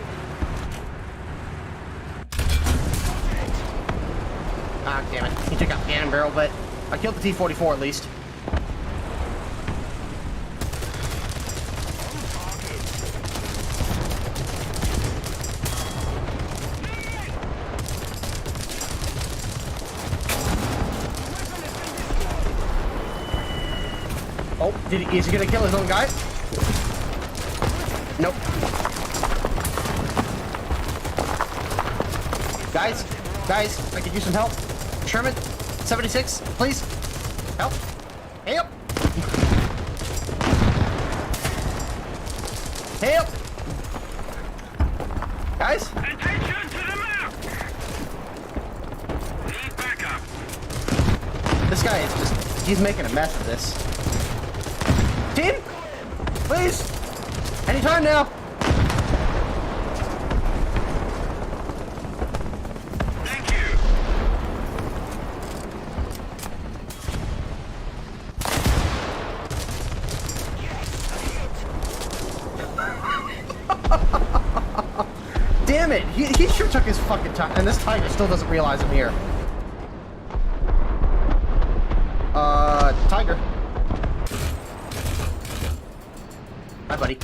Ah, damn it. He took out the cannon barrel, but I killed the T-44 at least. Oh, is he gonna kill his own guy? Nope. Guys, I could use some help. Sherman, 76, please. Help. Help. Help. Guys? Attention to the map! Need backup. This guy is just, he's making a mess of this. Team? Please? Anytime now. Thank you. Damn it! He sure took his fucking time, and this tiger still doesn't realize I'm here. Tiger. Hi, buddy.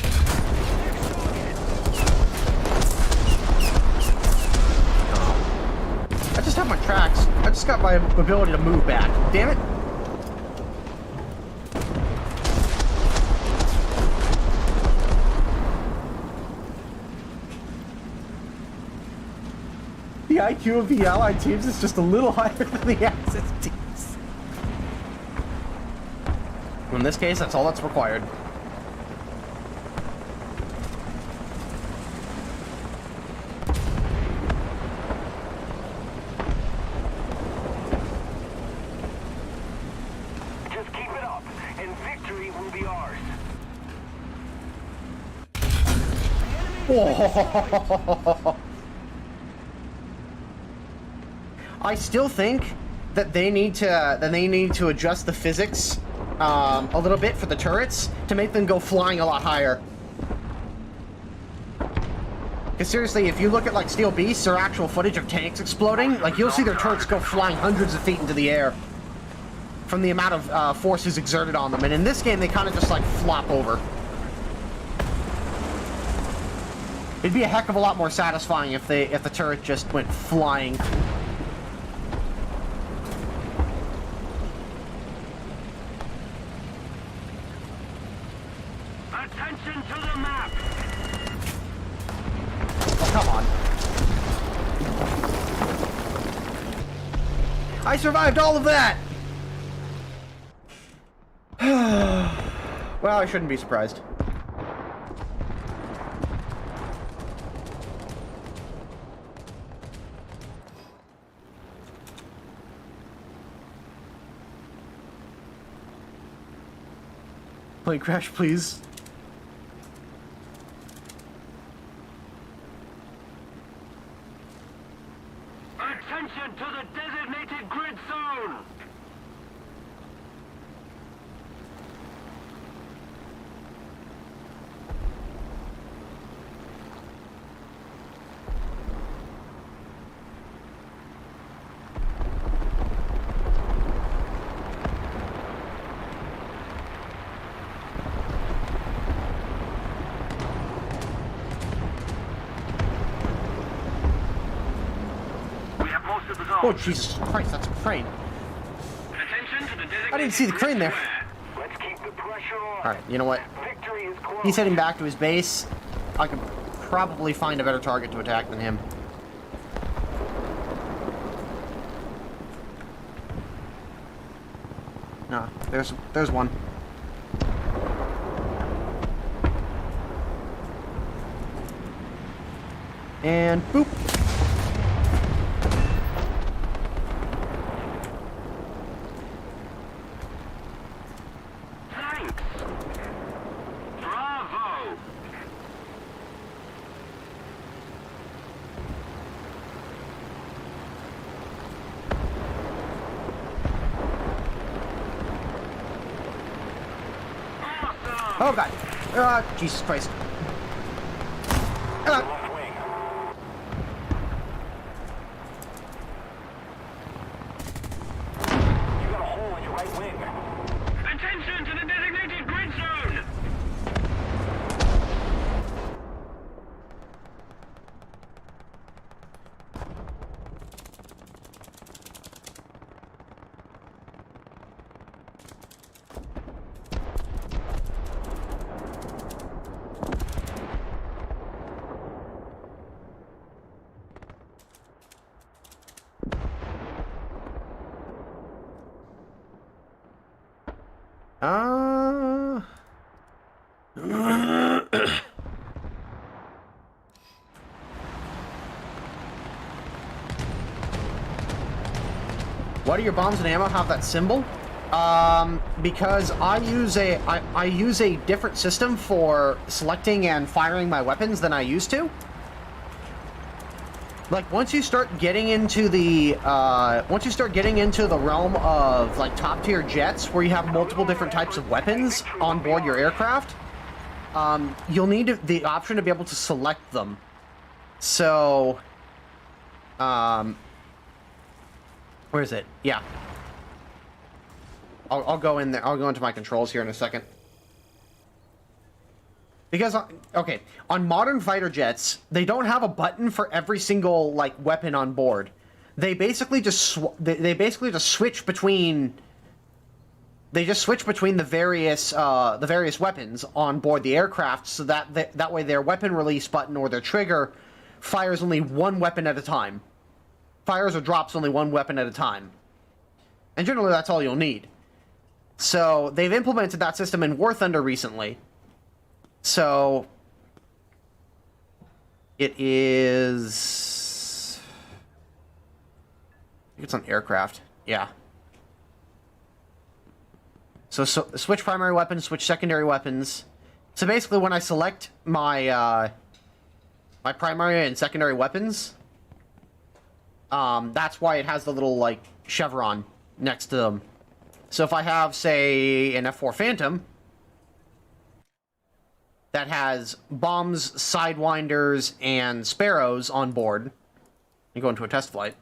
I just have my tracks. I just got my ability to move back. Damn it. The IQ of the Allied teams is just a little higher than the Axis teams. In this case, that's all that's required. Just keep it up, and victory will be ours. Whoa. I still think that they need to adjust the physics a little bit for the turrets to make them go flying a lot higher. Because seriously, if you look at like Steel Beasts or actual footage of tanks exploding, like you'll see their turrets go flying hundreds of feet into the air from the amount of forces exerted on them. And in this game, they kind of just like flop over. It'd be a heck of a lot more satisfying if the turret just went flying. Attention to the map! Oh, come on. I survived all of that! Well, I shouldn't be surprised. Plane crash, please. Attention to the designated grid zone! Oh, Jesus Christ, that's a crane. Attention to the designated I didn't see the crane there. Let's keep the pressure on. Alright, you know what? Victory is close. He's heading back to his base. I could probably find a better target to attack than him. there's one. And boop. Thanks. Bravo. Awesome. Oh god. Jesus Christ. Hello. Left wing. You got a hole in your right wing. Attention to the designated grid zone. Why do your bombs and ammo have that symbol? Because I use a different system for selecting and firing my weapons than I used to. Like once you start getting into the realm of like top tier jets where you have multiple different types of weapons on board your aircraft, you'll need the option to be able to select them. So, where is it? Yeah. I'll go in there. I'll go into my controls here in a second. Because, okay, on modern fighter jets, they don't have a button for every single, like, weapon on board. They basically just, they basically just switch between... They just switch between the various weapons on board the aircraft so that, that way their weapon release button or their trigger fires only one weapon at a time. Fires or drops only one weapon at a time. And generally that's all you'll need. So, they've implemented that system in War Thunder recently. So, it is... I think it's on aircraft. Yeah. So switch primary weapons, switch secondary weapons. So basically when I select my, my primary and secondary weapons, that's why it has the little, like, chevron next to them. So if I have, say, an F4 Phantom that has bombs, sidewinders, and sparrows on board, and go into a test flight.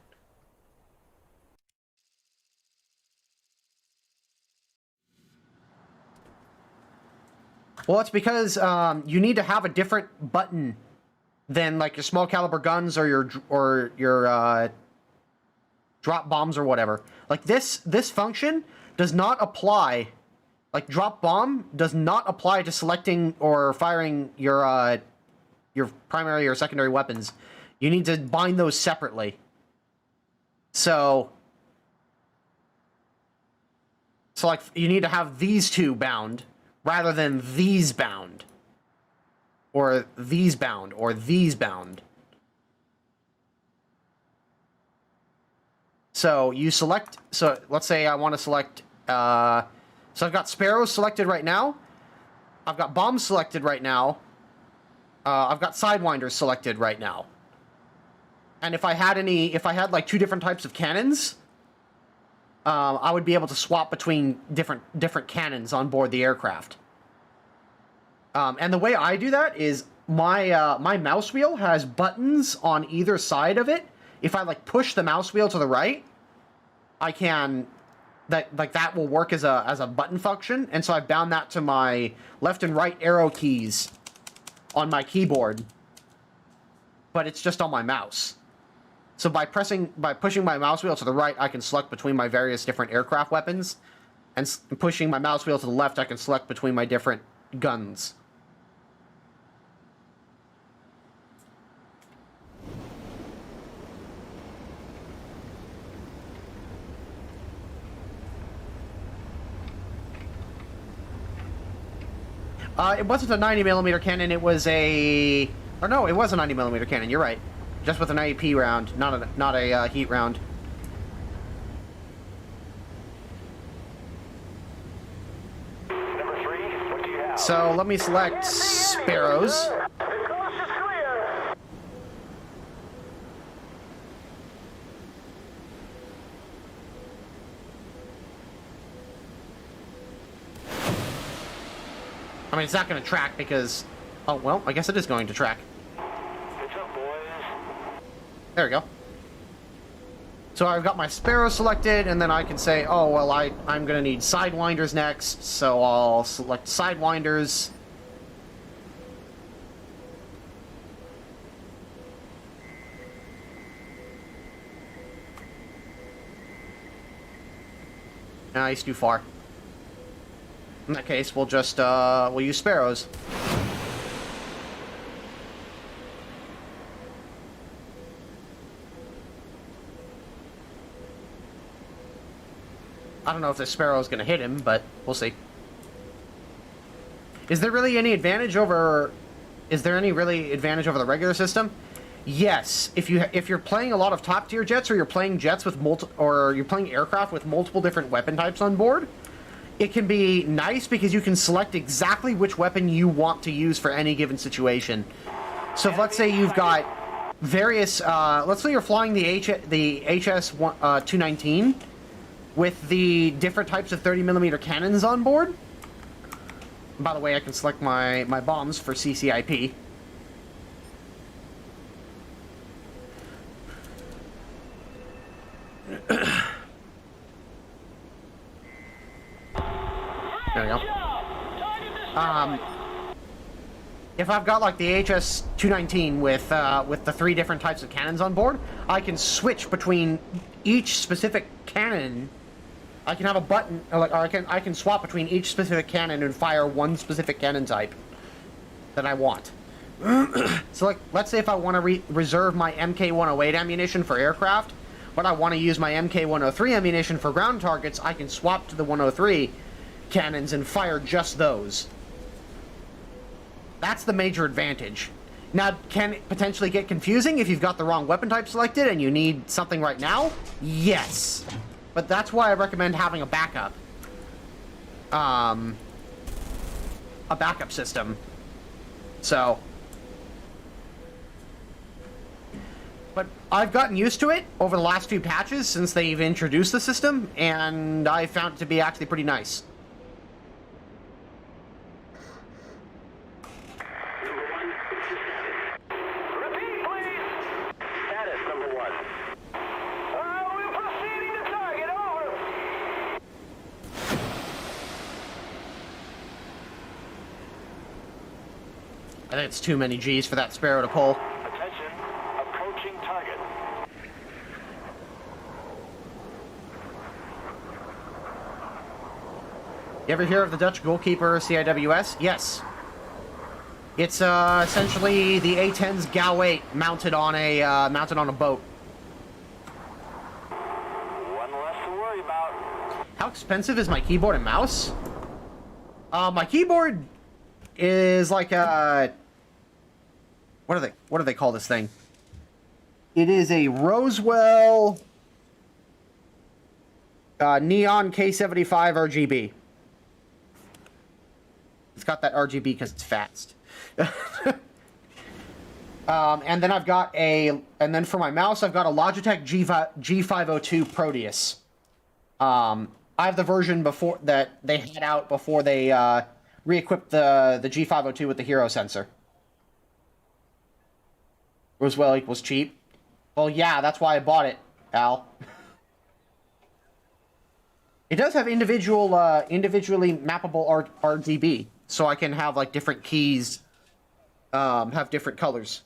Well, it's because you need to have a different button than like your small caliber guns or your drop bombs or whatever. Like this function does not apply. Like drop bomb does not apply to selecting or firing your primary or secondary weapons. You need to bind those separately. So like you need to have these two bound rather than these bound. Or these bound, or these bound. So you select, so let's say I want to select, so I've got sparrows selected right now. I've got bombs selected right now. I've got sidewinders selected right now. And if I had like two different types of cannons, I would be able to swap between different cannons on board the aircraft. And the way I do that is my my mouse wheel has buttons on either side of it. If I like push the mouse wheel to the right, I can that will work as a button function, and so I've bound that to my left and right arrow keys on my keyboard. But it's just on my mouse. So by pushing my mouse wheel to the right, I can select between my various different aircraft weapons, and pushing my mouse wheel to the left, I can select between my different guns. It wasn't a 90mm cannon, it was a... Or no, it was a 90mm cannon, you're right. Just with an IEP round, not a heat round. Number 3, what do you have? So let me select Sparrows. The coast is clear. I mean, it's not going to track because... Oh, well, I guess it is going to track. What's up, boys? There we go. So I've got my Sparrow selected, and then I can say, oh, well, I'm going to need Sidewinders next, so I'll select Sidewinders. Nah, he's too far. In that case, we'll just, we'll use Sparrows. I don't know if the Sparrow is going to hit him, but we'll see. Is there really any advantage over... Is there any really advantage over the regular system? Yes. If you're playing a lot of top-tier jets, or you're playing jets with or you're playing aircraft with multiple different weapon types on board, it can be nice because you can select exactly which weapon you want to use for any given situation. So if, let's say you've got various... let's say you're flying the HS-219... with the different types of 30mm cannons on board. By the way, I can select my bombs for CCIP. There we go. If I've got like the HS-219 with the 3 different types of cannons on board, I can switch between each specific cannon. I can have a button, or I can swap between each specific cannon and fire one specific cannon type that I want. So, like, let's say if I want to reserve my MK108 ammunition for aircraft, but I want to use my MK103 ammunition for ground targets, I can swap to the 103 cannons and fire just those. That's the major advantage. Now, can it potentially get confusing if you've got the wrong weapon type selected and you need something right now? Yes. But that's why I recommend having a backup. A backup system. So. But I've gotten used to it over the last few patches since they've introduced the system, and I found it to be actually pretty nice. Repeat, please. Status, number 1. We're proceeding to target. Over. I think it's too many G's for that Sparrow to pull. Attention. Approaching target. You ever hear of the Dutch goalkeeper CIWS? Yes. It's essentially the A-10's GAU-8 mounted on a boat. One less to worry about. How expensive is my keyboard and mouse? My keyboard is like a... What do they call this thing? It is a Roswell Neon K75 RGB. It's got that RGB because it's fast. And then I've got and then for my mouse, I've got a Logitech G502 Proteus. I have the version before that they had out before they re-equipped the G502 with the Hero sensor. Roswell equals cheap. Well, yeah, that's why I bought it, Al. It does have individually mappable RGB, so I can have like different keys have different colors.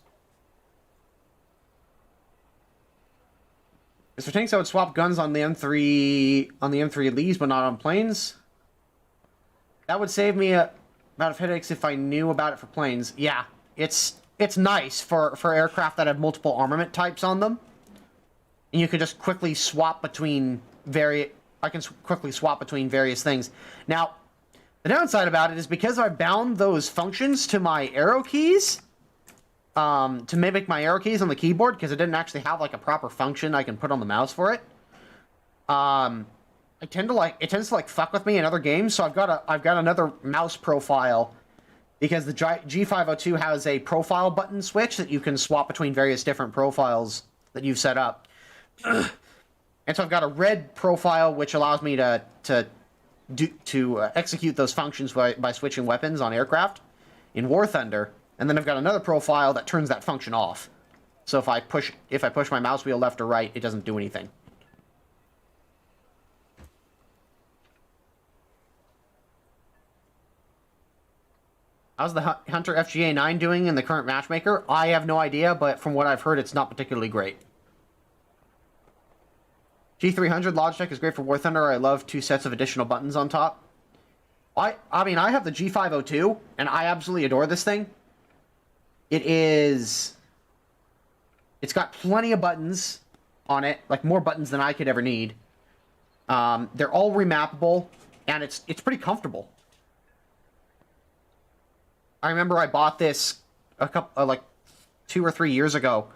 Mr. Tanks, I would swap guns on the M3 Lees, but not on planes. That would save me a amount of headaches if I knew about it for planes. Yeah, it's nice for aircraft that have multiple armament types on them, and you can just quickly swap between quickly swap between various things. Now, The downside about it is because I bound those functions to my arrow keys, to mimic my arrow keys on the keyboard, because it didn't actually have like a proper function I can put on the mouse for it. It tends to like fuck with me in other games, so I've got another mouse profile, because the G502 has a profile button switch that you can swap between various different profiles that you've set up. And so I've got a red profile which allows me to execute those functions by switching weapons on aircraft in War Thunder, and then I've got another profile that turns that function off. So if I push my mouse wheel left or right, it doesn't do anything. How's the Hunter FGA9 doing in the current matchmaker? I have no idea, but from what I've heard, it's not particularly great. G300 Logitech is great for War Thunder. I love 2 sets of additional buttons on top. I mean, I have the G502, and I absolutely adore this thing. It's got plenty of buttons on it, like more buttons than I could ever need. They're all remappable, and it's pretty comfortable. I remember I bought this a couple, like 2 or 3 years ago.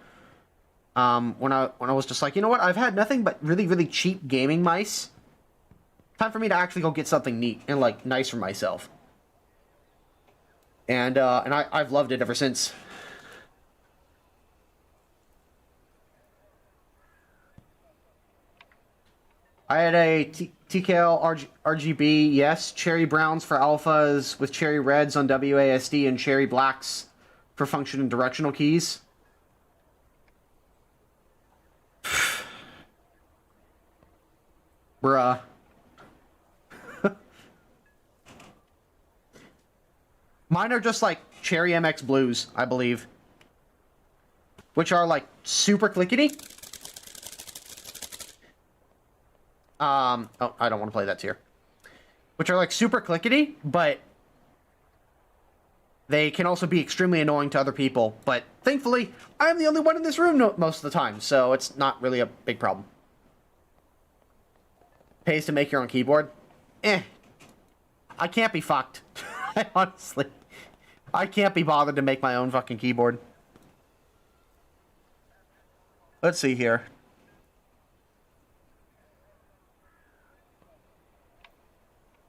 When I was just like, you know what, I've had nothing but really, really cheap gaming mice. Time for me to actually go get something neat and like nice for myself. And I've loved it ever since. I had a TKL RGB, yes, cherry browns for alphas with cherry reds on WASD and cherry blacks for function and directional keys. Bruh. Mine are just like cherry MX blues, I believe. Which are like super clickety. Oh, I don't want to play that tier. Which are like super clickety, but they can also be extremely annoying to other people. But thankfully, I'm the only one in this room most of the time, so it's not really a big problem. Pays to make your own keyboard? I can't be fucked. Honestly. I can't be bothered to make my own fucking keyboard. Let's see here.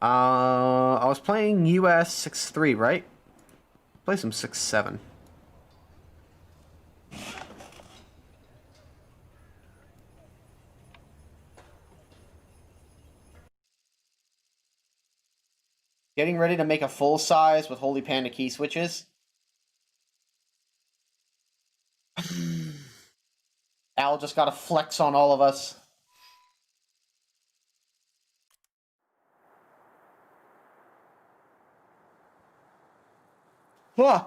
I was playing US 6.3, right? Play some 6.7. Getting ready to make a full size with Holy Panda key switches. Al just got a flex on all of us. Huh.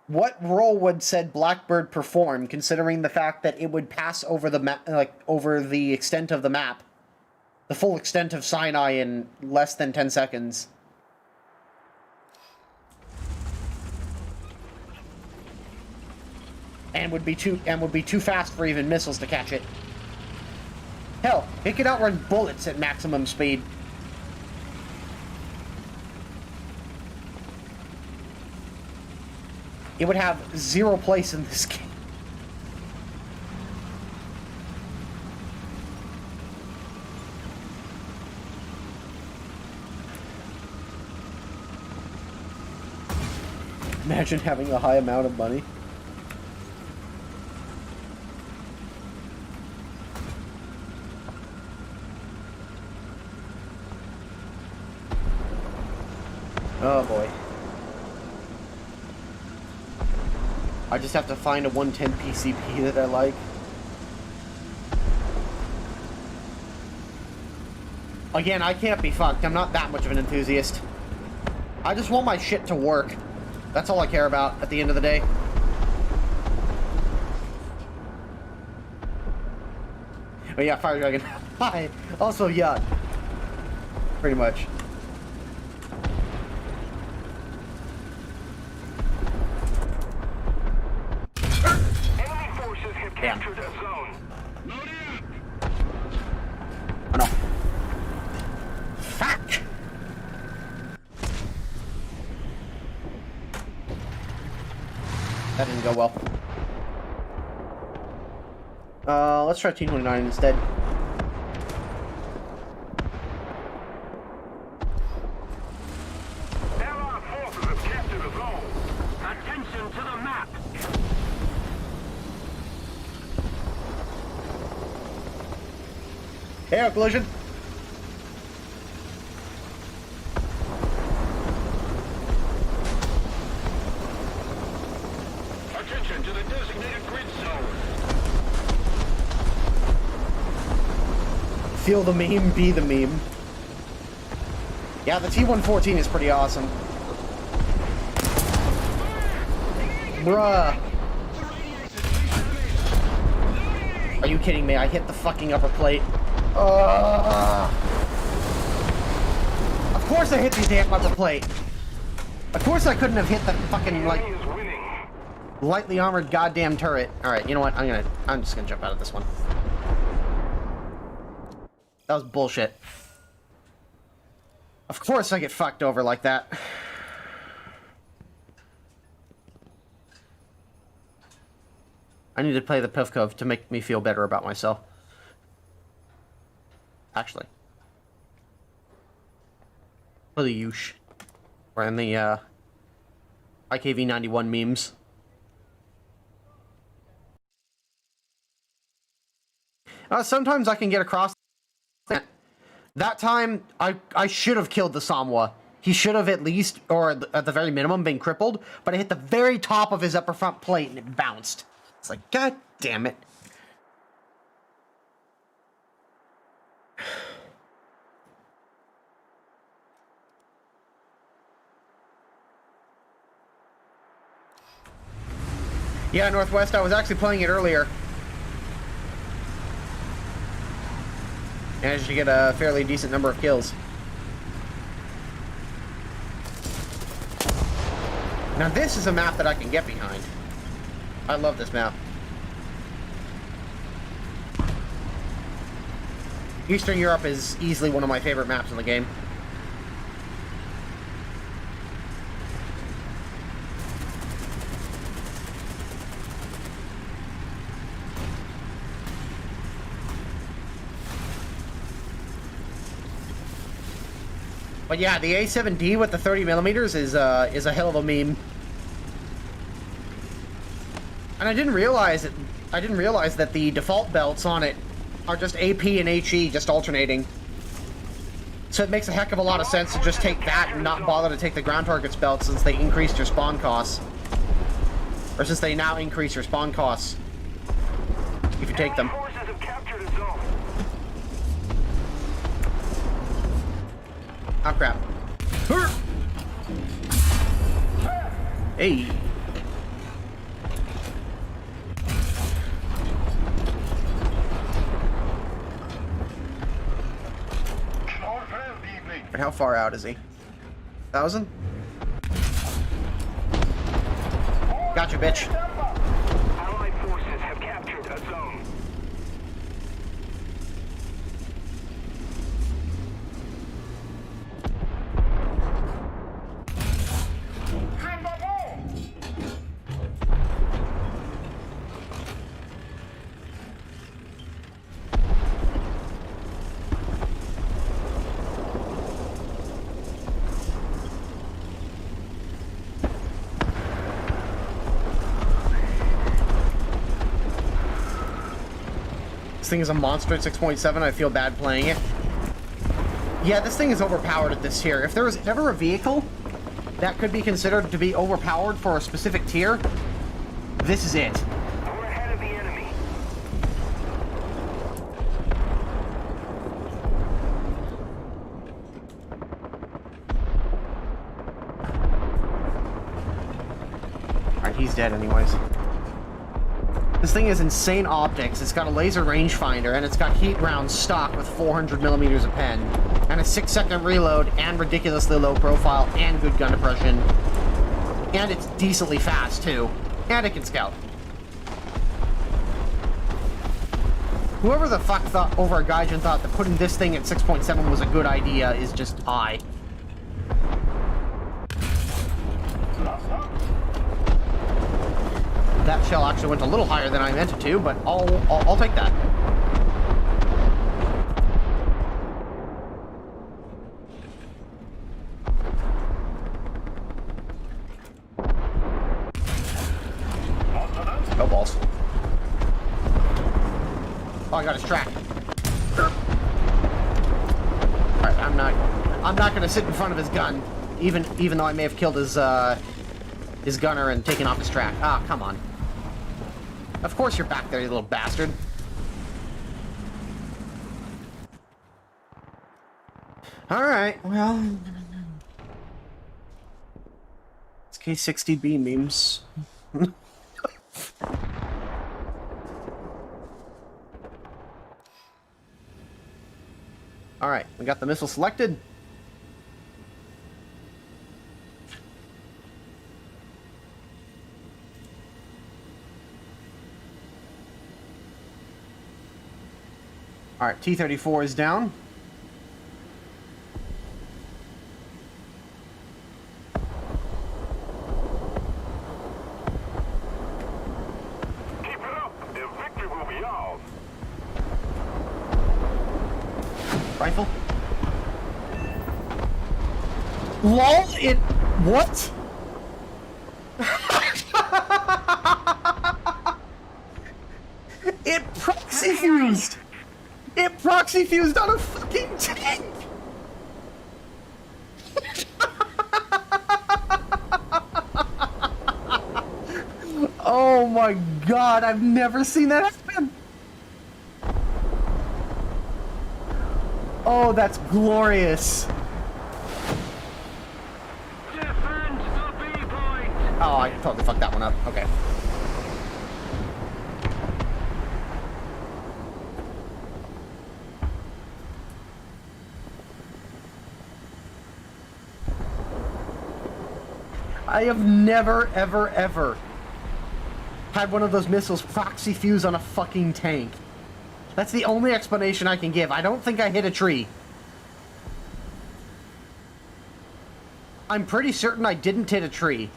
What role would said Blackbird perform, considering the fact that it would pass over the map, like over the extent of the map, the full extent of Sinai in less than 10 seconds? And would be too fast for even missiles to catch it. Hell, it could outrun bullets at maximum speed. It would have zero place in this game. Imagine having a high amount of money. Oh boy. I just have to find a 110 PCP that I like. Again, I can't be fucked. I'm not that much of an enthusiast. I just want my shit to work. That's all I care about at the end of the day. But yeah, Fire Dragon. Hi. Also, yeah. Pretty much. Damn. Oh no. That didn't go well. Let's try T-29 instead. Allied forces have captured the zone. Attention to the map. Air collision. Attention to the designated grid zone. Feel the meme, be the meme. Yeah, the T-114 is pretty awesome. Bruh. Are you kidding me? I hit the fucking upper plate. Of course I hit the damn upper plate. Of course I couldn't have hit the fucking, like, Enemy is winning. lightly armored goddamn turret. Alright, you know what? I'm just gonna jump out of this one. That was bullshit. Of course I get fucked over like that. I need to play the Pivkov to make me feel better about myself. Actually. For the Yush. We're in the, IKV91 memes. Sometimes I can get across that time. I should have killed the Samwa. He should have at least, or at the very minimum, been crippled, but I hit the very top of his upper front plate and it bounced. It's like, god damn it. Yeah, Northwest, I was actually playing it earlier. Managed to get a fairly decent number of kills. Now this is a map that I can get behind. I love this map. Eastern Europe is easily one of my favorite maps in the game. But yeah, the A7D with the 30mm is a hell of a meme. And I didn't realize that the default belts on it are just AP and HE just alternating. So it makes a heck of a lot of sense to just take that and not bother to take the ground targets belt since they increased your spawn costs. Or since they now increase your spawn costs if you take them. Forces have captured a zone. Oh crap. Hey. How far out is he? 1,000? Gotcha, bitch. Allied forces have captured a zone. This thing is a monster at 6.7. I feel bad playing it. Yeah, this thing is overpowered at this tier. If there was ever a vehicle that could be considered to be overpowered for a specific tier, this is it. We're ahead of the enemy. Alright, he's dead anyways. This thing is insane optics. It's got a laser rangefinder, and it's got heat rounds stock with 400mm of pen, and a 6-second reload, and ridiculously low profile, and good gun depression. And it's decently fast, too. And it can scout. Whoever the fuck thought over a Gaijin thought that putting this thing at 6.7 was a good idea is just high. that shell actually went a little higher than I meant it to, but I'll take that. No balls. Oh, I got his track. Alright, I'm not gonna sit in front of his gun, even though I may have killed his gunner and taken off his track. Ah, come on. Of course you're back there, you little bastard. Alright, well. It's K60B memes. Alright, we got the missile selected. Alright, T-34 is down. Keep it up. The victory will be ours. Rifle. LOL, it... What? It proxy fused! It proxy fused on a fucking tank! Oh my god, I've never seen that happen! Oh, that's glorious! Defend the B point. Oh, I totally fucked that one up. Okay. I have never, ever, ever had one of those missiles proxy fuse on a fucking tank. That's the only explanation I can give. I don't think I hit a tree. I'm pretty certain I didn't hit a tree.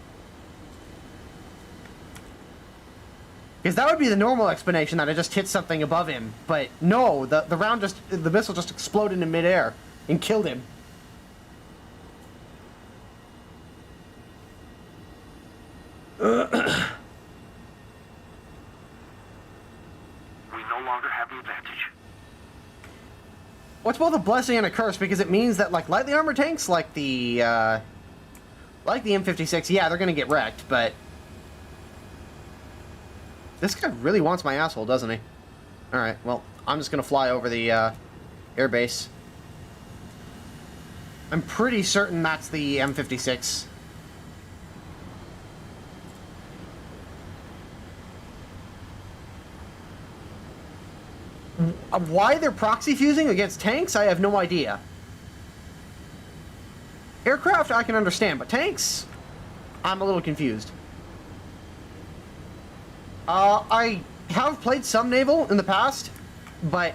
Because that would be the normal explanation, that I just hit something above him. But no, the missile just exploded in midair and killed him. We no longer have the advantage. What's both a blessing and a curse, because it means that like lightly armored tanks, like the M56, yeah, they're gonna get wrecked, but this guy really wants my asshole, doesn't he? Alright, well, I'm just gonna fly over the airbase. I'm pretty certain that's the M56. Why they're proxy fusing against tanks, I have no idea. Aircraft, I can understand, but tanks, I'm a little confused. I have played some naval in the past, but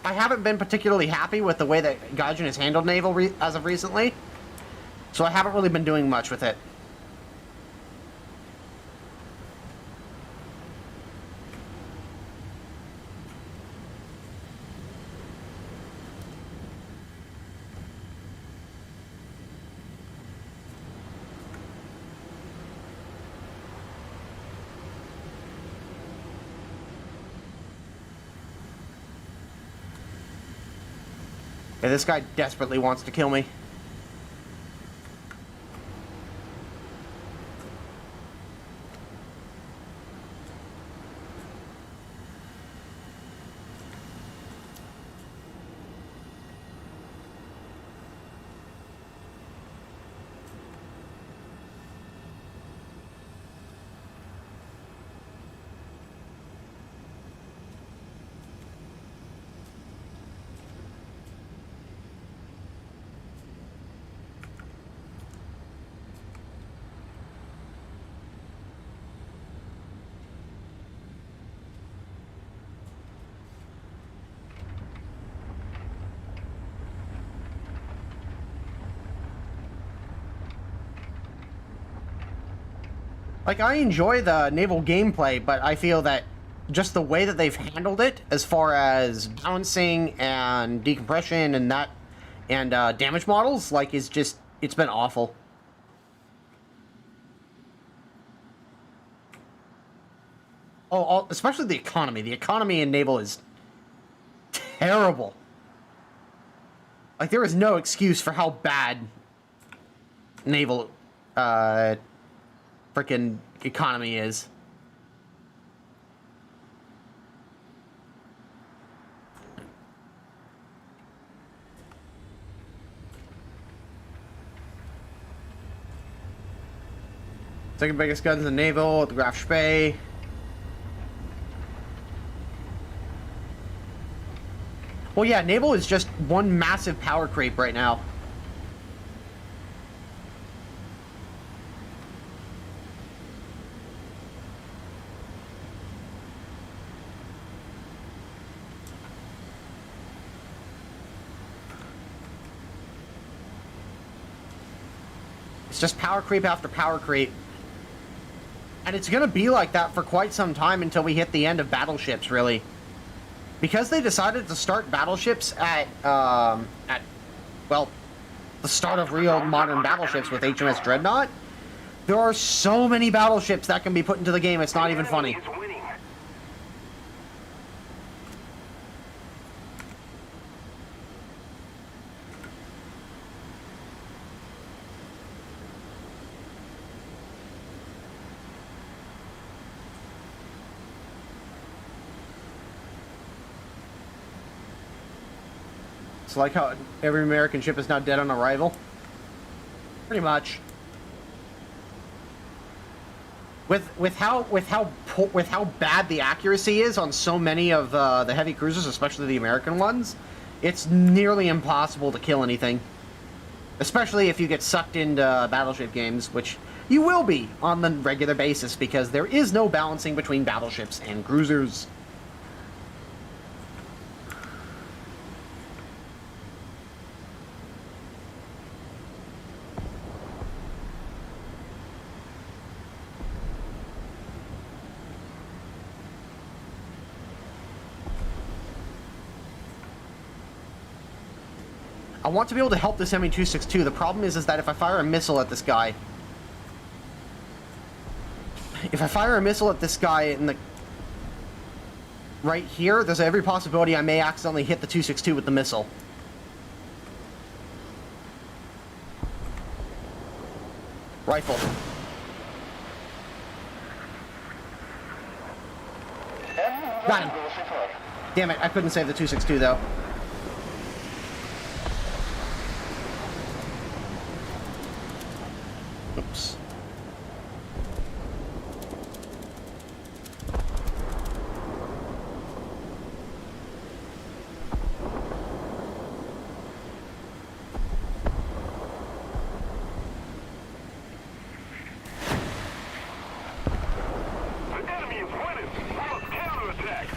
I haven't been particularly happy with the way that Gaijin has handled naval as of recently, so I haven't really been doing much with it. Yeah, this guy desperately wants to kill me. Like, I enjoy the naval gameplay, but I feel that just the way that they've handled it, as far as balancing and decompression and that, and damage models, like, is just, it's been awful. Oh, especially the economy. The economy in naval is terrible. Like, there is no excuse for how bad naval, frickin' economy is. Second biggest guns in the naval at the Graf Spee. Well, yeah, naval is just one massive power creep right now. It's just power creep after power creep. And it's gonna be like that for quite some time until we hit the end of battleships, really. Because they decided to start battleships at well, the start of real modern battleships with HMS Dreadnought, there are so many battleships that can be put into the game, it's not even funny. It's like how every American ship is now dead on arrival. Pretty much. With how bad the accuracy is on so many of the heavy cruisers, especially the American ones, it's nearly impossible to kill anything. Especially if you get sucked into battleship games, which you will be on the regular basis, because there is no balancing between battleships and cruisers. I want to be able to help this ME-262. The problem is that if I fire a missile at this guy... If I fire a missile at this guy in the... right here, there's every possibility I may accidentally hit the 262 with the missile. Rifle. Got him. Damn it, I couldn't save the 262 though. Oops. The enemy is winning. We must counterattack.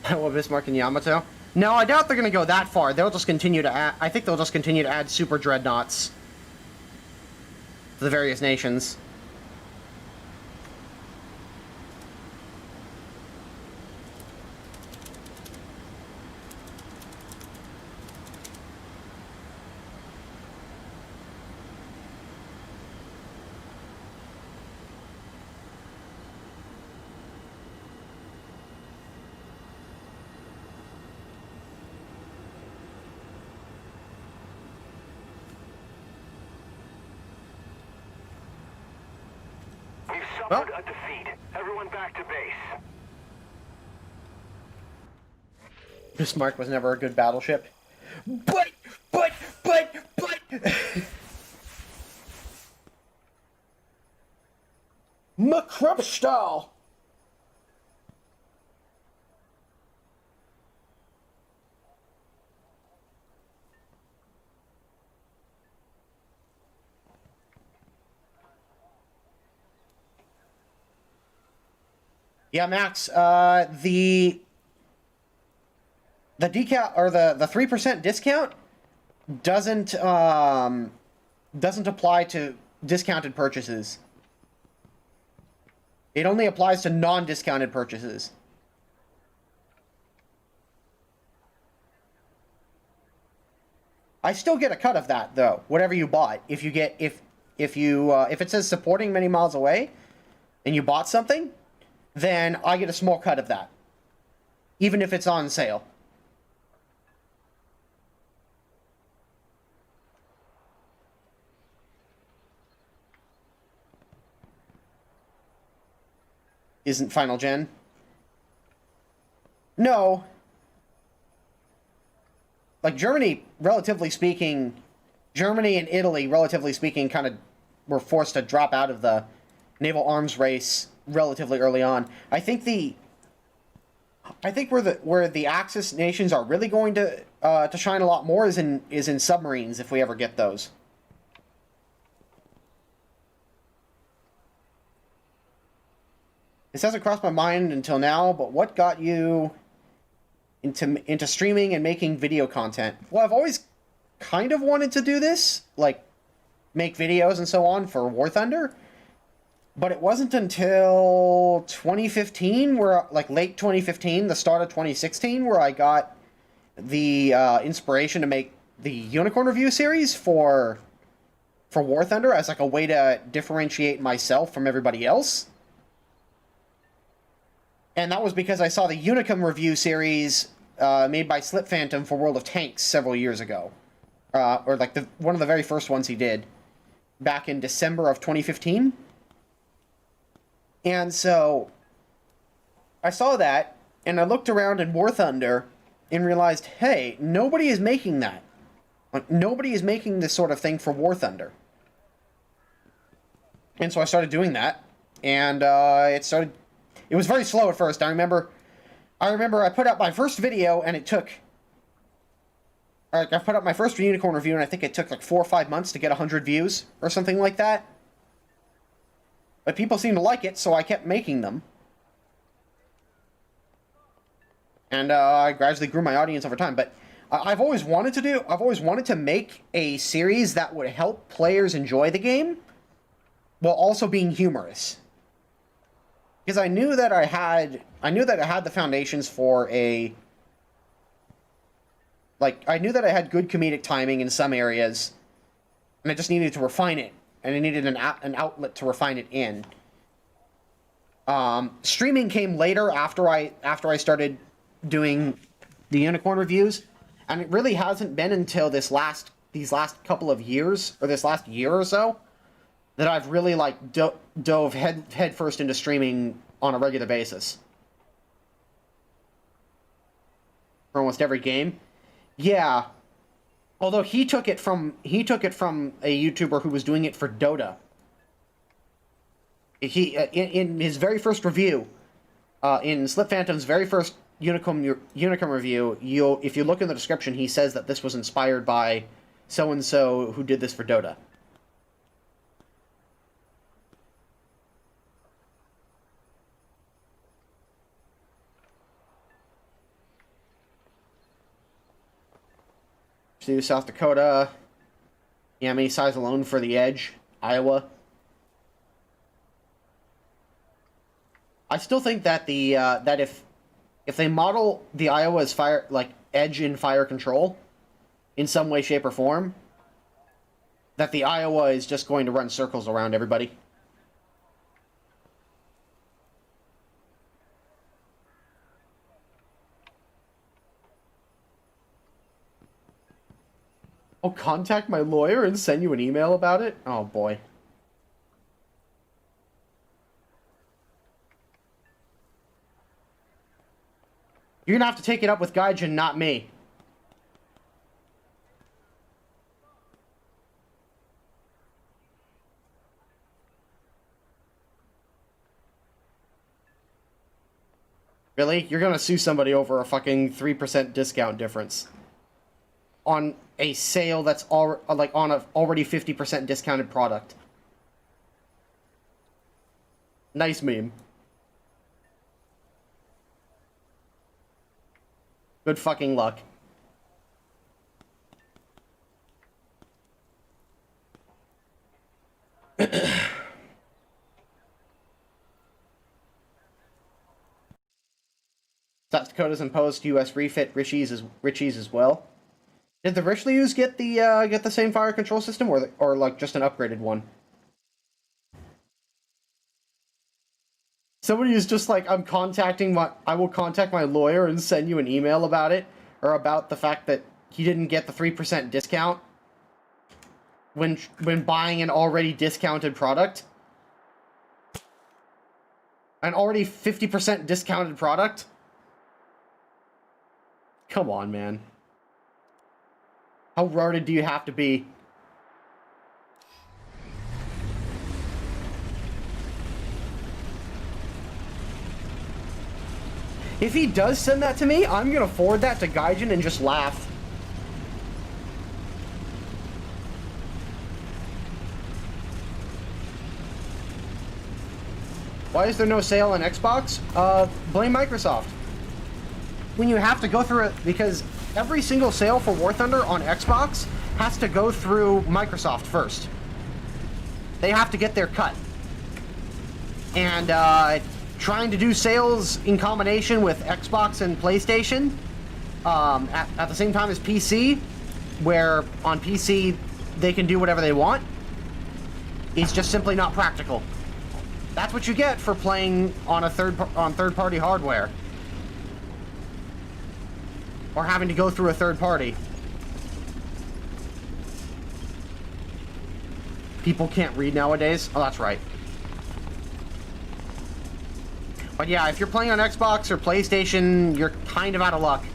What, Bismarck and Yamato? No, I doubt they're going to go that far. They'll just continue to add... I think they'll just continue to add super dreadnoughts to the various nations. We've suffered a defeat. Everyone back to base. Bismarck was never a good battleship. But... McCrupstall! Yeah, Max. The decal or the 3% discount doesn't apply to discounted purchases. It only applies to non-discounted purchases. I still get a cut of that though, whatever you bought. If it says supporting Many Miles Away and you bought something, then I get a small cut of that. Even if it's on sale. Isn't Final Gen? No. Like Germany, relatively speaking, Germany and Italy, relatively speaking, kind of were forced to drop out of the naval arms race relatively early on. I think where the Axis nations are really going to shine a lot more is in submarines if we ever get those. This hasn't crossed my mind until now, but what got you into streaming and making video content? Well, I've always kind of wanted to do this, like make videos and so on for War Thunder, but it wasn't until 2015, where like late 2015, the start of 2016, where I got the inspiration to make the Unicorn Review series for War Thunder as like a way to differentiate myself from everybody else. And that was because I saw the Unicum Review series made by Slip Phantom for World of Tanks several years ago. Or like one of the very first ones he did back in December of 2015. And so I saw that, and I looked around in War Thunder and realized, hey, nobody is making that. Like, nobody is making this sort of thing for War Thunder. And so I started doing that, and it was very slow at first. I remember I put out my first video, and it took... I put up my first Unicorn Review, and I think it took like 4 or 5 months to get 100 views, or something like that. But people seemed to like it, so I kept making them. And I gradually grew my audience over time. But I've always wanted to make a series that would help players enjoy the game, while also being humorous. Because I knew that I had the foundations for a... Like, I knew that I had good comedic timing in some areas, and I just needed to refine it. And I needed an outlet to refine it in. Streaming came later after I started doing the Unicorn Reviews, and it really hasn't been until these last couple of years, or this last year or so, that I've really like dove head first into streaming on a regular basis for almost every game. Yeah. Although he took it from a YouTuber who was doing it for Dota. He in his very first review, in Slip Phantom's very first Unicum review, if you look in the description, he says that this was inspired by so and so who did this for Dota. South Dakota, Yami size alone for the Edge, Iowa. I still think that that if they model the Iowa as Edge in fire control, in some way, shape, or form, that the Iowa is just going to run circles around everybody. I'll contact my lawyer and send you an email about it? Oh, boy. You're gonna have to take it up with Gaijin, not me. Really? You're gonna sue somebody over a fucking 3% discount difference on a sale that's on a already 50% discounted product. Nice meme. Good fucking luck. South Dakota's imposed U.S. refit Ritchies as well. Did the Richelieu's get the same fire control system, or like just an upgraded one? Somebody is just like, I will contact my lawyer and send you an email about it, or about the fact that he didn't get the 3% discount when buying an already discounted product. An already 50% discounted product? Come on, man. How retarded do you have to be? If he does send that to me, I'm gonna forward that to Gaijin and just laugh. Why is there no sale on Xbox? Blame Microsoft. When you have to go through it, because every single sale for War Thunder on Xbox has to go through Microsoft first. They have to get their cut. And trying to do sales in combination with Xbox and PlayStation at the same time as PC, where on PC they can do whatever they want, is just simply not practical. That's what you get for playing on third-party hardware. Or having to go through a third party. People can't read nowadays? Oh, that's right. But yeah, if you're playing on Xbox or PlayStation, you're kind of out of luck.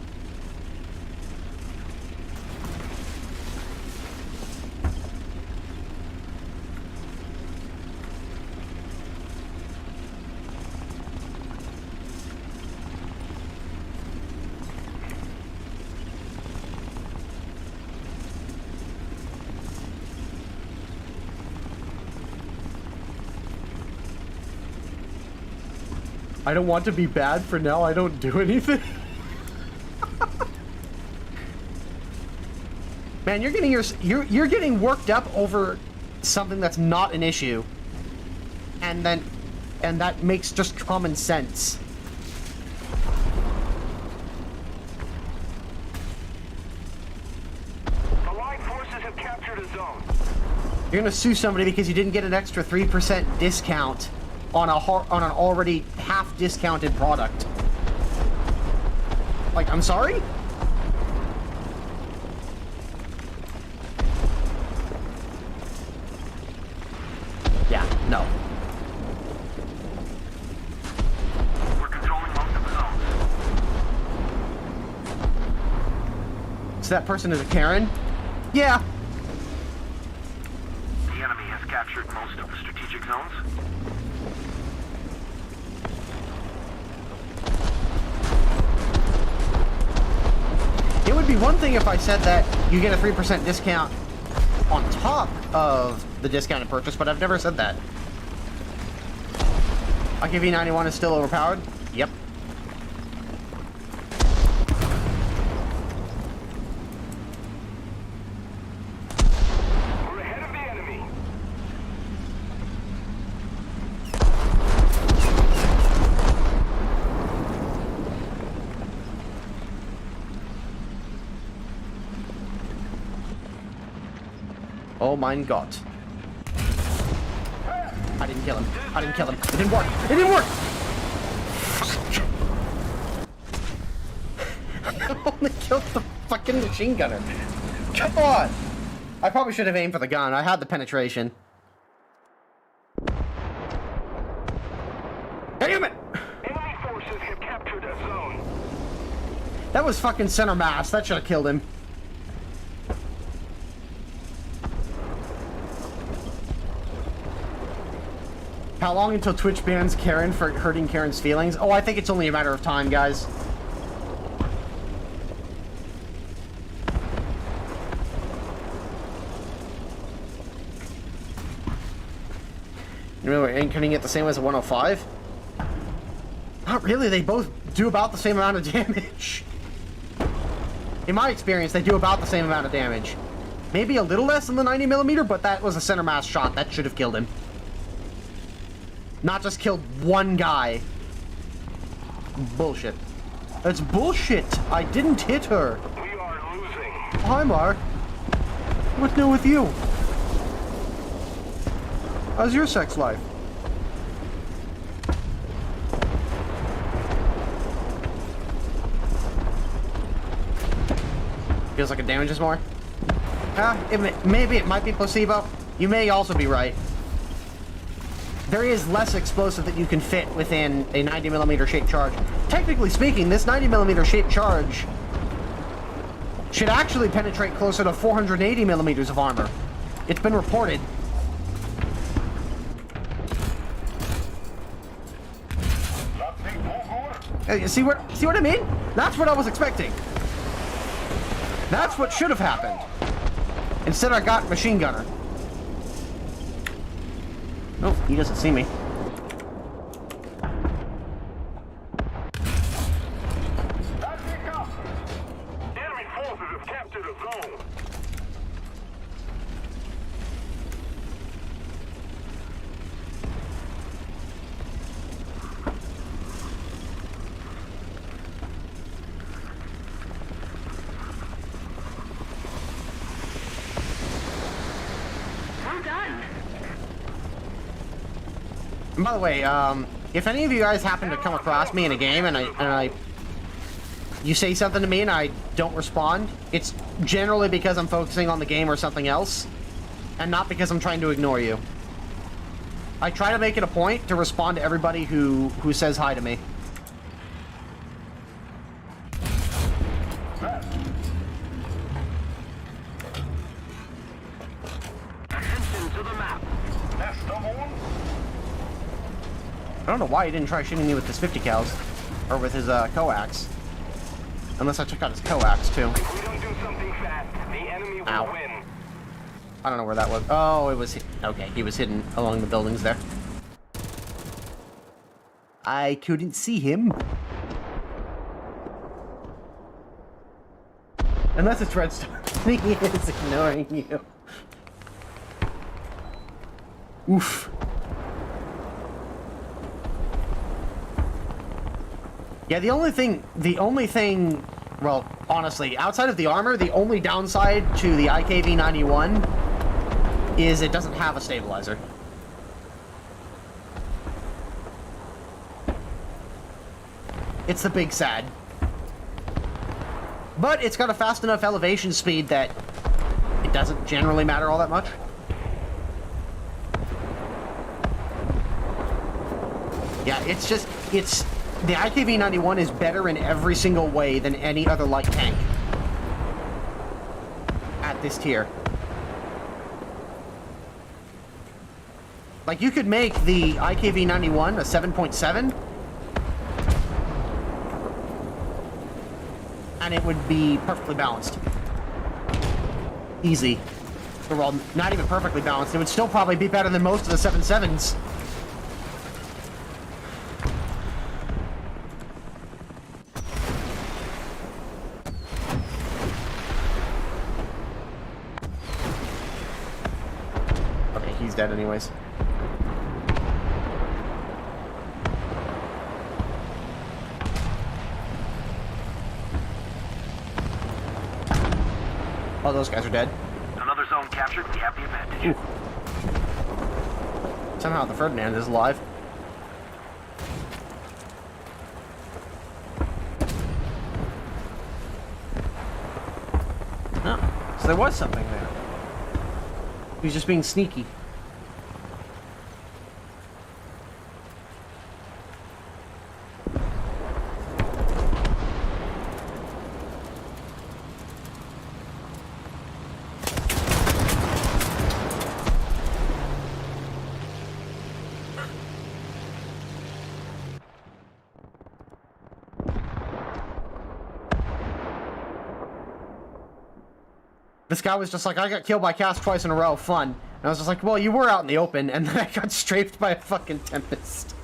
I don't want to be bad for now. I don't do anything. Man, you're getting worked up over something that's not an issue, and that makes just common sense. Allied forces have captured a zone. You're gonna sue somebody because you didn't get an extra 3% discount on an already half discounted product. Like, I'm sorry? Yeah, no. We're controlling most of the zones. So that person is a Karen? Yeah. The enemy has captured most of the strategic zones. It would be one thing if I said that you get a 3% discount on top of the discounted purchase, but I've never said that. IKV91 is still overpowered? Yep. We're ahead of the enemy. Oh mein Gott. I didn't kill him. I didn't kill him. It didn't work. It didn't work! I only killed the fucking machine gunner. Come on! I probably should have aimed for the gun. I had the penetration. Damn it! Enemy forces have captured a zone. That was fucking center mass. That should have killed him. How long until Twitch bans Karen for hurting Karen's feelings? Oh, I think it's only a matter of time, guys. You know, ain't cutting it the same as a 105? Not really, they both do about the same amount of damage. In my experience, they do about the same amount of damage. Maybe a little less than the 90mm, but that was a center mass shot. That should have killed him. Not just killed one guy. Bullshit. That's bullshit. I didn't hit her. We are losing. Hi, Mark. What's new with you? How's your sex life? Feels like it damages more? Maybe it might be placebo. You may also be right. There is less explosive that you can fit within a 90mm shaped charge. Technically speaking, this 90mm shaped charge should actually penetrate closer to 480mm of armor. It's been reported. See what I mean? That's what I was expecting. That's what should have happened. Instead, I got machine gunner. Oh, he doesn't see me. Enemy forces have captured a zone. Well done. And by the way, if any of you guys happen to come across me in a game and you say something to me and I don't respond, it's generally because I'm focusing on the game or something else, and not because I'm trying to ignore you. I try to make it a point to respond to everybody who says hi to me. Attention to the map. That's the one. I don't know why he didn't try shooting me with his 50 cals, or with his coax. Unless I took out his coax too. If we don't do something fast, the enemy will Ow. win. I don't know where that was. Oh, it was... Okay, he was hidden along the buildings there. I couldn't see him. Unless it's Redstone. He is ignoring you. Oof. Yeah, the only thing, well, honestly, outside of the armor, the only downside to the IKV-91 is it doesn't have a stabilizer. It's the big sad. But it's got a fast enough elevation speed that it doesn't generally matter all that much. Yeah, it's the IKV-91 is better in every single way than any other light tank at this tier. Like, you could make the IKV-91 a 7.7, and it would be perfectly balanced. Easy. Well, not even perfectly balanced. It would still probably be better than most of the 7.7s. Okay, he's dead anyways. Oh, those guys are dead. Another zone captured. We have the advantage. Ooh. Somehow the Ferdinand is alive. Oh, so there was something there. He was just being sneaky. This guy was just like, I got killed by Cass twice in a row, fun. And I was just like, well, you were out in the open, and then I got strafed by a fucking Tempest.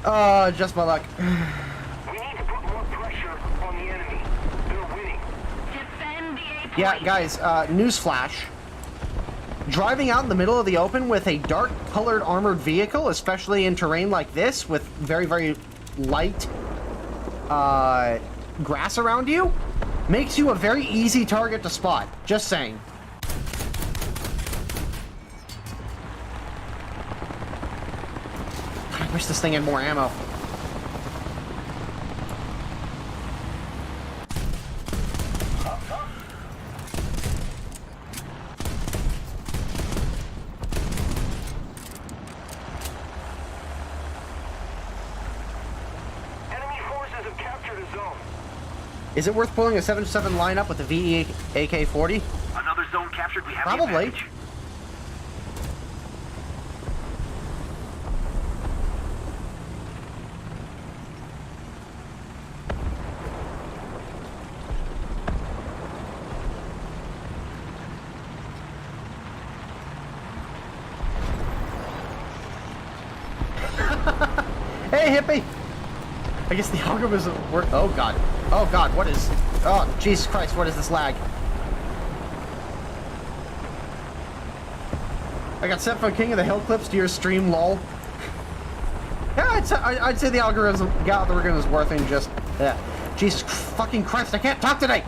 Just my luck. We need to put more pressure on the Yeah, guys, newsflash. Driving out in the middle of the open with a dark-colored armored vehicle, especially in terrain like this, with very, very light grass around you, makes you a very easy target to spot. Just saying. I wish this thing had more ammo. Is it worth pulling a 7-7 lineup with the VE AK-40? Another zone captured. We have Probably. the advantage. Hey, hippie! I guess the algorithm work. Oh god. Oh god, what is... Oh, Jesus Christ, what is this lag? I got set from King of the Hill clips to your stream, lol. Yeah, I'd say the algorithm is worth it just... Yeah. Jesus fucking Christ, I can't talk today!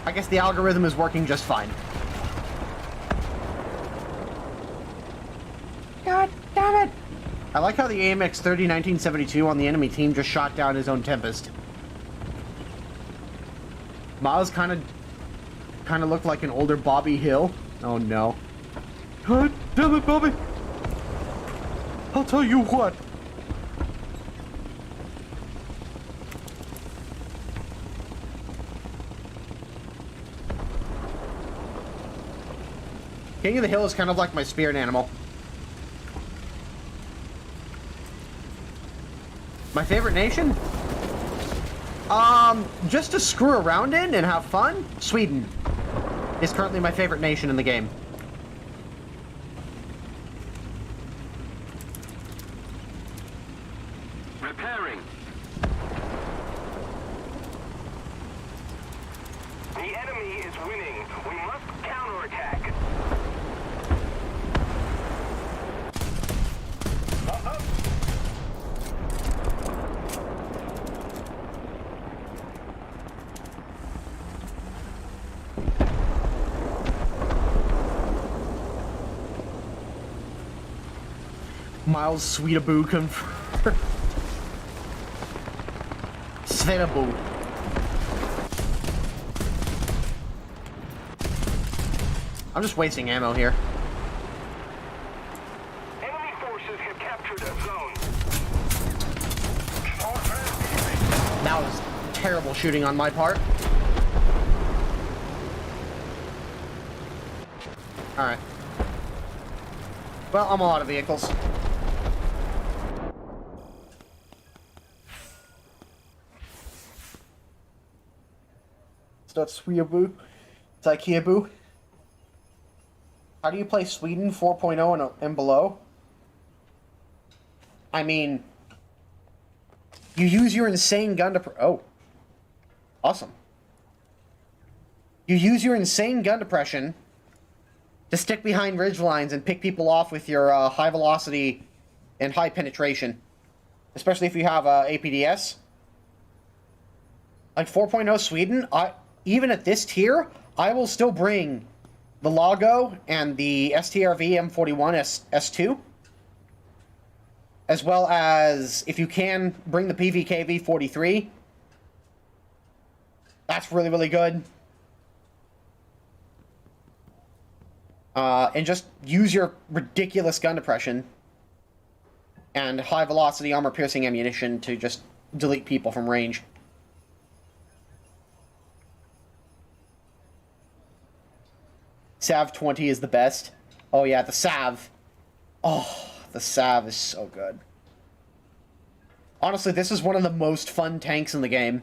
I guess the algorithm is working just fine. God damn it! I like how the AMX 30 1972 on the enemy team just shot down his own Tempest. Miles kind of looked like an older Bobby Hill. Oh no. God damn it, Bobby! I'll tell you what. King of the Hill is kind of like my spirit animal. My favorite nation? Just to screw around in and have fun? Sweden is currently my favorite nation in the game. Repairing. The enemy is winning. We must counterattack. Miles Sweetaboo confirmed. Svenaboo. I'm just wasting ammo here. Enemy forces have captured a zone. That was terrible shooting on my part. Alright. Well, I'm all out of vehicles. It's not Sweeaboo. It's Ikeaboo. How do you play Sweden 4.0 and below? I mean, you use your insane gun to... Oh. Awesome. You use your insane gun depression to stick behind ridge lines and pick people off with your high velocity and high penetration. Especially if you have APDS. Like 4.0 Sweden, even at this tier, I will still bring the Logo and the STRV M41 S2. As well as, if you can, bring the PVKV 43. That's really, really good. And just use your ridiculous gun depression and high velocity armor piercing ammunition to just delete people from range. Sav 20 is the best. Oh yeah, the Sav. Oh, the Sav is so good. Honestly, this is one of the most fun tanks in the game.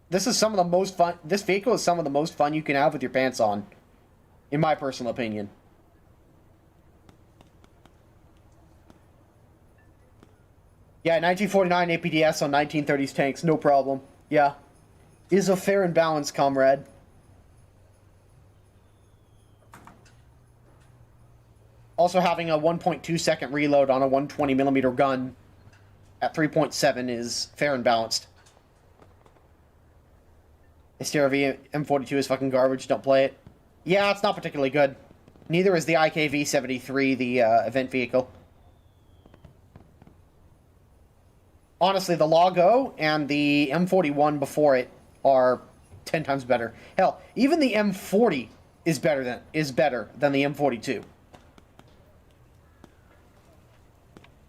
This is some of the most fun... This vehicle is some of the most fun you can have with your pants on. In my personal opinion. Yeah, 1949 APDS on 1930s tanks, no problem. Yeah. Is a fair and balanced, comrade. Also, having a 1.2 second reload on a 120mm gun at 3.7 is fair and balanced. SDRV M42 is fucking garbage, don't play it. Yeah, it's not particularly good. Neither is the IKV-73, the event vehicle. Honestly, the Logo and the M41 before it are 10 times better. Hell, even the M40 is better than the M42.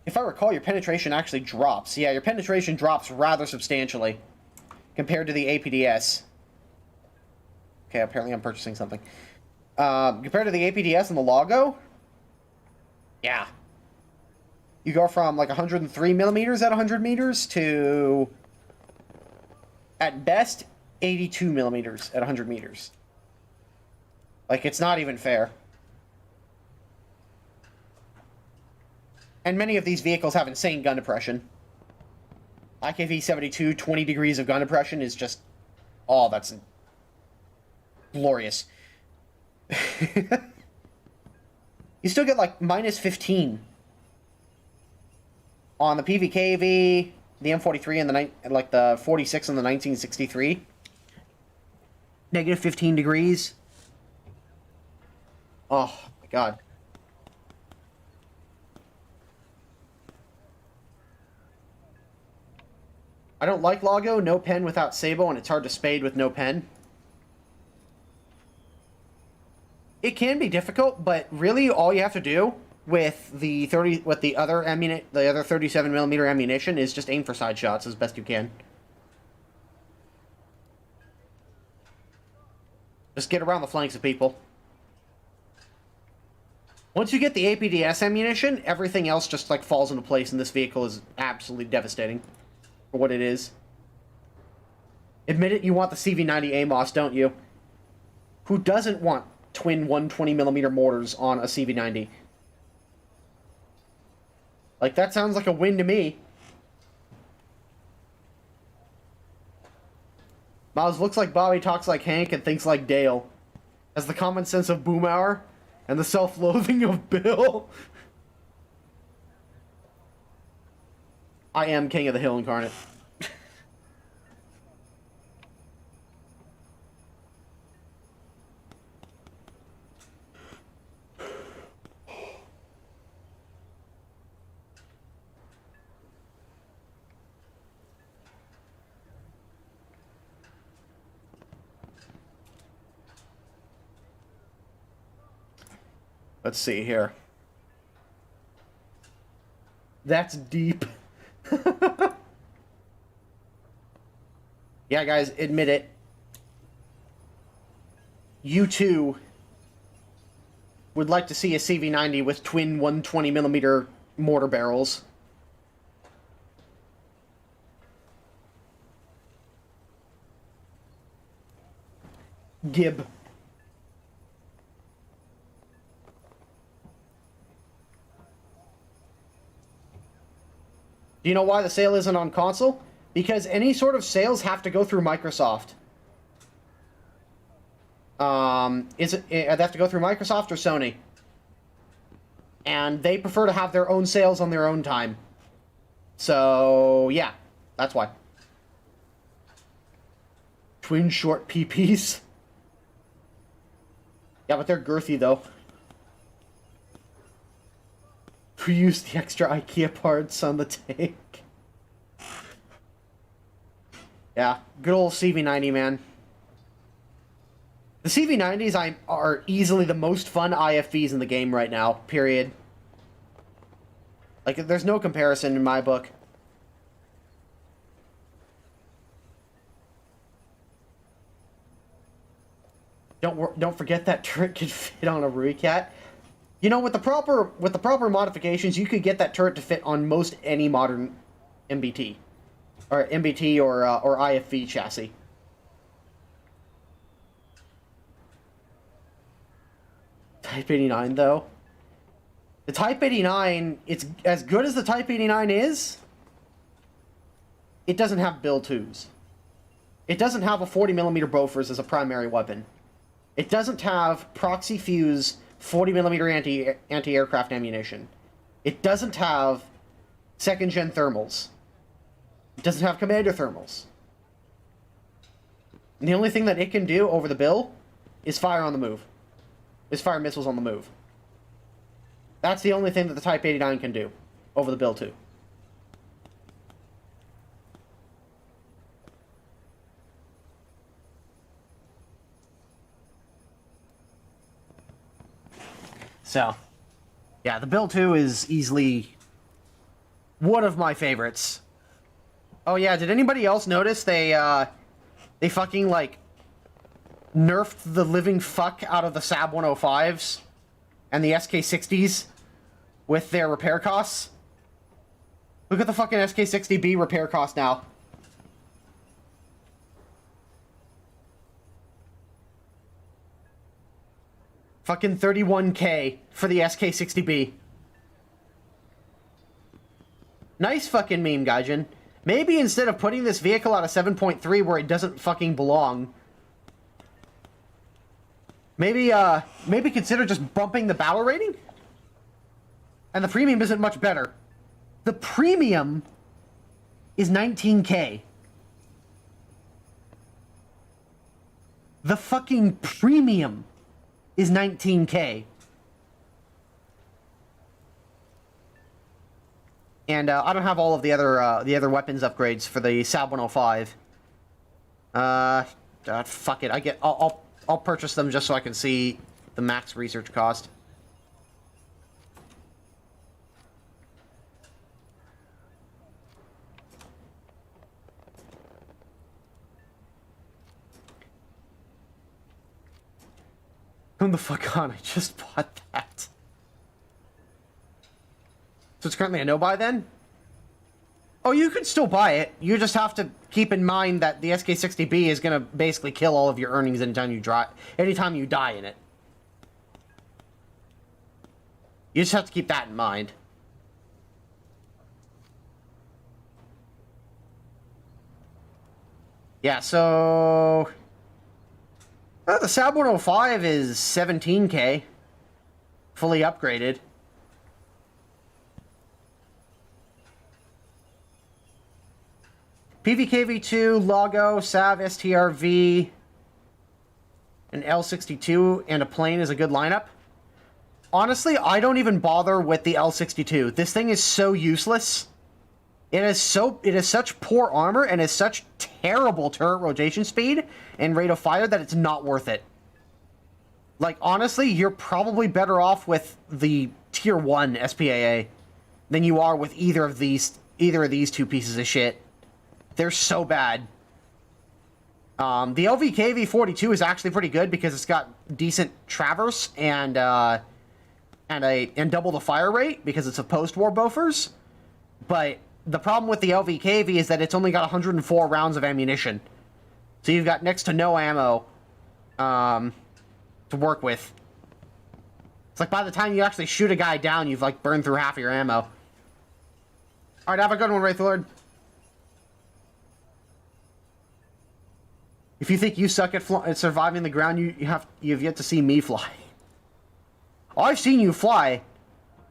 If I recall, your penetration actually drops. Yeah, your penetration drops rather substantially compared to the APDS. Okay, apparently I'm purchasing something. Compared to the APDS and the Logo, yeah. You go from like 103mm at 100 meters to, at best, 82mm at 100 meters. Like, it's not even fair. And many of these vehicles have insane gun depression. IKV-72, 20 degrees of gun depression is just... Oh, that's glorious. You still get, like, minus 15 on the PVKV, the M43, and the 46 and the 1963. Negative 15 degrees. Oh, my God. I don't like Logo, no pen without Sabo, and it's hard to spade with no pen. It can be difficult, but really all you have to do with the other 37mm ammunition is just aim for side shots as best you can. Just get around the flanks of people. Once you get the APDS ammunition, everything else just like falls into place, and this vehicle is absolutely devastating for what it is. Admit it, you want the CV90 AMOS, don't you? Who doesn't want twin 120mm mortars on a CV90? Like, that sounds like a win to me. Miles looks like Bobby, talks like Hank, and thinks like Dale. Has the common sense of Boomhauer and the self-loathing of Bill. I am King of the Hill incarnate. Let's see here. That's deep. Yeah, guys, admit it. You too would like to see a CV90 with twin 120mm mortar barrels. Gib. Do you know why the sale isn't on console? Because any sort of sales have to go through Microsoft. They have to go through Microsoft or Sony. And they prefer to have their own sales on their own time. So, yeah, that's why. Twin short PPs. Yeah, but they're girthy, though. Who used the extra IKEA parts on the tank? Yeah, good old CV90, man. The CV90s are easily the most fun IFVs in the game right now, period. Like, there's no comparison in my book. Don't forget that turret could fit on a Rui Cat. You know, with the proper modifications, you could get that turret to fit on most any modern MBT or IFV chassis. Type 89, though. The Type 89, it's as good as the Type 89 is. It doesn't have Bill 2s. It doesn't have a 40mm Bofors as a primary weapon. It doesn't have proxy fuse 40mm anti-aircraft ammunition. It doesn't have second-gen thermals. It doesn't have commander thermals. And the only thing that it can do over the bill is fire on the move. Is fire missiles on the move. That's the only thing that the Type 89 can do over the bill, too. So, yeah, the Bill 2 is easily one of my favorites. Oh yeah, did anybody else notice they fucking, like, nerfed the living fuck out of the SAB 105s and the SK60s with their repair costs? Look at the fucking SK60B repair cost now. Fucking 31K for the SK60B. Nice fucking meme, Gaijin. Maybe instead of putting this vehicle at a 7.3 where it doesn't fucking belong, maybe consider just bumping the battle rating? And the premium isn't much better. The premium is 19K. The fucking premium is 19K. And I don't have all of the other weapons upgrades for the SAB 105. Fuck it. I'll purchase them just so I can see the max research cost. Come the fuck on, I just bought that. So it's currently a no-buy then? Oh, you could still buy it. You just have to keep in mind that the SK60B is going to basically kill all of your earnings anytime you die in it. You just have to keep that in mind. Yeah, so... the SAB 105 is 17K. Fully upgraded. PVKV2, Logo, SAV, STRV, an L62, and a plane is a good lineup. Honestly, I don't even bother with the L62. This thing is so useless. It is such poor armor and is such terrible turret rotation speed and rate of fire that it's not worth it. Like, honestly, you're probably better off with the Tier 1 SPAA than you are with either of these two pieces of shit. They're so bad. The LVKV-42 is actually pretty good because it's got decent traverse and double the fire rate because it's a post-war Bofors. But the problem with the LVKV is that it's only got 104 rounds of ammunition. So you've got next to no ammo to work with. It's like by the time you actually shoot a guy down, you've like burned through half of your ammo. Alright, have a good one, Wraithlord. If you think you suck at surviving the ground, you've yet to see me fly. Oh, I've seen you fly.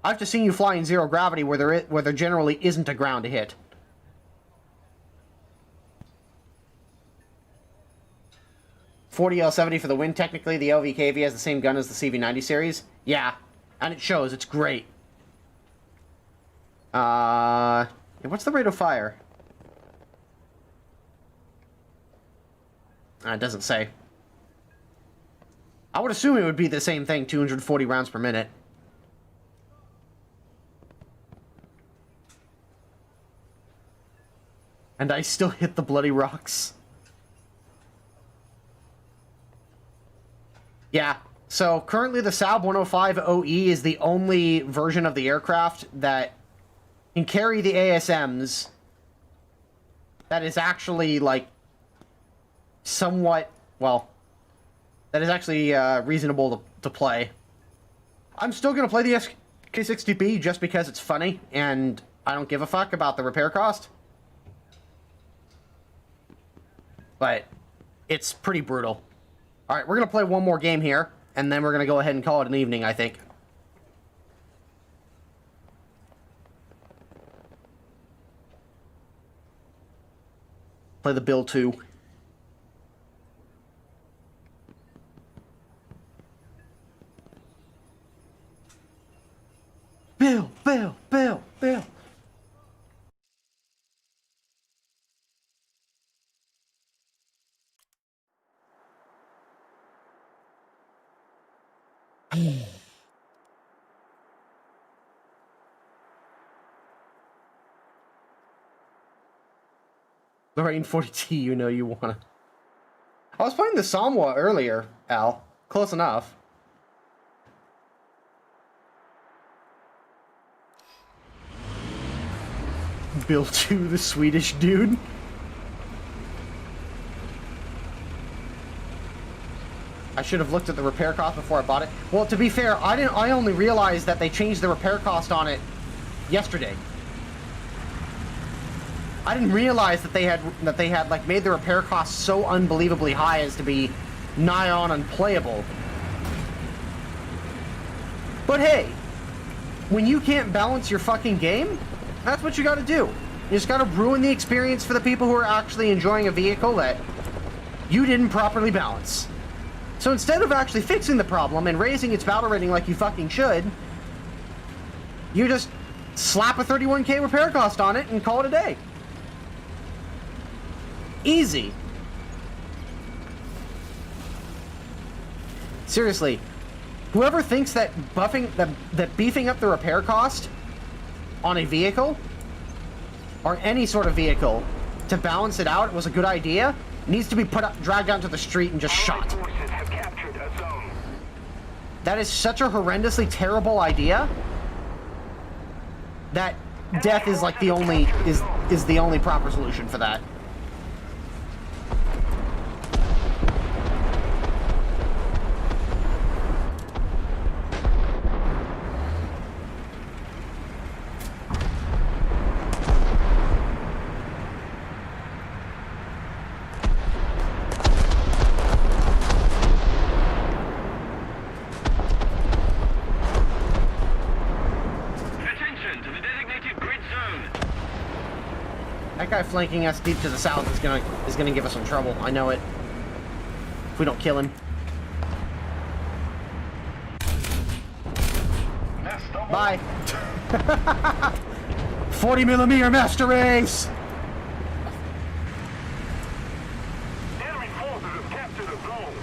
I've just seen you fly in zero gravity where there generally isn't a ground to hit. $40L70 for the win. Technically, the LVKV has the same gun as the CV90 series. Yeah, and it shows. It's great. What's the rate of fire? It doesn't say. I would assume it would be the same thing, 240 rounds per minute. And I still hit the bloody rocks. Yeah, so currently the SAB 105 OE is the only version of the aircraft that can carry the ASMs that is actually, like, somewhat, well, that is actually reasonable to play. I'm still going to play the SK60B just because it's funny, and I don't give a fuck about the repair cost. But it's pretty brutal. Alright, we're going to play one more game here. and then we're gonna go ahead and call it an evening, I think. Play the Bill 2. Bill, Bill, Bill, Bill. Lorraine 40T, you know you wanna. I was playing the Samwa earlier, Al. Close enough. Bill 2, the Swedish dude. I should have looked at the repair cost before I bought it. Well, to be fair, I only realized that they changed the repair cost on it yesterday. I didn't realize that they had like made the repair cost so unbelievably high as to be nigh on unplayable. But hey, when you can't balance your fucking game, that's what you gotta do. You just gotta ruin the experience for the people who are actually enjoying a vehicle that you didn't properly balance. So instead of actually fixing the problem and raising its battle rating like you fucking should, you just slap a 31K repair cost on it and call it a day. Easy. Seriously, whoever thinks that beefing up the repair cost on a vehicle or any sort of vehicle to balance it out was a good idea needs to be dragged out to the street and just shot. That is such a horrendously terrible idea that death is like the only is the only proper solution for that. Flanking us deep to the south is gonna give us some trouble. I know it. If we don't kill him. Bye. 40mm master race. Enemy forces have captured a zone.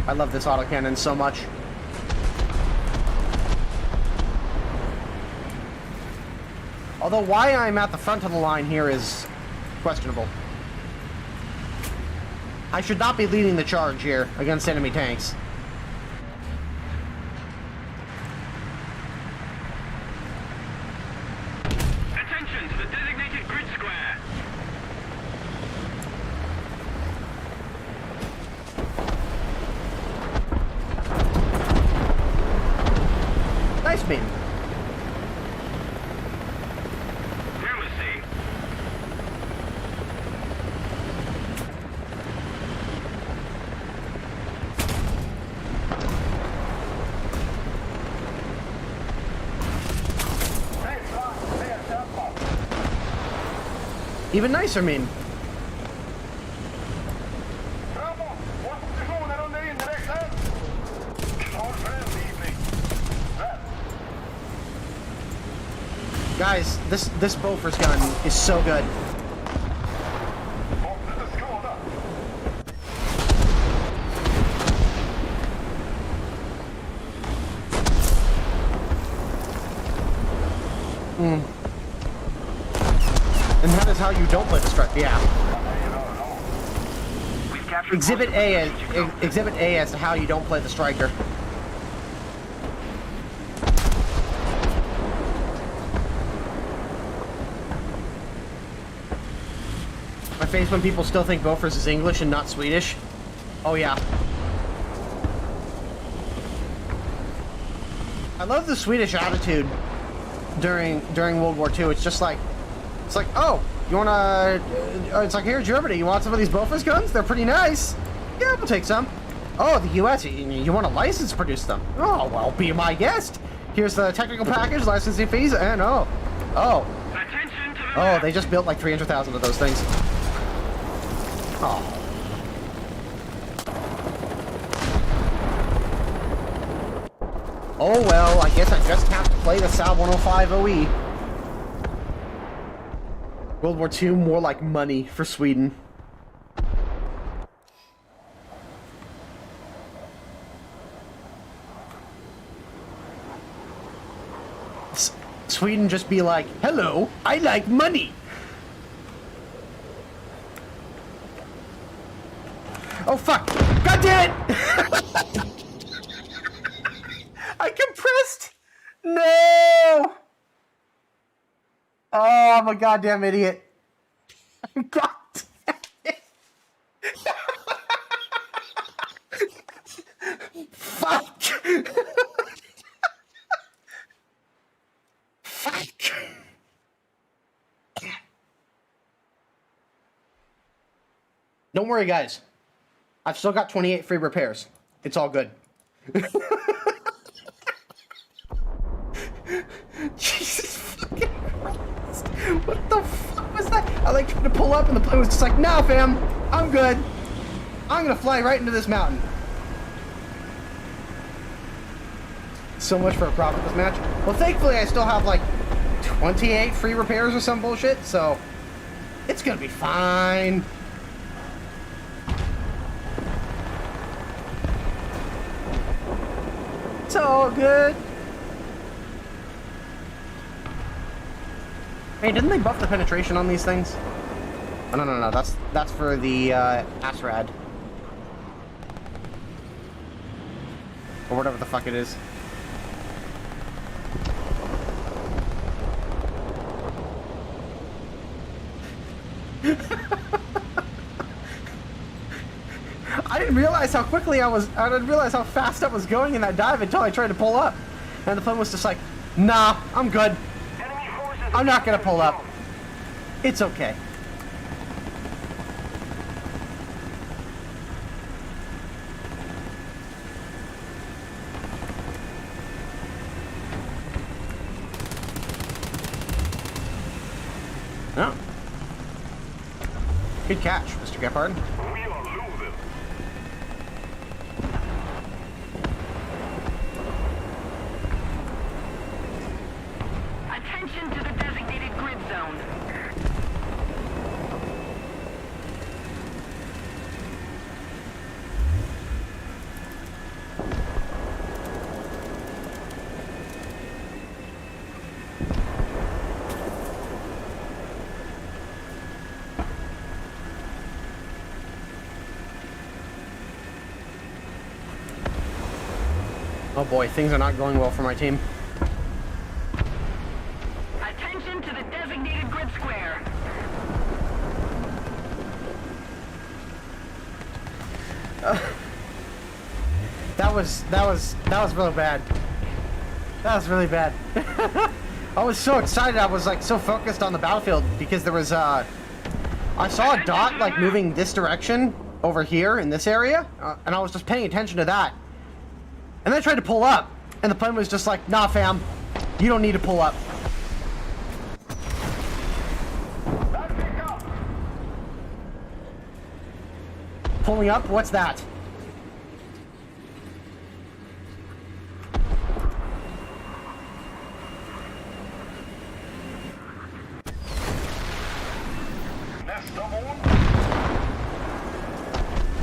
I love this autocannon so much. Although why I'm at the front of the line here is questionable. I should not be leading the charge here against enemy tanks. Attention to the designated grid square. Nice beam. Even nicer meme. Guys, this Bofors gun is so good. And that is how you don't play the strike. Yeah. Exhibit A as to how you don't play the striker. My face when people still think Bofors is English and not Swedish. Oh yeah. I love the Swedish attitude during World War II. It's just like, oh, You wanna... it's like, here, Germany, you want some of these Bofors guns? They're pretty nice. Yeah, we'll take some. Oh, the US, you want a license to produce them? Oh, well, be my guest. Here's the technical package, licensing fees, and oh, they just built like 300,000 of those things. Oh. Oh well, I guess I just have to play the Sal 105 OE. World War II, more like money for Sweden. Sweden just be like, hello, I like money. Oh fuck! God damn it! I compressed! No! Oh, I'm a goddamn idiot. God damn it. Fuck! Fuck! Don't worry, guys. I've still got 28 free repairs. It's all good. Jesus fucking Christ. What the fuck was that? I like tried to pull up and the plane was just like, nah fam, I'm good. I'm gonna fly right into this mountain. So much for a profitless match. Well, thankfully I still have like 28 free repairs or some bullshit, so it's gonna be fine. It's all good. Hey, didn't they buff the penetration on these things? Oh, no. That's for the ASRock. Or whatever the fuck it is. I didn't realize how quickly I didn't realize how fast I was going in that dive until I tried to pull up. And the plane was just like, nah, I'm good. I'm not gonna pull up. It's okay. Oh. Good catch, Mr. Gephardt. Attention to the designated grid zone. Oh boy, things are not going well for my team. Attention to the designated grid square. That was really bad. That was really bad. I was so excited. I was like so focused on the battlefield because there was I saw a dot like moving this direction over here in this area, and I was just paying attention to that. And then I tried to pull up, and the plane was just like, nah, fam, you don't need to pull up. Pulling up? What's that?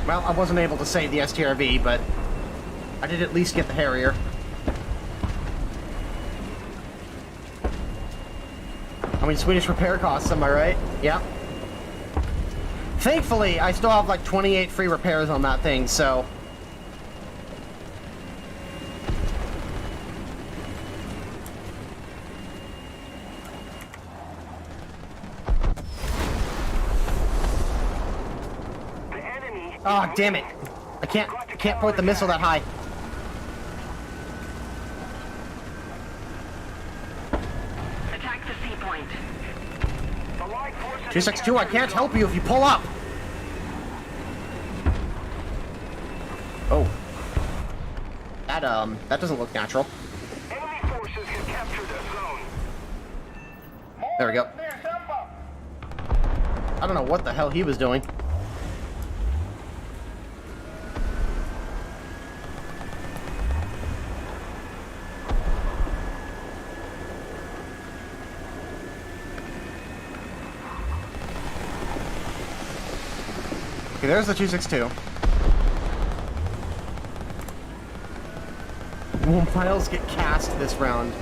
Well, I wasn't able to save the STRV, but I did at least get the Harrier. I mean, Swedish repair costs, am I right? Yeah. Thankfully, I still have like 28 free repairs on that thing, so... Oh, damn it. I can't point the missile that high. 262, I can't help you if you pull up. Oh. That doesn't look natural. Enemy forces have captured a zone. There we go. I don't know what the hell he was doing. Okay, there's the 262. Will Miles get cast this round?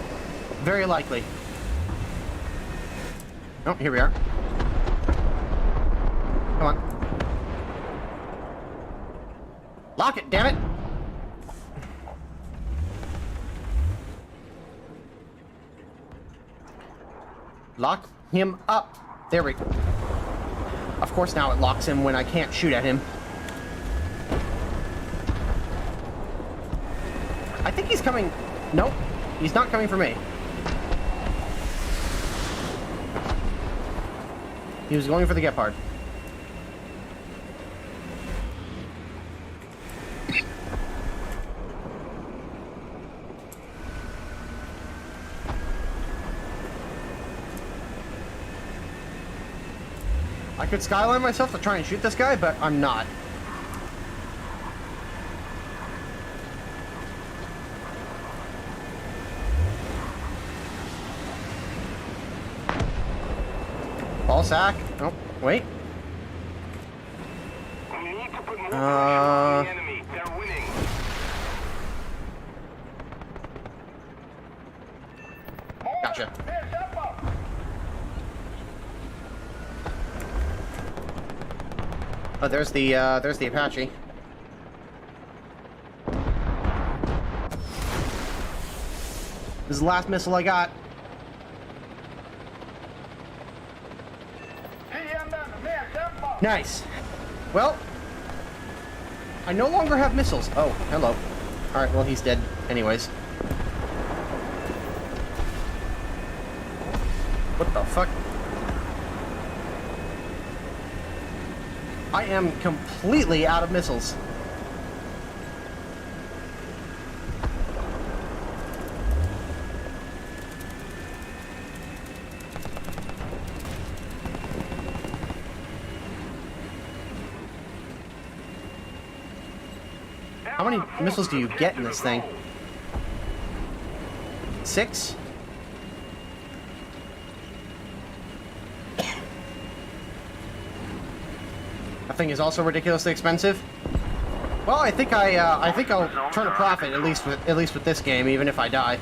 Very likely. Oh, here we are. Come on. Lock it, damn it! Lock him up. There we go. Of course now it locks him when I can't shoot at him. I think he's coming... Nope. He's not coming for me. He was going for the Gepard. I could skyline myself to try and shoot this guy, but I'm not. Ball sack. Oh, wait. We need to put more pressure on the enemy. They're winning. Gotcha. Oh, there's the Apache. This is the last missile I got. Nice. Well, I no longer have missiles. Oh, hello. Alright, well, he's dead anyways. What the fuck? I am completely out of missiles. How many missiles do you get in this thing? 6? That thing is also ridiculously expensive. Well, I think I'll turn a profit at least with this game, even if I die.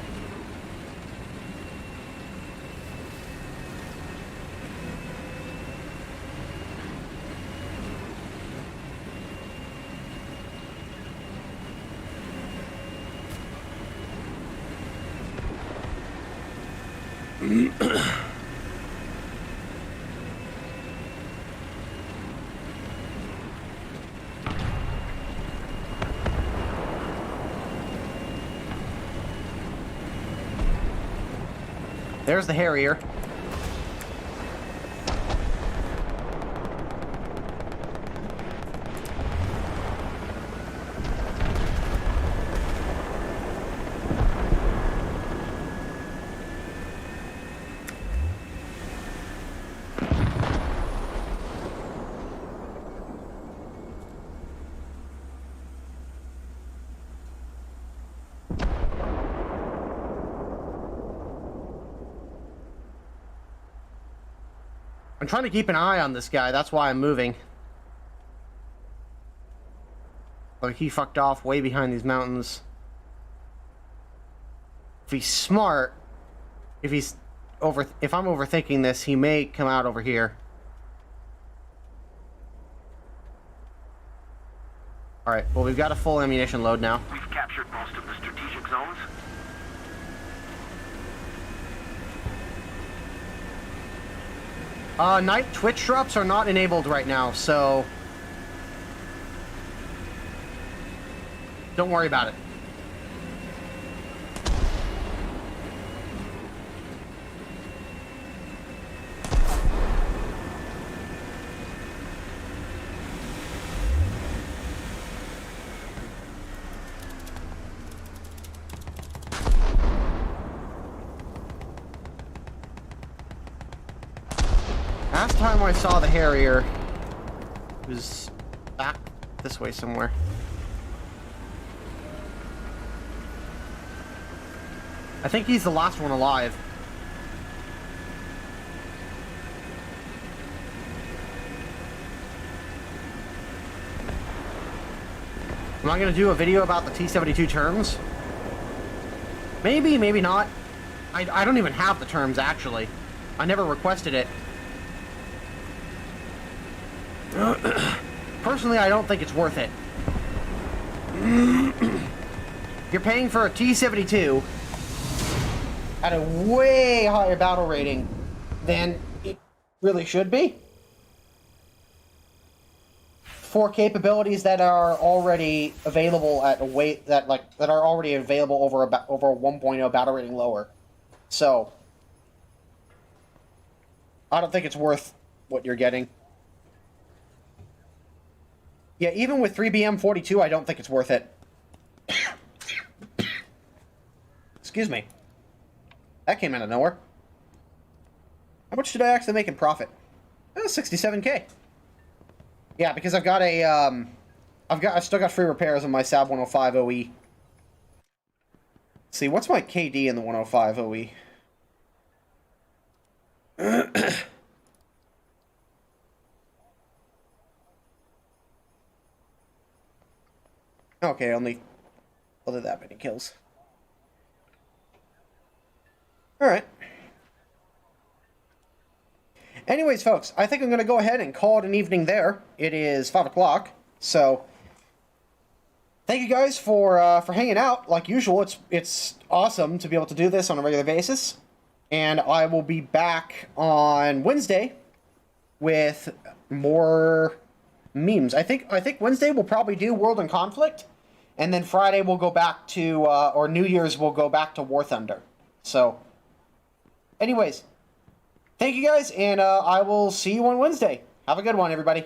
There's the Harrier. I'm trying to keep an eye on this guy, that's why I'm moving. Like, he fucked off way behind these mountains. If he's smart, if I'm overthinking this, he may come out over here. Alright, well, we've got a full ammunition load now. We've captured most of the strategic zones. Night Twitch drops are not enabled right now, so don't worry about it. Last time I saw the Harrier, it was back this way somewhere. I think he's the last one alive. Am I going to do a video about the T-72 terms? Maybe, maybe not. I don't even have the terms, actually. I never requested it. Personally, I don't think it's worth it. You're paying for a T-72 at a way higher battle rating than it really should be, for capabilities that are already available at a weight that are already available over a 1.0 battle rating lower. So I don't think it's worth what you're getting. Yeah, even with 3BM42, I don't think it's worth it. Excuse me. That came out of nowhere. How much did I actually make in profit? 67K. Yeah, because I've got a, I've still got free repairs on my SAB 105 OE. Let's see, what's my KD in the 105 OE? Okay, only that many kills. Alright. Anyways, folks, I think I'm going to go ahead and call it an evening there. It is 5 o'clock, so thank you guys for hanging out. Like usual, it's awesome to be able to do this on a regular basis. And I will be back on Wednesday with more memes. I think Wednesday we'll probably do World and Conflict, and then Friday we'll go back to, or New Year's we'll go back to War Thunder. So, anyways, thank you guys, and I will see you on Wednesday. Have a good one, everybody.